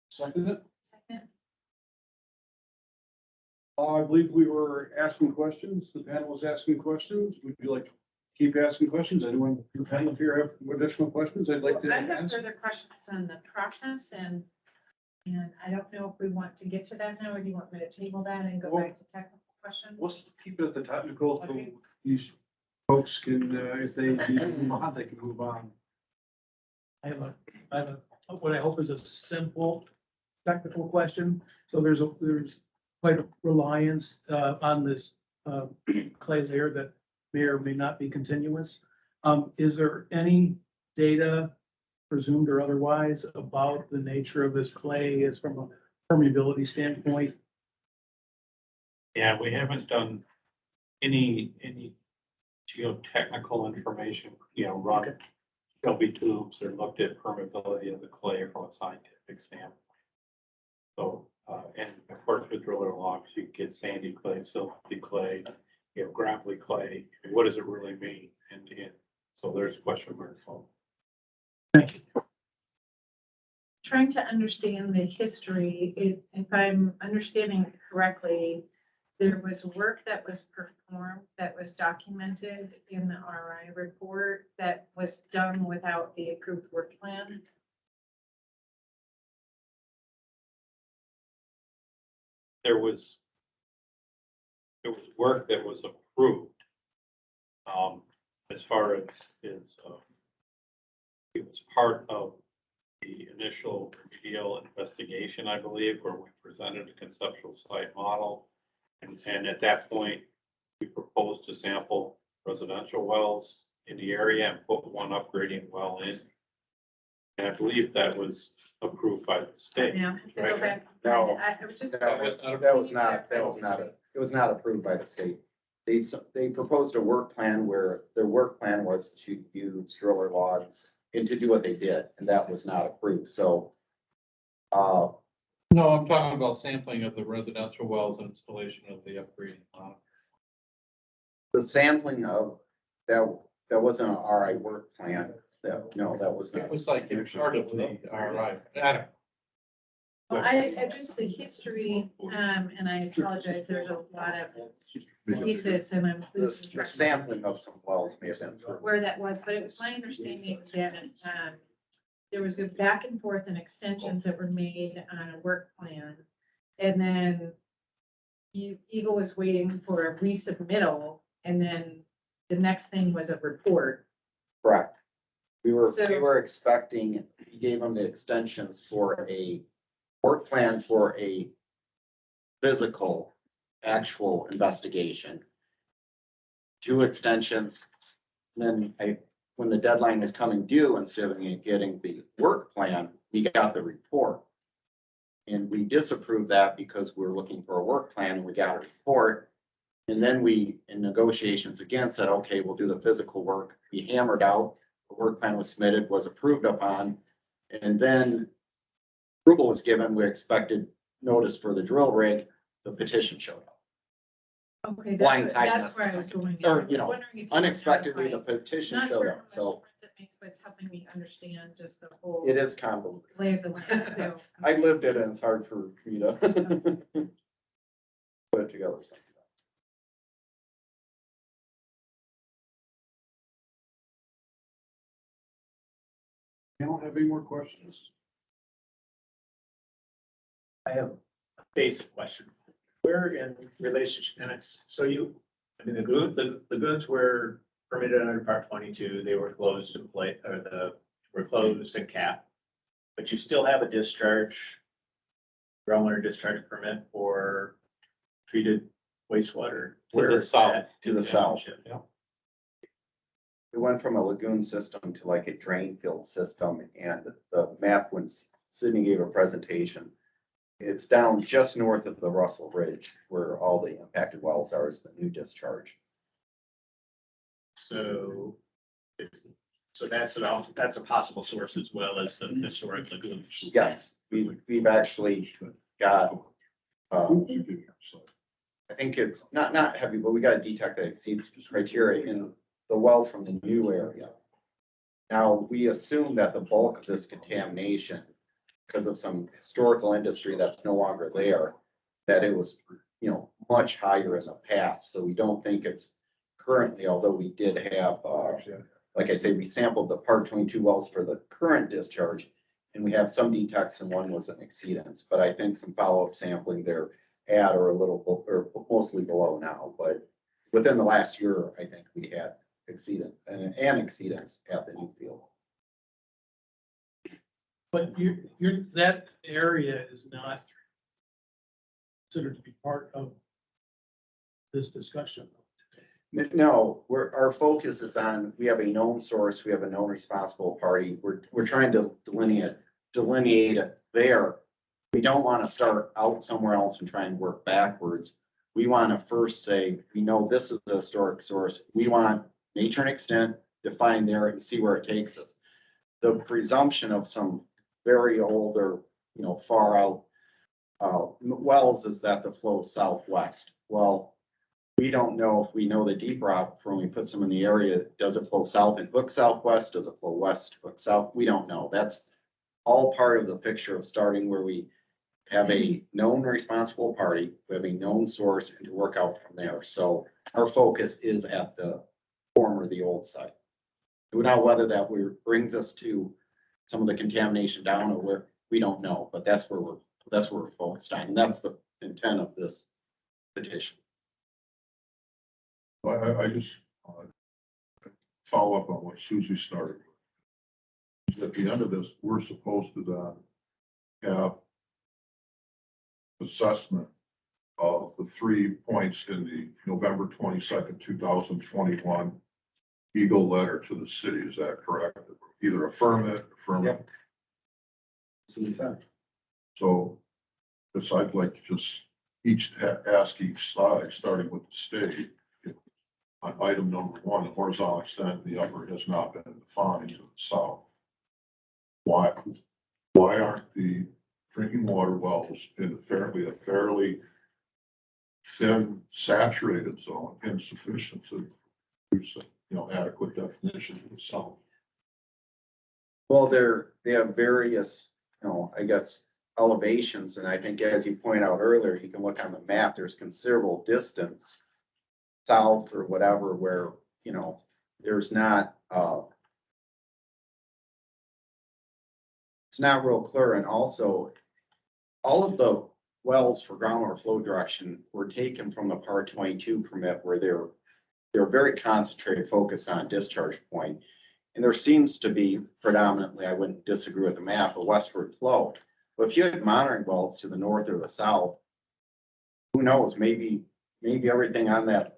Second it. Second. I believe we were asking questions. The panel was asking questions. Would you like to keep asking questions? Anyone in the panel here have additional questions I'd like to I have ask? further questions on the process and I don't know if we want to get to that now, or do you want me to table that and go Well, back to technical questions? Let's keep it at the technical, so Okay. these folks can, if they need to move on, they can move on. I have what I hope is a simple technical question. So there's quite a reliance on this clay layer that may or may not be continuous. Is there any data, presumed or otherwise, about the nature of this clay as from a permeability standpoint? Yeah, we haven't done any geotechnical information, run Shelby tubes or looked at permeability of the clay from a scientific standpoint. So, and of course with driller logs, you get sandy clay, silty clay, gravelly clay. What does it really mean? And so there's question marks on. Thank you. Trying to understand the history, if I'm understanding it correctly, there was work that was performed, that was documented in the RI report that was done without the approved work plan. There was work that was approved. As far as it was part of the initial remedial investigation, I believe, where we presented a conceptual site model. And at that point, we proposed to sample residential wells in the area and put one upgrading well in. And I believe that was approved by the state. Yeah, I can go back. No. I was just. That was not approved by the state. They proposed a work plan where their work plan was to use driller logs and to do what they did, and that was not approved, so. No, I'm talking about sampling of the residential wells and installation of the upgrading model. The sampling of that wasn't an RI work plan. That was It not. was like you're part of the RI. Well, I just the history, and I apologize, there's a lot of pieces and I'm The losing track of sampling of some wells may have been. where that was, but it was my understanding that, there was a back and forth and extensions that were made on a work plan. And then Eagle was waiting for a resubmittal, and then the next thing was a report. Correct. We So- were expecting, we gave them the extensions for a work plan for a physical, actual investigation. 2 extensions. And then when the deadline was coming due, instead of getting the work plan, we got the report. And we disapproved that because we were looking for a work plan and we got a report. And then we, in negotiations again, said, okay, we'll do the physical work. We hammered out, the work plan was submitted, was approved upon. And then approval was given, we expected notice for the drill rig, the petition showed up. Okay, Blindsided that's us. where I was going. Or, I was you know, wondering if you could Unexpectedly, the clarify. petition Not showed sure up, what so difference it makes, but it's helping me understand just the whole it is convoluted. lay of the land too. I lived it and it's hard for me to put it together. Sometimes. I don't have any more questions. I have a basic question. Where in relationship, and it's, so the lagoons were permitted under Part 22, they were closed and were closed and capped. But you still have a groundwater discharge permit for treated wastewater. To Where the is south. that? To the south. Yeah. We went from a lagoon system to like a drain field system, and the map, when Sydney gave a presentation, it's down just north of the Russell Ridge where all the impacted wells are, is the new discharge. So that's a possible source as well as the historic lagoons. Yes, we've actually got, I think it's not heavy, but we got a detect that exceeds criteria in the well from the new area. Now, we assume that the bulk of this contamination, because of some historical industry that's no longer there, that it was, you know, much higher in the past. So we don't think it's currently, although we did have, like I say, we sampled the part 22 wells for the current discharge, and we have some detects and one was an exceedance, but I think some follow-up sampling there at or a little, or mostly below now, but within the last year, I think we had exceedant and exceedance at the new field. But that area is not considered to be part of this discussion. No, our focus is on, we have a known source, we have a known responsible party. We're trying to delineate it there. We don't want to start out somewhere else and try and work backwards. We want to first say, we know this is the historic source. We want nature and extent defined there and see where it takes us. The presumption of some very old or, you know, far out wells is that the flow is southwest. Well, we don't know if we know the deep rock when we put some in the area. Does it flow south and hook southwest? Does it flow west, hook south? We don't know. That's all part of the picture of starting where we have a known responsible party, we have a known source, and to work out from there. So our focus is at the former, the old site. Now, whether that brings us to some of the contamination down or where, we don't know, but that's where we're focused on. And that's the intent of this petition. I just follow up on what Susie started with. At the end of this, we're supposed to then have assessment of the 3 points in the November 22nd, 2021 Eagle letter to the city. Is that correct? Either affirm it, affirm it. So this, I'd like to just ask each side, starting with the state. On item number 1, the horizontal extent of the upper has not been defined to the south. Why aren't the drinking water wells in a fairly thin saturated zone insufficient to use, you know, adequate definition to the south? Well, they have various, you know, I guess, elevations. And I think as you point out earlier, you can look on the map, there's considerable distance south or whatever, where, you know, there's not, it's not real clear. And also all of the wells for groundwater flow direction were taken from the part 22 permit where they're very concentrated focus on discharge point. And there seems to be predominantly, I wouldn't disagree with the map, a westward flow. But if you had monitoring wells to the north or the south, who knows, maybe everything on that,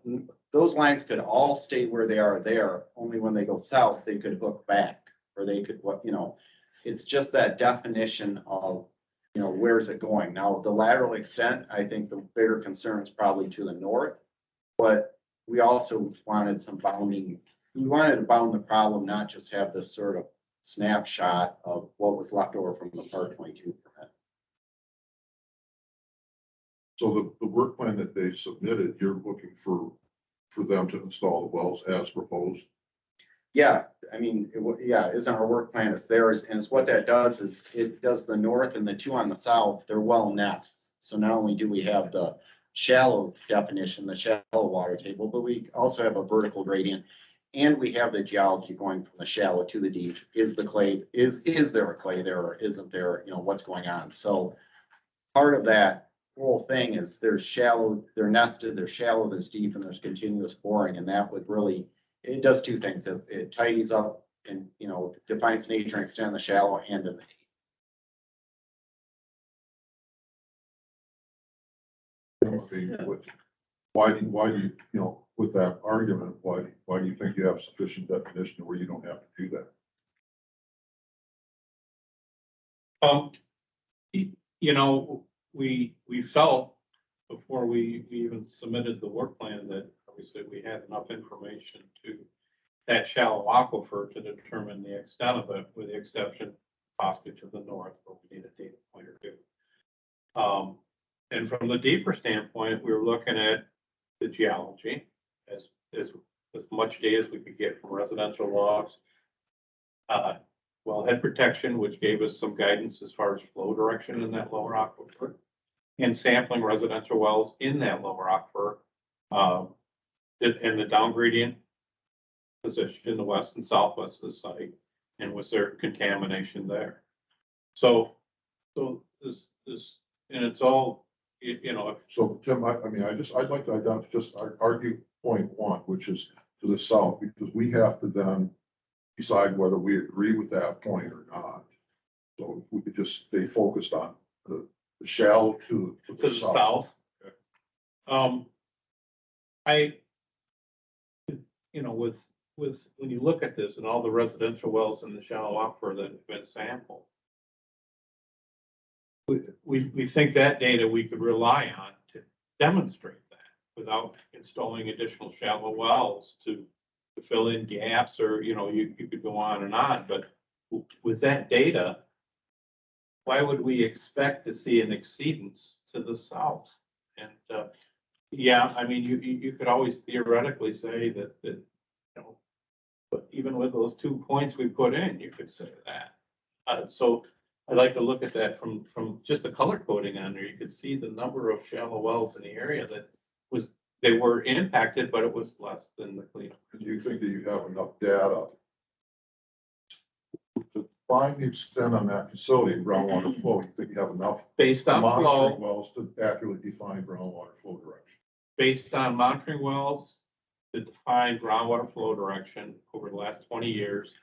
those lines could all stay where they are there, only when they go south, they could hook back, or they could, you know, it's just that definition of, you know, where's it going? Now, the lateral extent, I think the bigger concern is probably to the north, but we also wanted some bounding. We wanted to bound the problem, not just have this sort of snapshot of what was left over from the part 22 permit. So the work plan that they submitted, you're looking for them to install the wells as proposed? Yeah, I mean, yeah, isn't our work plan, it's theirs, and it's what that does is it does the north and the 2 on the south, they're well next. So not only do we have the shallow definition, the shallow water table, but we also have a vertical gradient, and we have the geology going from the shallow to the deep. Is the clay, is there a clay there or isn't there, you know, what's going on? So part of that whole thing is there's shallow, they're nested, there's shallow, there's deep, and there's continuous boring, and that would really, it does 2 things. It tidies up and, you know, defines nature and extent in the shallow and in the deep. Why do you, you know, with that argument, why do you think you have sufficient definition where you don't have to do that? You know, we felt before we even submitted the work plan that obviously we had enough information to that shallow aquifer to determine the extent of it, with the exception possibly to the north, where we need a data point or 2. And from the deeper standpoint, we were looking at the geology as much data as we could get from residential logs, wellhead protection, which gave us some guidance as far as flow direction in that lower aquifer, and sampling residential wells in that lower aquifer, and the down gradient position in the west and southwest of the site, and was there contamination there? So this, and it's all, you know, So Tim, I mean, I'd like to identify, just argue point one, which is to the south, because we have to then decide whether we agree with that point or not. So if we could just stay focused on the shallow to to the the south. south. Okay. You know, with, when you look at this and all the residential wells in the shallow aquifer that have been sampled, we think that data we could rely on to demonstrate that without installing additional shallow wells to fill in gaps, or, you know, you could go on, but with that data, why would we expect to see an exceedance to the south? And, yeah, I mean, you could always theoretically say that, you know, but even with those 2 points we put in, you could say that. So I'd like to look at that from just the color coding on there. You could see the number of shallow wells in the area that they were impacted, but it was less than the cleanup. Do you think that you have enough data to find the extent on that facility, groundwater flow? You think you have enough Based on monitoring flow, wells to accurately define groundwater flow direction? based on monitoring wells to define groundwater flow direction over the last 20 years,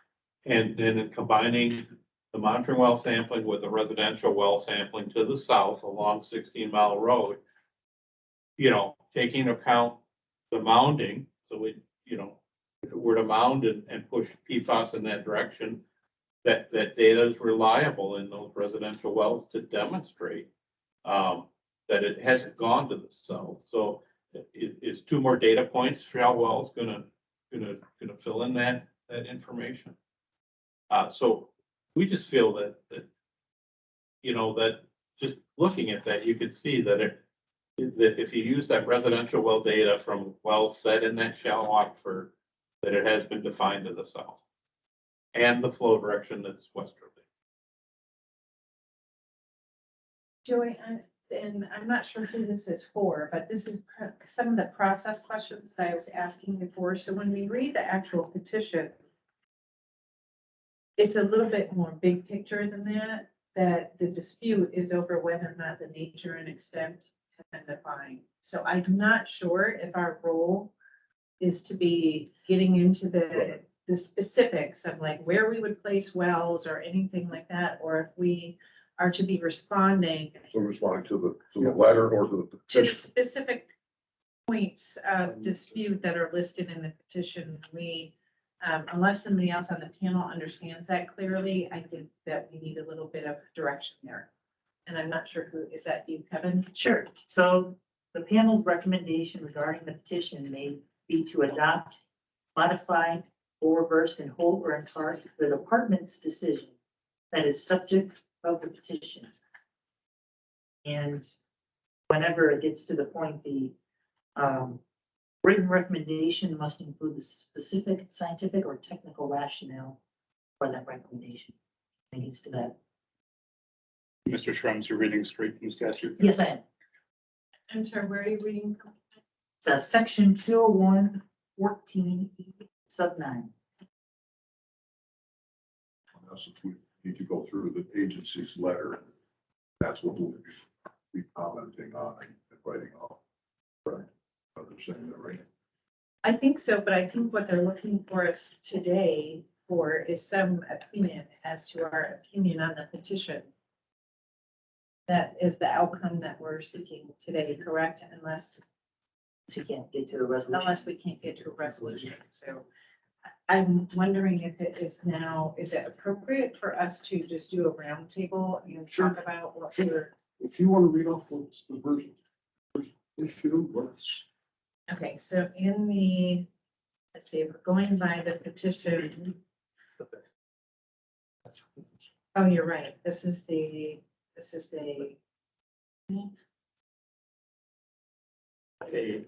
and then in combining the monitoring well sampling with the residential well sampling to the south along 16-mile road, you know, taking into account the mounding, so we, you know, if it were to mound and push PFAS in that direction, that data is reliable in those residential wells to demonstrate that it hasn't gone to the south. So is 2 more data points, shale wells gonna fill in that information? So we just feel that, you know, that just looking at that, you could see that that if you use that residential well data from wells set in that shallow aquifer, that it has been defined to the south, and the flow direction that's westerly. Joey, and I'm not sure who this is for, but this is some of the process questions that I was asking before. So when we read the actual petition, it's a little bit more big picture than that the dispute is over whether or not the nature and extent have been defined. So I'm not sure if our role is to be getting into the specifics of like where we would place wells or anything like that, or if we are to be responding So responding to the letter or to the to the petition? specific points of dispute that are listed in the petition. We, unless somebody else on the panel understands that clearly, I think that we need a little bit of direction there. And I'm not sure who, is that you, Kevin? Sure. So the panel's recommendation regarding the petition may be to adopt, modify, or reverse in whole or in part the department's decision that is subject of the petition. And whenever it gets to the point, the written recommendation must include the specific scientific or technical rationale for that recommendation. When it gets to that. Mr. Schrems, you're reading straight from statute? Yes, I am. I'm sorry, where are you reading from? It's section 201-14 sub 9. In essence, we need to go through the agency's letter. That's what we'll be commenting on and writing off. Right. Understanding that, right? I think so, but I think what they're looking for us today for is some opinion as to our opinion on the petition. That is the outcome that we're seeking today, correct? Unless So you can't get to a resolution. we can't get to a resolution. So I'm wondering if it is now, is it appropriate for us to just do a roundtable and talk about what we're, If you want to read off what's the version issue, what's. okay, so in the, let's see, if we're going by the petition. Oh, you're right. This is the. They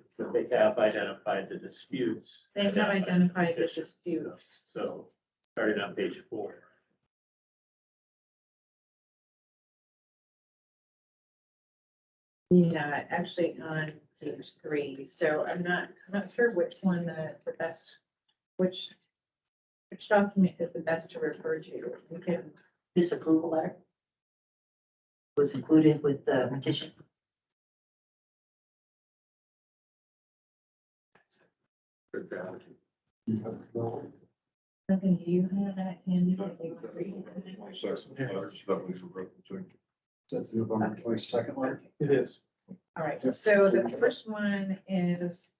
have identified the disputes. They have identified the disputes. So starting on page 4. Yeah, actually on page 3, so I'm not sure which one the best, which document is the best to refer to. We can, Disapproval letter was included with the petition. Duncan, do you have that handy? that you were reading? Section letters, definitely for referencing. That's the November 22nd letter. It is. All right, so the first one is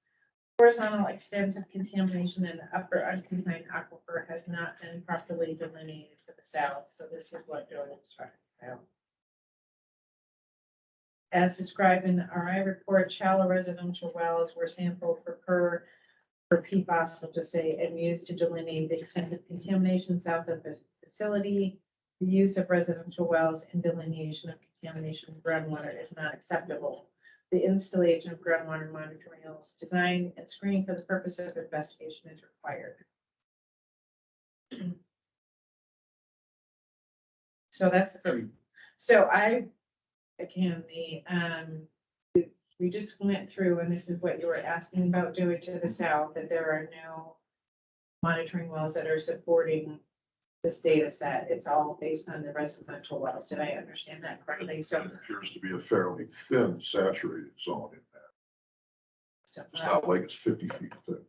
horizontal extent of contamination in the upper unconfined aquifer has not been properly delineated to the south, so this is what Joe is talking about. As described in the RI report, shallow residential wells were sampled for PFAS, I'll just say, and used to delineate the extent of contamination south of the facility. The use of residential wells and delineation of contamination in groundwater is not acceptable. The installation of groundwater monitoring wells designed and screening for the purpose of investigation is required. So that's the first. So we just went through, and this is what you were asking about doing to the south, that there are no monitoring wells that are supporting this data set. It's all based on the residential wells. Did I understand that correctly? So It appears to be a fairly thin saturated zone in that. It's not like it's 50 feet thick.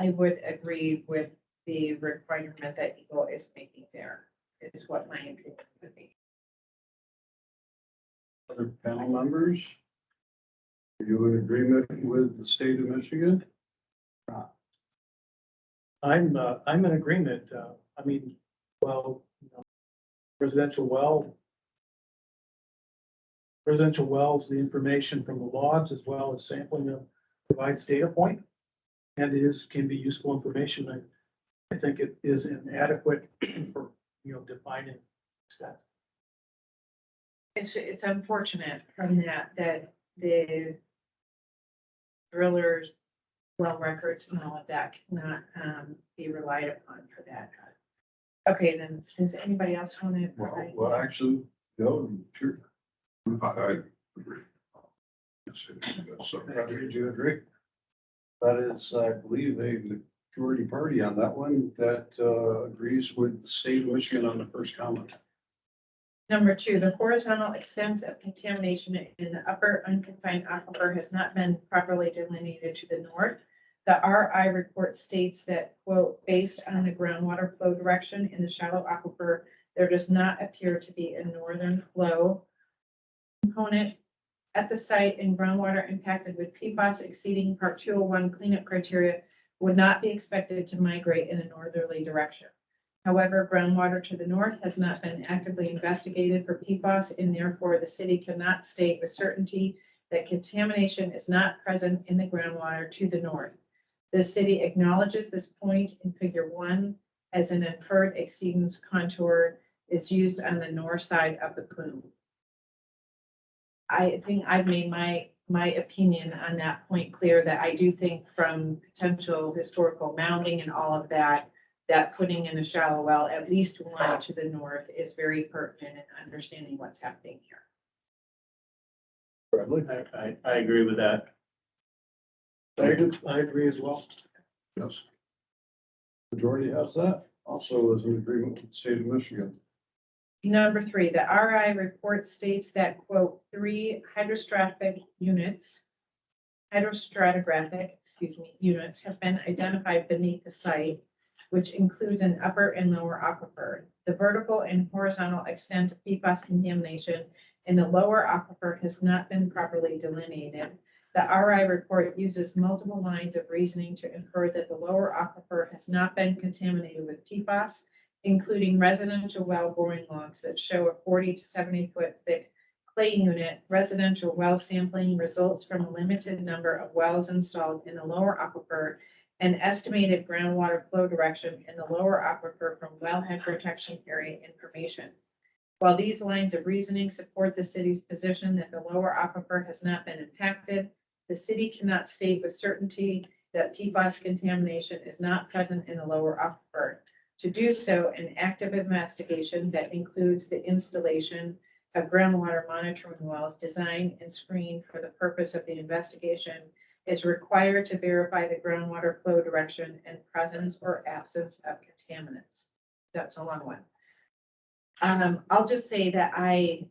I would agree with the requirement that Eagle is making there, is what my opinion would be. Other panel members? Are you in agreement with the state of Michigan? I'm in agreement. I mean, well, you know, residential wells, the information from the logs as well as sampling provides data point. And can be useful information. I think it is inadequate for, defining extent. It's unfortunate from that the drillers, well records and all of that cannot be relied upon for that. Okay, then, does anybody else want to? Well, actually, no, sure. I agree. It's- that's something. Did you agree? That is, I believe, a majority party on that one that agrees with the state of Michigan on the first comment. Number 2, the horizontal extent of contamination in the upper unconfined aquifer has not been properly delineated to the north. The RI report states that, quote, based on the groundwater flow direction in the shallow aquifer, there does not appear to be a northern flow component at the site, and groundwater impacted with PFAS exceeding Part 201 cleanup criteria would not be expected to migrate in a northerly direction. However, groundwater to the north has not been actively investigated for PFAS, and therefore the city cannot state with certainty that contamination is not present in the groundwater to the north. The city acknowledges this point in Figure 1 as an inferred exceedance contour is used on the north side of the plume. I think I've made my opinion on that point clear, that I do think from potential historical mounding and all of that, that putting in a shallow well, at least one to the north, is very pertinent in understanding what's happening here. Bradley? I agree with that. David? I agree as well. Yes. Majority has that. Also is in agreement with the state of Michigan. Number 3, the RI report states that, quote, 3 hydrostratigraphic units have been identified beneath the site, which includes an upper and lower aquifer. The vertical and horizontal extent of PFAS contamination in the lower aquifer has not been properly delineated. The RI report uses multiple lines of reasoning to infer that the lower aquifer has not been contaminated with PFAS, including residential well boring logs that show a 40 to 70 foot thick clay unit. Residential well sampling results from a limited number of wells installed in the lower aquifer and estimated groundwater flow direction in the lower aquifer from wellhead protection area information. While these lines of reasoning support the city's position that the lower aquifer has not been impacted, the city cannot state with certainty that PFAS contamination is not present in the lower aquifer. To do so, an active investigation that includes the installation of groundwater monitoring wells designed and screened for the purpose of the investigation is required to verify the groundwater flow direction and presence or absence of contaminants. That's a long one. I'll just say that I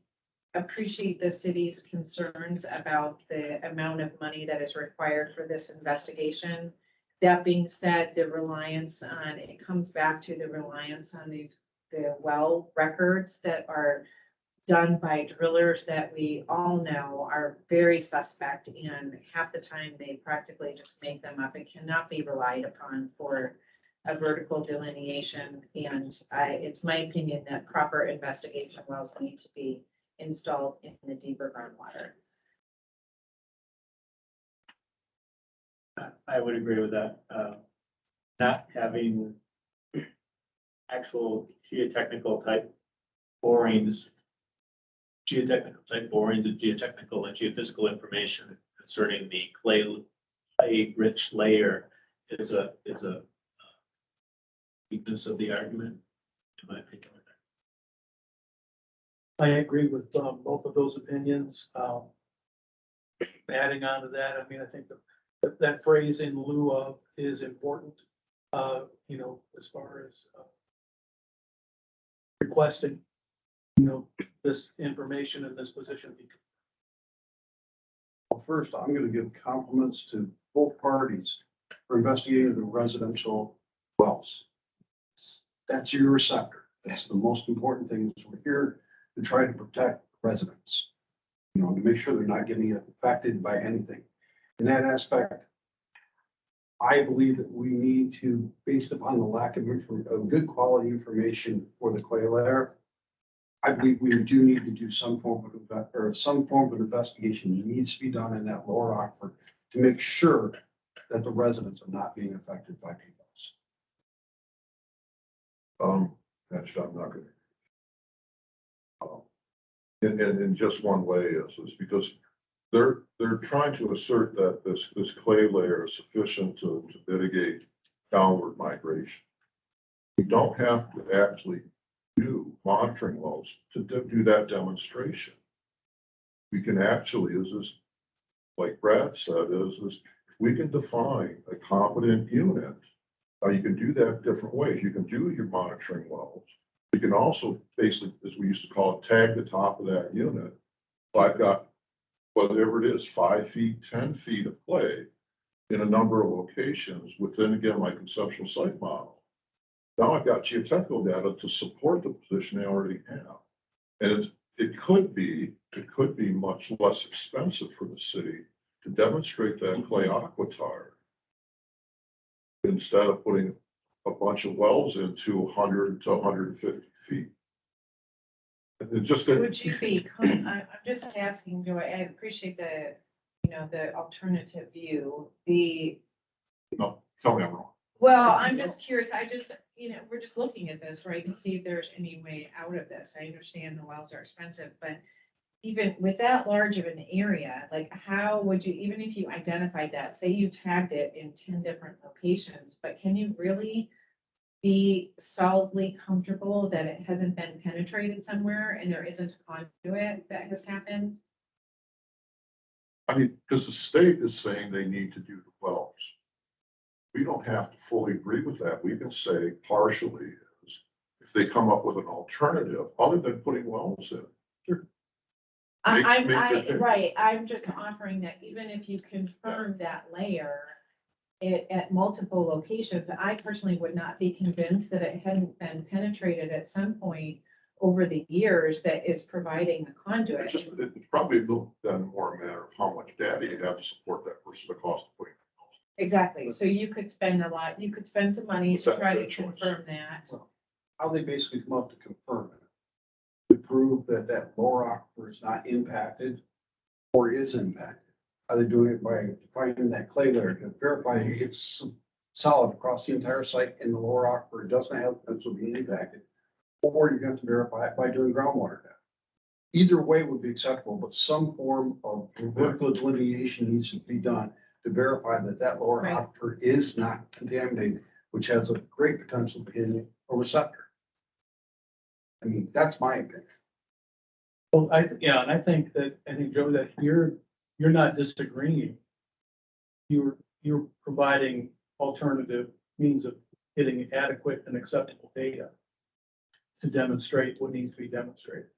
appreciate the city's concerns about the amount of money that is required for this investigation. That being said, it comes back to the reliance on the well records that are done by drillers that we all know are very suspect, and half the time they practically just make them up. It cannot be relied upon for a vertical delineation, and it's my opinion that proper investigation wells need to be installed in the deeper groundwater. I would agree with that. Not having actual geotechnical type borings and geotechnical and geophysical information concerning the clay-rich layer is a weakness of the argument, in my opinion. I agree with both of those opinions. Adding on to that, I mean, I think that phrase "in lieu of" is important, you know, as far as requesting, you know, this information in this position. Well, first, I'm gonna give compliments to both parties for investigating the residential wells. That's your receptor. That's the most important thing. Is we're here to try to protect residents, you know, to make sure they're not getting affected by anything. In that aspect, I believe that we need to, based upon the lack of good quality information for the clay layer, I believe we do need to do some form of investigation needs to be done in that lower aquifer to make sure that the residents are not being affected by PFAS. Actually, I'm not gonna. In just one way is because they're trying to assert that this clay layer is sufficient to mitigate downward migration. We don't have to actually do monitoring wells to do that demonstration. We can actually, like Brad said, we can define a competent unit. You can do that different ways. You can do your monitoring wells. You can also basically, as we used to call it, tag the top of that unit. If I've got whatever it is, 5 feet, 10 feet of clay in a number of locations within, again, my conceptual site model. Now I've got geotechnical data to support the position they already have. And it could be much less expensive for the city to demonstrate that clay aquitar instead of putting a bunch of wells into 100 to 150 feet. And just Would you be, I'm just asking, Joy, I appreciate the, you know, the alternative view, no, tell me I'm wrong. well, I'm just curious, you know, we're just looking at this, right, to see if there's any way out of this. I understand the wells are expensive, but even with that large of an area, like how would you, even if you identified that, say you tagged it in 10 different locations, but can you really be solidly comfortable that it hasn't been penetrated somewhere and there isn't a conduit that has happened? I mean, because the state is saying they need to do the wells. We don't have to fully agree with that. We can say partially is if they come up with an alternative other than putting wells in. Sure. Right, I'm just offering that even if you confirm that layer at multiple locations, I personally would not be convinced that it hadn't been penetrated at some point over the years that is providing the conduit. It's probably then more a matter of how much data you have to support that versus the cost of putting. Exactly, so you could spend you could spend some money to try to confirm that. How they basically come up to confirm it, to prove that that lower aquifer is not impacted or is impacted. Are they doing it by defining that clay layer to verify it's solid across the entire site in the lower aquifer, it doesn't have potential being impacted? Or you have to verify it by doing groundwater data. Either way would be acceptable, but some form of vertical delineation needs to be done to verify that that lower aquifer is not contaminated which has a great potential to be a receptor. I mean, that's my opinion. Well, yeah, and I think Joe, that you're not disagreeing. You're providing alternative means of getting adequate and acceptable data to demonstrate what needs to be demonstrated.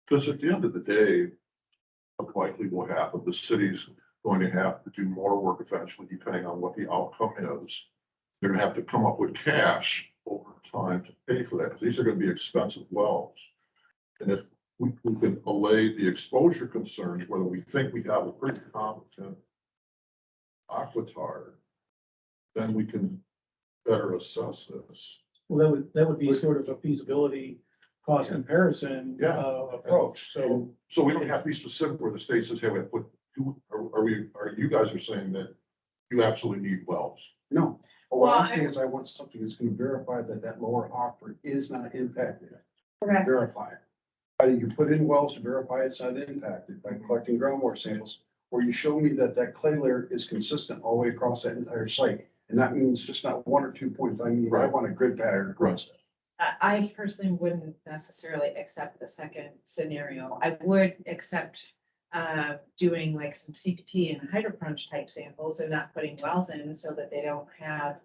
Because at the end of the day, what likely will happen, the city's going to have to do more work eventually, depending on what the outcome is. They're gonna have to come up with cash over time to pay for that, because these are gonna be expensive wells. And if we can allay the exposure concerns, whether we think we have a pretty competent aquitard, then we can better assess this. Well, that would be sort of a feasibility cost comparison Yeah. approach. So So we don't have to be specific where the state says, hey, are you guys are saying that you absolutely need wells? No, what Well, I'm saying is I want something that's gonna verify that lower aquifer is not impacted. Correct. Verify it. Either you put in wells to verify it's not impacted by collecting groundwater samples, or you show me that clay layer is consistent all the way across that entire site. And that means just not one or 2 points. I mean, I want a grid pattern across it. I personally wouldn't necessarily accept the second scenario. I would accept doing like some CPT and hydrocrunch type samples and not putting wells in so that they don't have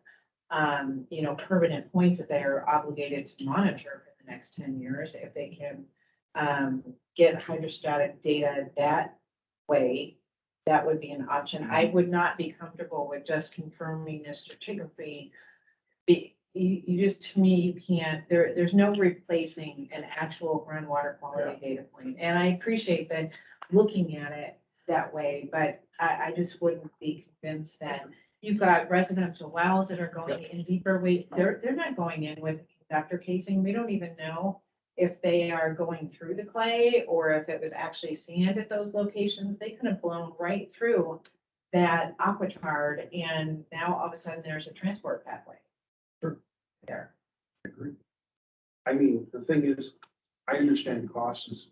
permanent points that they're obligated to monitor for the next 10 years. If they can get hydrostatic data that way, that would be an option. I would not be comfortable with just confirming this stratigraphy. You just, to me, you can't, there's no replacing an actual groundwater quality data point. And I appreciate that looking at it that way, but I just wouldn't be convinced that you've got residential wells that are going in deeper. They're not going in with conductor casing. We don't even know if they are going through the clay or if it was actually sand at those locations. They could have blown right through that aquitard, and now all of a sudden there's a transport pathway. Sure. There. I agree. I mean, the thing is, I understand cost is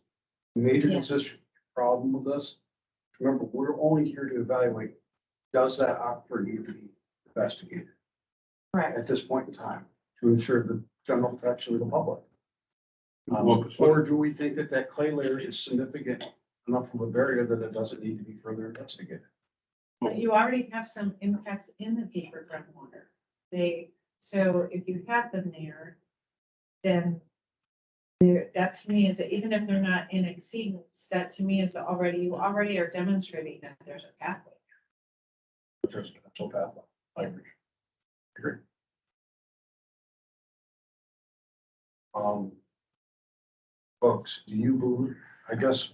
a major Yeah. consistent problem with this. Remember, we're only here to evaluate, does that aquifer need to be investigated Correct. at this point in time to ensure the general protection of the public? Well, Or do we think that clay layer is significant enough of a barrier that it doesn't need to be further investigated? But you already have some impacts in the deeper groundwater. So if you have them there, then that to me is, even if they're not in exceedance, that to me is you already are demonstrating that there's a pathway. There's a potential pathway. I agree. Folks, do you believe, I guess,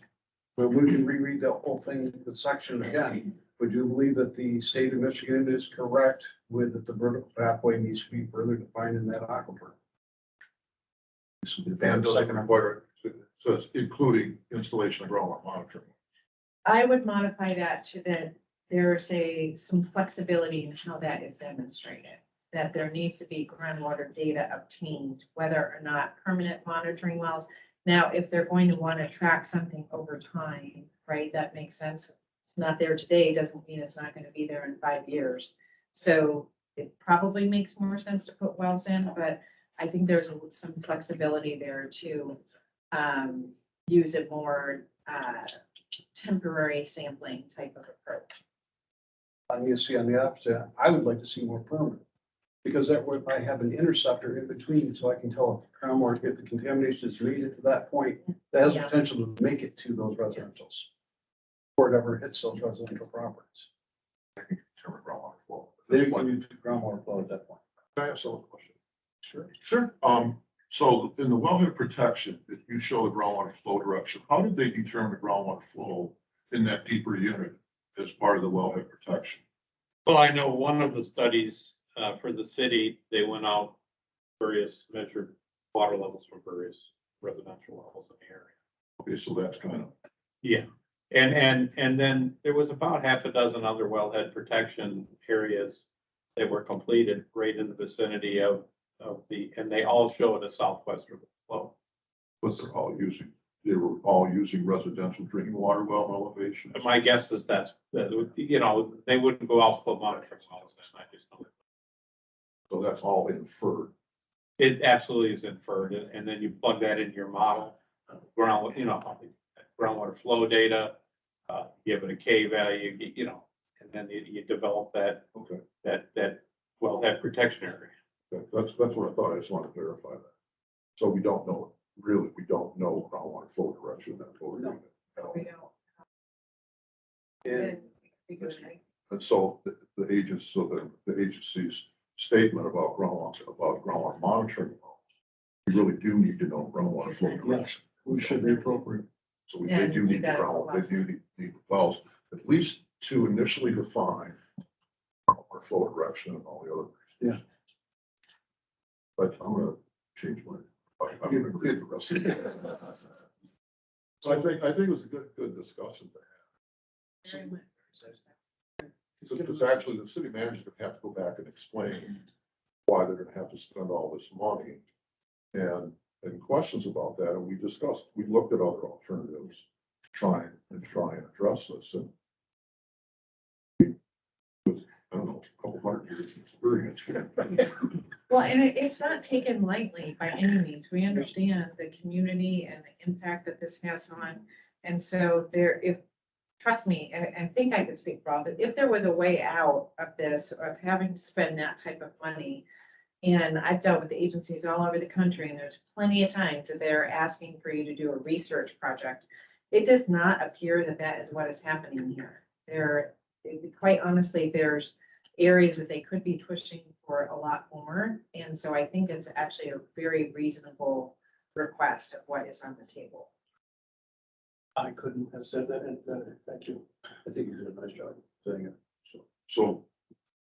well, we can reread the whole thing, the section again. Would you believe that the state of Michigan is correct with that the vertical pathway needs to be further defined in that aquifer? This would be And the doesn't second. require, so it's including installation of groundwater monitoring. I would modify that to that there's some flexibility in how that is demonstrated. That there needs to be groundwater data obtained, whether or not permanent monitoring wells. Now, if they're going to want to track something over time, right, that makes sense. It's not there today, doesn't mean it's not going to be there in 5 years. So it probably makes more sense to put wells in, but I think there's some flexibility there to use a more temporary sampling type of approach. You see on the opposite, I would like to see more permanent. Because that way I have an interceptor in between, so I can tell if groundwater, if the contamination has made it to that point, that has Yeah. potential to make it to those residentials. Or it ever hits those residential properties. Determine groundwater flow. Then you can use groundwater flow at that point. Can I ask a question? Sure. Sure. So in the wellhead protection, if you show the groundwater flow direction, how did they determine the groundwater flow in that deeper unit as part of the wellhead protection? Well, I know one of the studies for the city, they went out measured water levels from various residential levels in the area. Okay, so that's kind of, Yeah, and then there was about half a dozen other wellhead protection areas that were completed right in the vicinity of and they all showed a southwestern flow. but they were all using residential drinking water well elevations. And my guess is they wouldn't go out for monitoring wells. I just don't. So that's all inferred. It absolutely is inferred, and then you plug that into your model, groundwater flow data, give it a K value, and then you develop that, Okay, that wellhead protection area. that's what I thought. I just wanted to verify that. So we don't know, really, we don't know groundwater flow direction in that total unit. We don't. And, Then- and so the agents, so the agency's statement about groundwater monitoring, we really do need to know groundwater flow direction. We should be appropriate. So they And do you need the gotta ground, go they do need the wells, at least to initially define our flow direction and all the other. Yeah. But I'm gonna change my, I'm gonna agree with the rest of it. So I think it was a good discussion to Very much. have. Because actually the city manager's gonna have to go back and explain why they're gonna have to spend all this money. And questions about that, and we looked at other alternatives to try and address this, and with, I don't know, a couple hundred years of experience. Well, and it's not taken lightly by any means. We understand the community and the impact that this has on. And so trust me, I think I could speak for all, that if there was a way out of this, of having to spend that type of money, and I've dealt with agencies all over the country, and there's plenty of times that they're asking for you to do a research project. It does not appear that that is what is happening here. Quite honestly, there's areas that they could be pushing for a lot more. And so I think it's actually a very reasonable request of what is on the table. I couldn't have said that any better. Thank you. I think you did a nice job saying it. So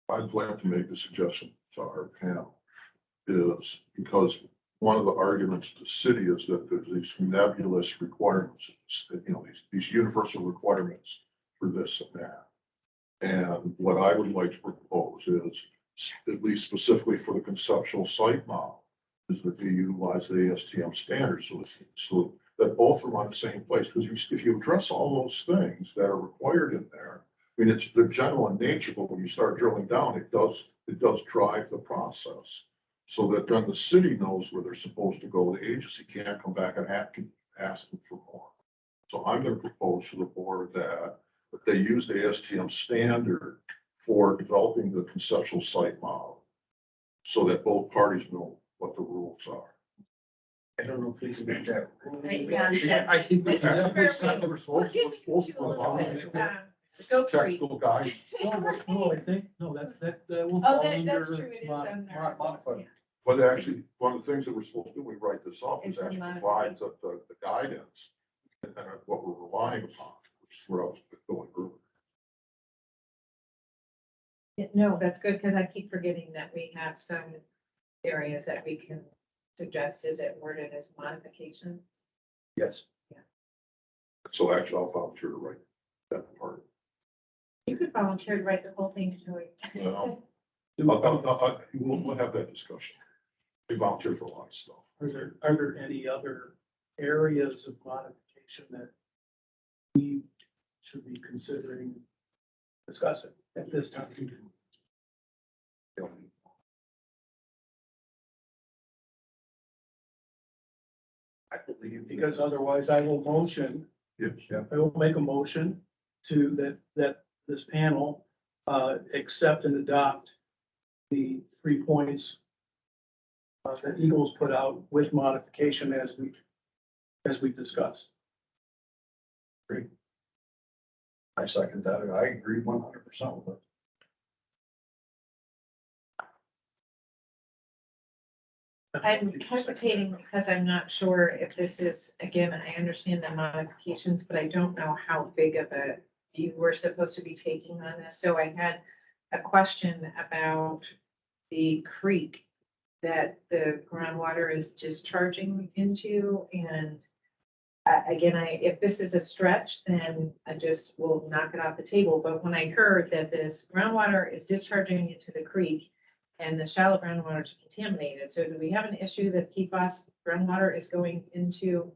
I'd like to make a suggestion to our panel, is because one of the arguments of the city is that there's these nebulous requirements, these universal requirements for this and that. And what I would like to propose is, at least specifically for the conceptual site model, is that they utilize the ASTM standards, so that both are on the same place. Because if you address all those things that are required in there, I mean, they're general in nature, but when you start drilling down, it does drive the process. So that then the city knows where they're supposed to go. The agency can't come back and ask them for more. So I'm going to propose to the board that they use the ASTM standard for developing the conceptual site model, so that both parties know what the rules are. I don't know if we can make that. Yeah. I think we This can is definitely where say We're supposed to into a little bit, scope three. technical guide. No, I think, no, that will Oh, fall that's under true, it is on there. modified. But actually, one of the things that we're supposed to do when we write this up is It's actually the provide the guidance and what we're relying upon, which is where I was going earlier. Yeah, no, that's good, because I keep forgetting that we have some areas that we can suggest. Is it worded as modifications? Yes. So actually, I'll volunteer to write that part. You could volunteer to write the whole thing, Joey. We'll have that discussion. We volunteer for a lot of stuff. Are there any other areas of modification that we should be considering discussing at this time? I believe. Because otherwise I will motion, Yes. I will make a motion to that this panel accept and adopt the 3 points that Eagles put out with modification as we discussed. I second that. I agree 100% with it. I'm hesitating because I'm not sure if this is, again, I understand the modifications, but I don't know how big of a view we're supposed to be taking on this. So I had a question about the creek that the groundwater is discharging into. And again, if this is a stretch, then I just will knock it off the table. But when I heard that this groundwater is discharging into the creek and the shallow groundwater is contaminated, so do we have an issue that PFAS groundwater is going into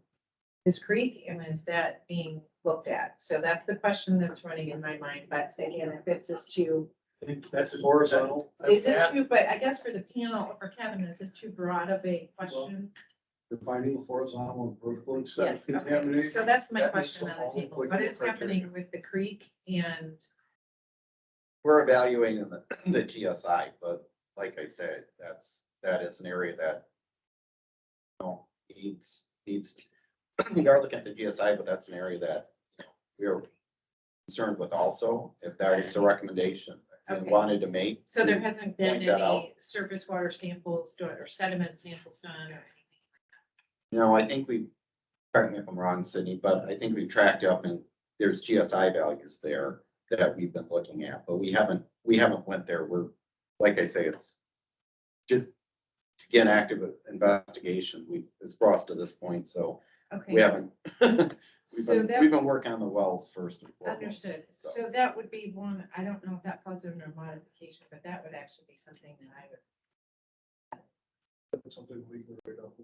this creek, and is that being looked at? So that's the question that's running in my mind. But again, if it's just to I think that's horizontal. This is too, but I guess for the panel, for Kevin, this is too broad of a question. Defining horizontal and vertical extent Yes, of okay. contamination. So that's my That is question on the all table. What applicable is happening criteria. with the creek and, We're evaluating the GSI, but like I said, that is an area that needs, we are looking at the GSI, but that's an area that we are concerned with also, if that is a recommendation we Okay. wanted to make. so there hasn't been Point that out. any surface water samples done or sediment samples done or anything? No, I think we, correct me if I'm wrong, Sydney, but I think we've tracked up and there's GSI values there that we've been looking at, but we haven't went there. We're, like I say, it's just to get active investigation. It's brought us to this point, so Okay. we haven't, So that- we've been working on the wells first and foremost. Understood. So, So that would be one, I don't know if that falls under modification, but that would actually be something that I would. That's something we can write up.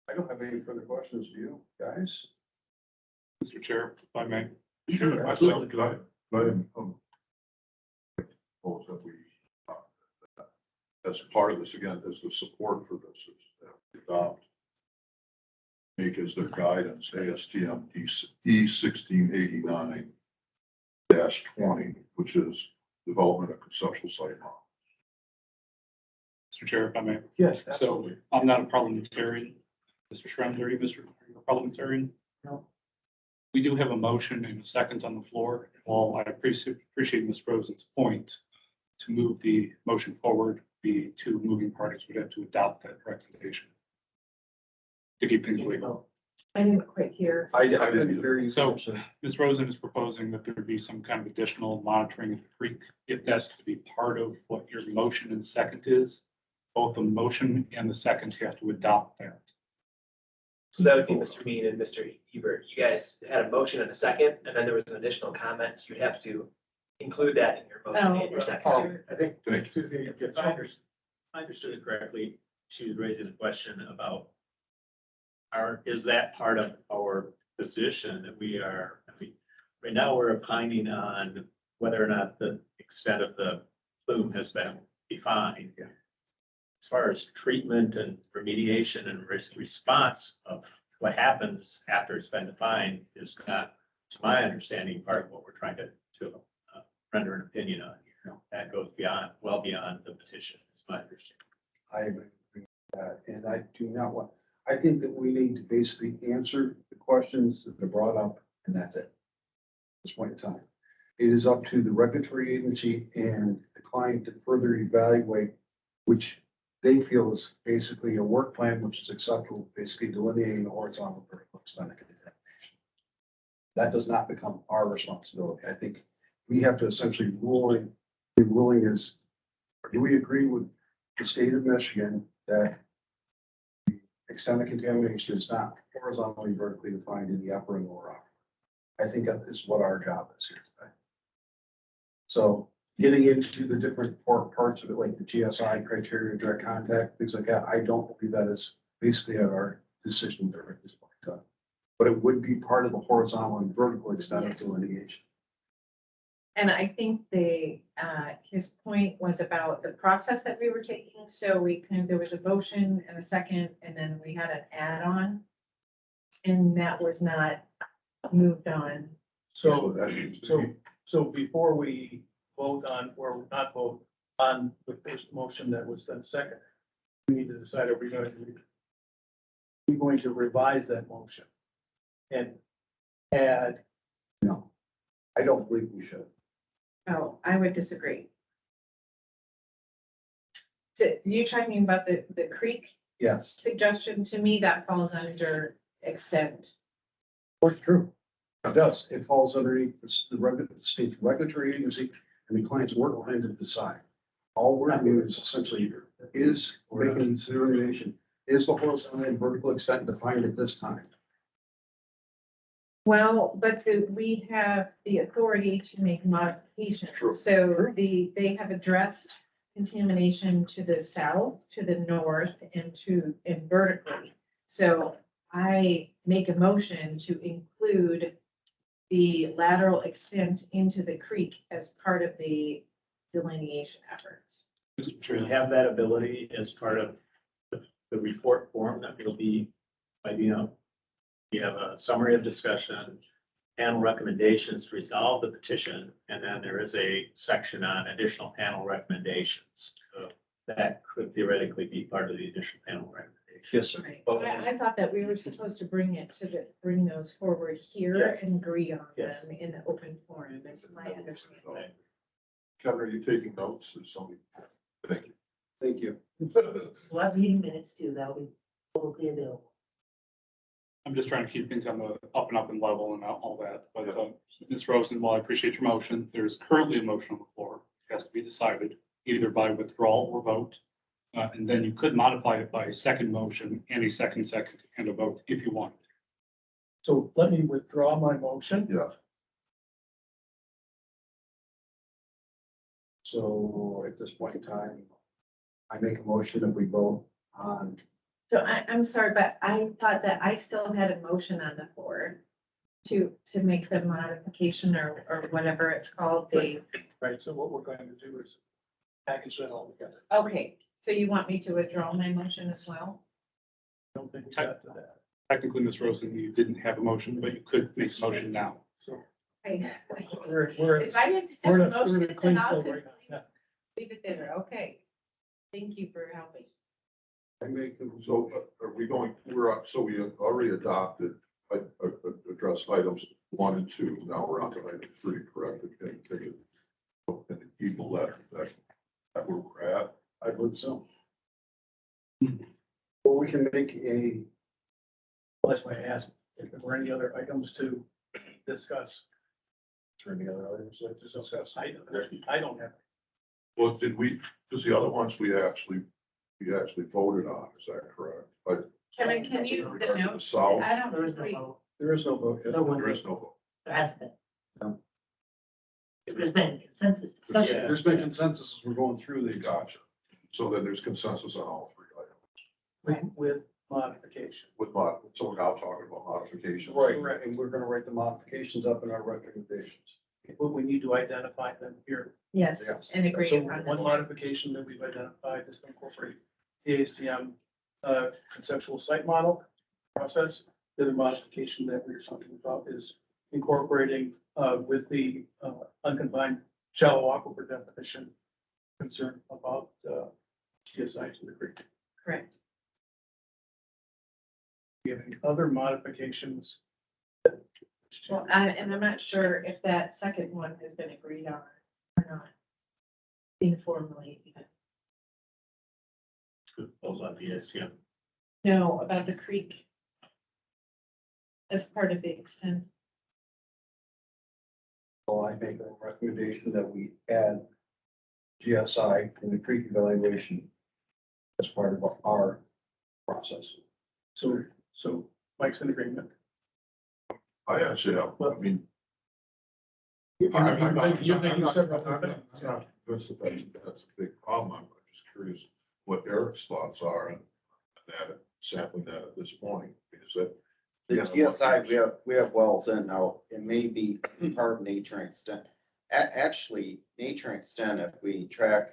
I don't have any further questions, do you, guys? Mr. Chair, if I may. Sure, absolutely. Could I propose that we, as part of this, again, as the support for this, is that we adopt, make as their guidance, ASTM E1689-20, which is development of conceptual site model. Mr. Chair, if I may. Yes, So absolutely. I'm not a parliamentarian. Mr. Shrem, are you a parliamentarian? No. We do have a motion and a second on the floor. While I appreciate Ms. Rosen's point, to move the motion forward, the two moving parties would have to adopt that recommendation to keep things legal. I didn't quite hear. I didn't hear you. So Ms. Rosen is proposing that there be some kind of additional monitoring of the creek. If that's to be part of what your motion and second is, both the motion and the second have to adopt that. So that would be Mr. Mean and Mr. Hebert. You guys had a motion and a second, and then there was an additional comment. You'd have to include that in your motion and your second. I think, Thank you. Susie, if I understood it correctly, she was raising a question about is that part of our position that right now we're opining on whether or not the extent of the plume has been defined. As far as treatment and remediation and response of what happens after it's been defined is not, to my understanding, part of what we're trying to render an opinion on. That goes well beyond the petition, is my understanding. I agree with that, and I do not want, I think that we need to basically answer the questions that are brought up, and that's it. At this point in time, it is up to the regulatory agency and the client to further evaluate which they feel is basically a work plan, which is acceptable, basically delineating the horizontal vertical extent of contamination. That does not become our responsibility. I think we have to essentially the ruling is, do we agree with the state of Michigan that the extent of contamination is not horizontally vertically defined in the upper and lower aquifer? I think that is what our job is here today. So getting into the different parts of it, like the GSI criteria, direct contact, things like that, I don't believe that is basically our decision there at this point in time. But it would be part of the horizontal and vertical extent of delineation. And I think his point was about the process that we were taking. So there was a motion and a second, and then we had an add-on. And that was not moved on. So, that needs to be- so before we vote on, or not vote on the first motion that was then second, we need to decide are we going to revise that motion and add. No, I don't believe we should. Oh, I would disagree. So you talking about the creek Yes, suggestion? To me, that falls under extent. that's true. It does. It falls underneath the state's regulatory agency and the client's work plan to decide. All we're doing is essentially is making a determination, is the horizontal and vertical extent defined at this time? Well, but we have the authority to make modifications. True. So they have addressed contamination to the south, to the north, and vertically. So I make a motion to include the lateral extent into the creek as part of the delineation efforts. Mr. We Chair, have that ability as part of the report form that will be, we have a summary of discussion, panel recommendations to resolve the petition, and then there is a section on additional panel recommendations. So that could theoretically be part of the additional panel recommendations. Yes. Right. I thought that we were supposed to bring those forward here and agree on Yes. them in the open forum, is my understanding. Kevin, are you taking notes or something? Thank you. Thank you. We'll have meeting minutes too, that'll be publicly available. I'm just trying to keep things on the up and level and all that, but Ms. Rosen, while I appreciate your motion, there's currently a motion on the floor. It has to be decided either by withdrawal or vote. And then you could modify it by a second motion and a second and a vote if you want. So let me withdraw my motion. Yeah. So at this point in time, I make a motion that we vote on. So I'm sorry, but I thought that I still had a motion on the floor to make the modification or whatever it's called, Right, so what we're going to do is package that all together. okay, so you want me to withdraw my motion as well? I don't think we got to that. Technically, Ms. Rosen, you didn't have a motion, but you could make a motion now. So Okay. we're, If I didn't we're have in a a, we're in motion, a clean then I'll flow just right now. Yeah. leave it there, okay. Thank you for helping. I make, So are we going, so we have already adopted, addressed items 1 and 2. Now we're on to item 3, correct? And the Eagle letter, that where we're at. I believe so. Or we can make a, Well, that's why I asked if there were any other items to discuss. or any other items like To discuss. I don't have. Well, did we, because the other ones we actually voted on, is that correct? But Can you, in the regard to notes, south, I don't There is agree. no vote. there is no vote. yet. there is no vote. There hasn't been. There's been consensus discussion. Yeah. There's been consensus as we're going through these. Gotcha. So then there's consensus on all 3 items With modification. so we're now talking about modifications. Right, and we're gonna write the modifications up in our recommendations. But we need to identify them here. Yes, Yes. and agree So upon one them. modification that we've identified is to incorporate the ASTM conceptual site model process. The other modification that we're talking about is incorporating with the unconfined shallow aquifer definition concern about GSI to the creek. Correct. Do you have any other modifications? Well, and I'm not sure if that second one has been agreed on or not. Informally. Those on the STM. No, about the creek. As part of the extent. So I make a recommendation that we add GSI in the creek evaluation as part of our process. So Mike's in agreement. I actually have, I mean, You're I'm making not several. convinced that that's a big problem. I'm just curious what Eric's thoughts are on that, sampling that at this point, because that. The GSI, we have wells in now, it may be part of nature and extent. Actually, nature and extent, if we track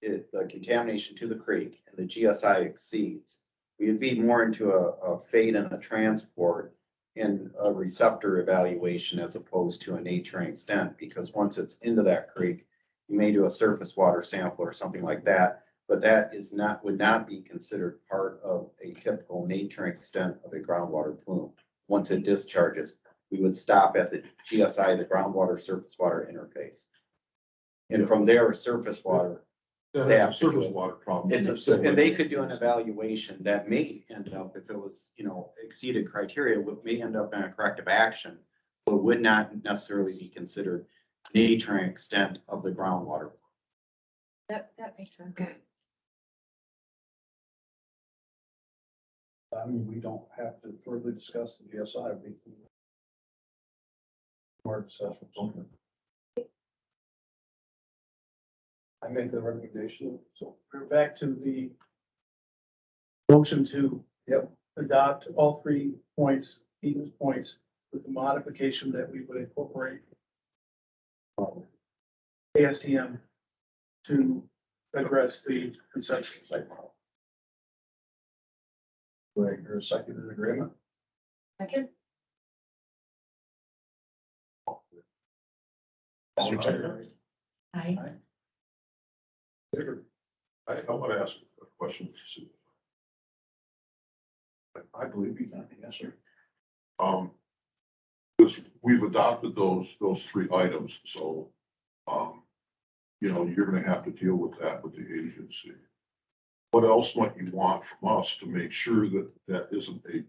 it, the contamination to the creek and the GSI exceeds, we would be more into a fade and a transport in a receptor evaluation as opposed to a nature and extent, because once it's into that creek, you may do a surface water sample or something like that. But that is not, would not be considered part of a typical nature and extent of a groundwater plume. Once it discharges, we would stop at the GSI, the groundwater surface water interface. And from there, surface water. That's a surface water problem. And they could do an evaluation that may end up, if it was, exceeded criteria, may end up in a corrective action, but would not necessarily be considered nature and extent of the groundwater. That makes sense. I mean, we don't have to further discuss the GSI. We can. More assessment. I make the recommendation. So we're back to the motion to Yep. adopt all 3 points, Eden's points, with the modification that we would incorporate ASTM to address the conceptual site model. Do I hear a second in agreement? Second? Mr. Chair. Aye. I want to ask a question. I believe you can, yes, sir. Because we've adopted those three items, so, you're gonna have to deal with that with the agency. What else might you want from us to make sure that that isn't a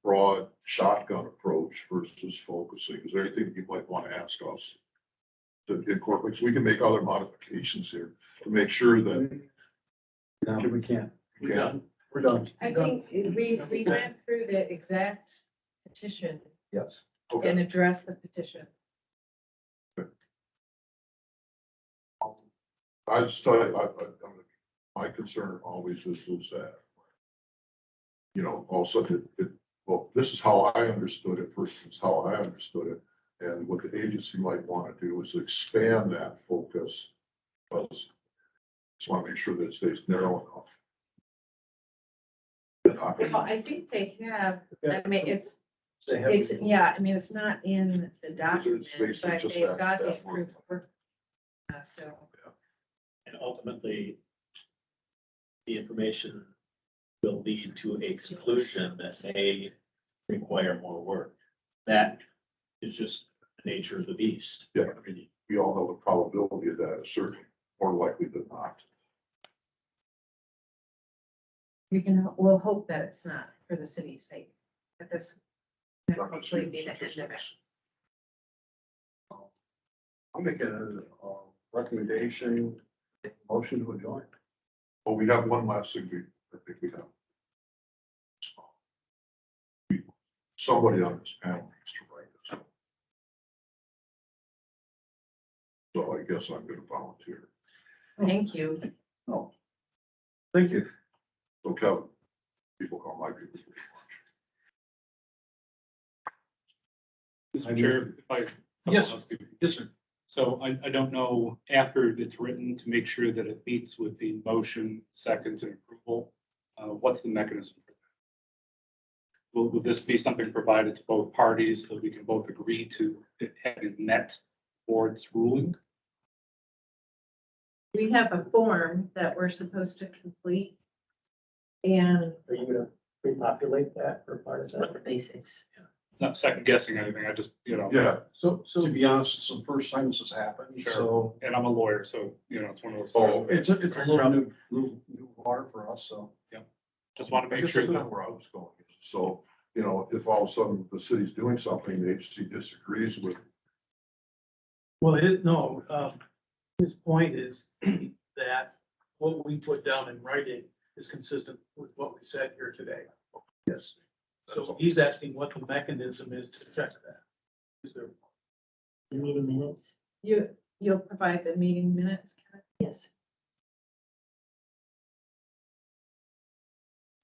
broad shotgun approach versus focusing? Is there anything you might want to ask us to incorporate, so we can make other modifications here to make sure that No, we can't. we can. We're done. I think we went through the exact petition Yes. and addressed the petition. I just tell you, my concern always is that, all of a sudden, well, this is how I understood it versus how I understood it. And what the agency might want to do is expand that focus. Because just want to make sure that it stays narrow enough. Well, I think they have, I mean, it's not in the document, basically but just they've that- got the that approved work. So, And ultimately, the information will lead to a conclusion that may require more work. That is just the nature of the beast. Yeah, we all know the probability of that is certainly more likely than not. we'll hope that it's not for the city's sake, that this hopefully be the end of it. I'll make a recommendation, motion to adjourn. But we have one last thing I think we have. Somebody on this panel needs to write this. So I guess I'm gonna volunteer. Thank you. No. Thank you. So Kevin, people call my people. Mr. Chair, if I. Yes. housekeeping. Yes, sir. So I don't know, after it's written, to make sure that it meets with the motion, second, and approval, what's the mechanism for that? Will this be something provided to both parties that we can both agree to it having met board's ruling? We have a form that we're supposed to complete. And Are you gonna repopulate that for part of What the basics. Not second guessing anything, I just, Yeah, So To be honest, it's the first time this has happened, Sure. so and I'm a lawyer, so, it's one of those. Oh, it's a little new water for us, so. Just want to I make guess sure that's that. not where I was going. So, if all of a sudden the city's doing something, the agency disagrees with, well, his point is that what we put down in writing is consistent with what we said here today. yes. So he's asking what the mechanism is to check that. Is there, The meeting minutes, you'll provide the meeting minutes, Kevin? yes.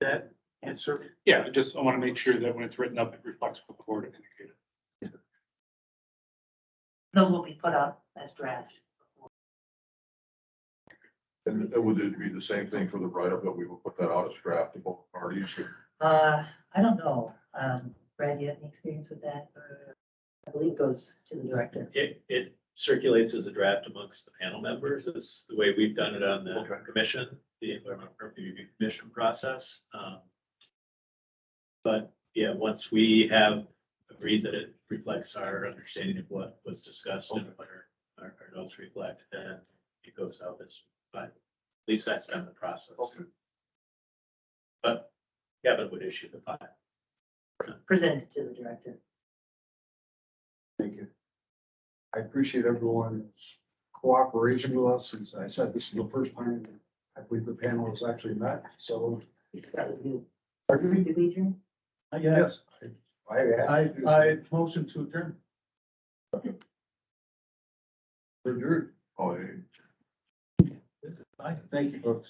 that answer? Yeah, I want to make sure that when it's written up, it reflects what the board indicated. Those will be put up as draft. And would it be the same thing for the write-up, that we would put that out as draft to both parties? I don't know. Brad, you have any experience with that? I believe it goes to the director. It circulates as a draft amongst the panel members, is the way we've done it on the Okay. commission, the environmental review commission process. But yeah, once we have agreed that it reflects our understanding of what was discussed and what our notes reflect, then it goes out as, but at least that's been the process. Okay. But Kevin would issue the file. Presented to the director. Thank you. I appreciate everyone's cooperation with us. As I said, this is the first time I believe the panel has actually met, so. That would be, Pardon me? did we adjourn? Yes, I motion to adjourn. adjourned. Oh, yeah. Aye. Thank you, folks.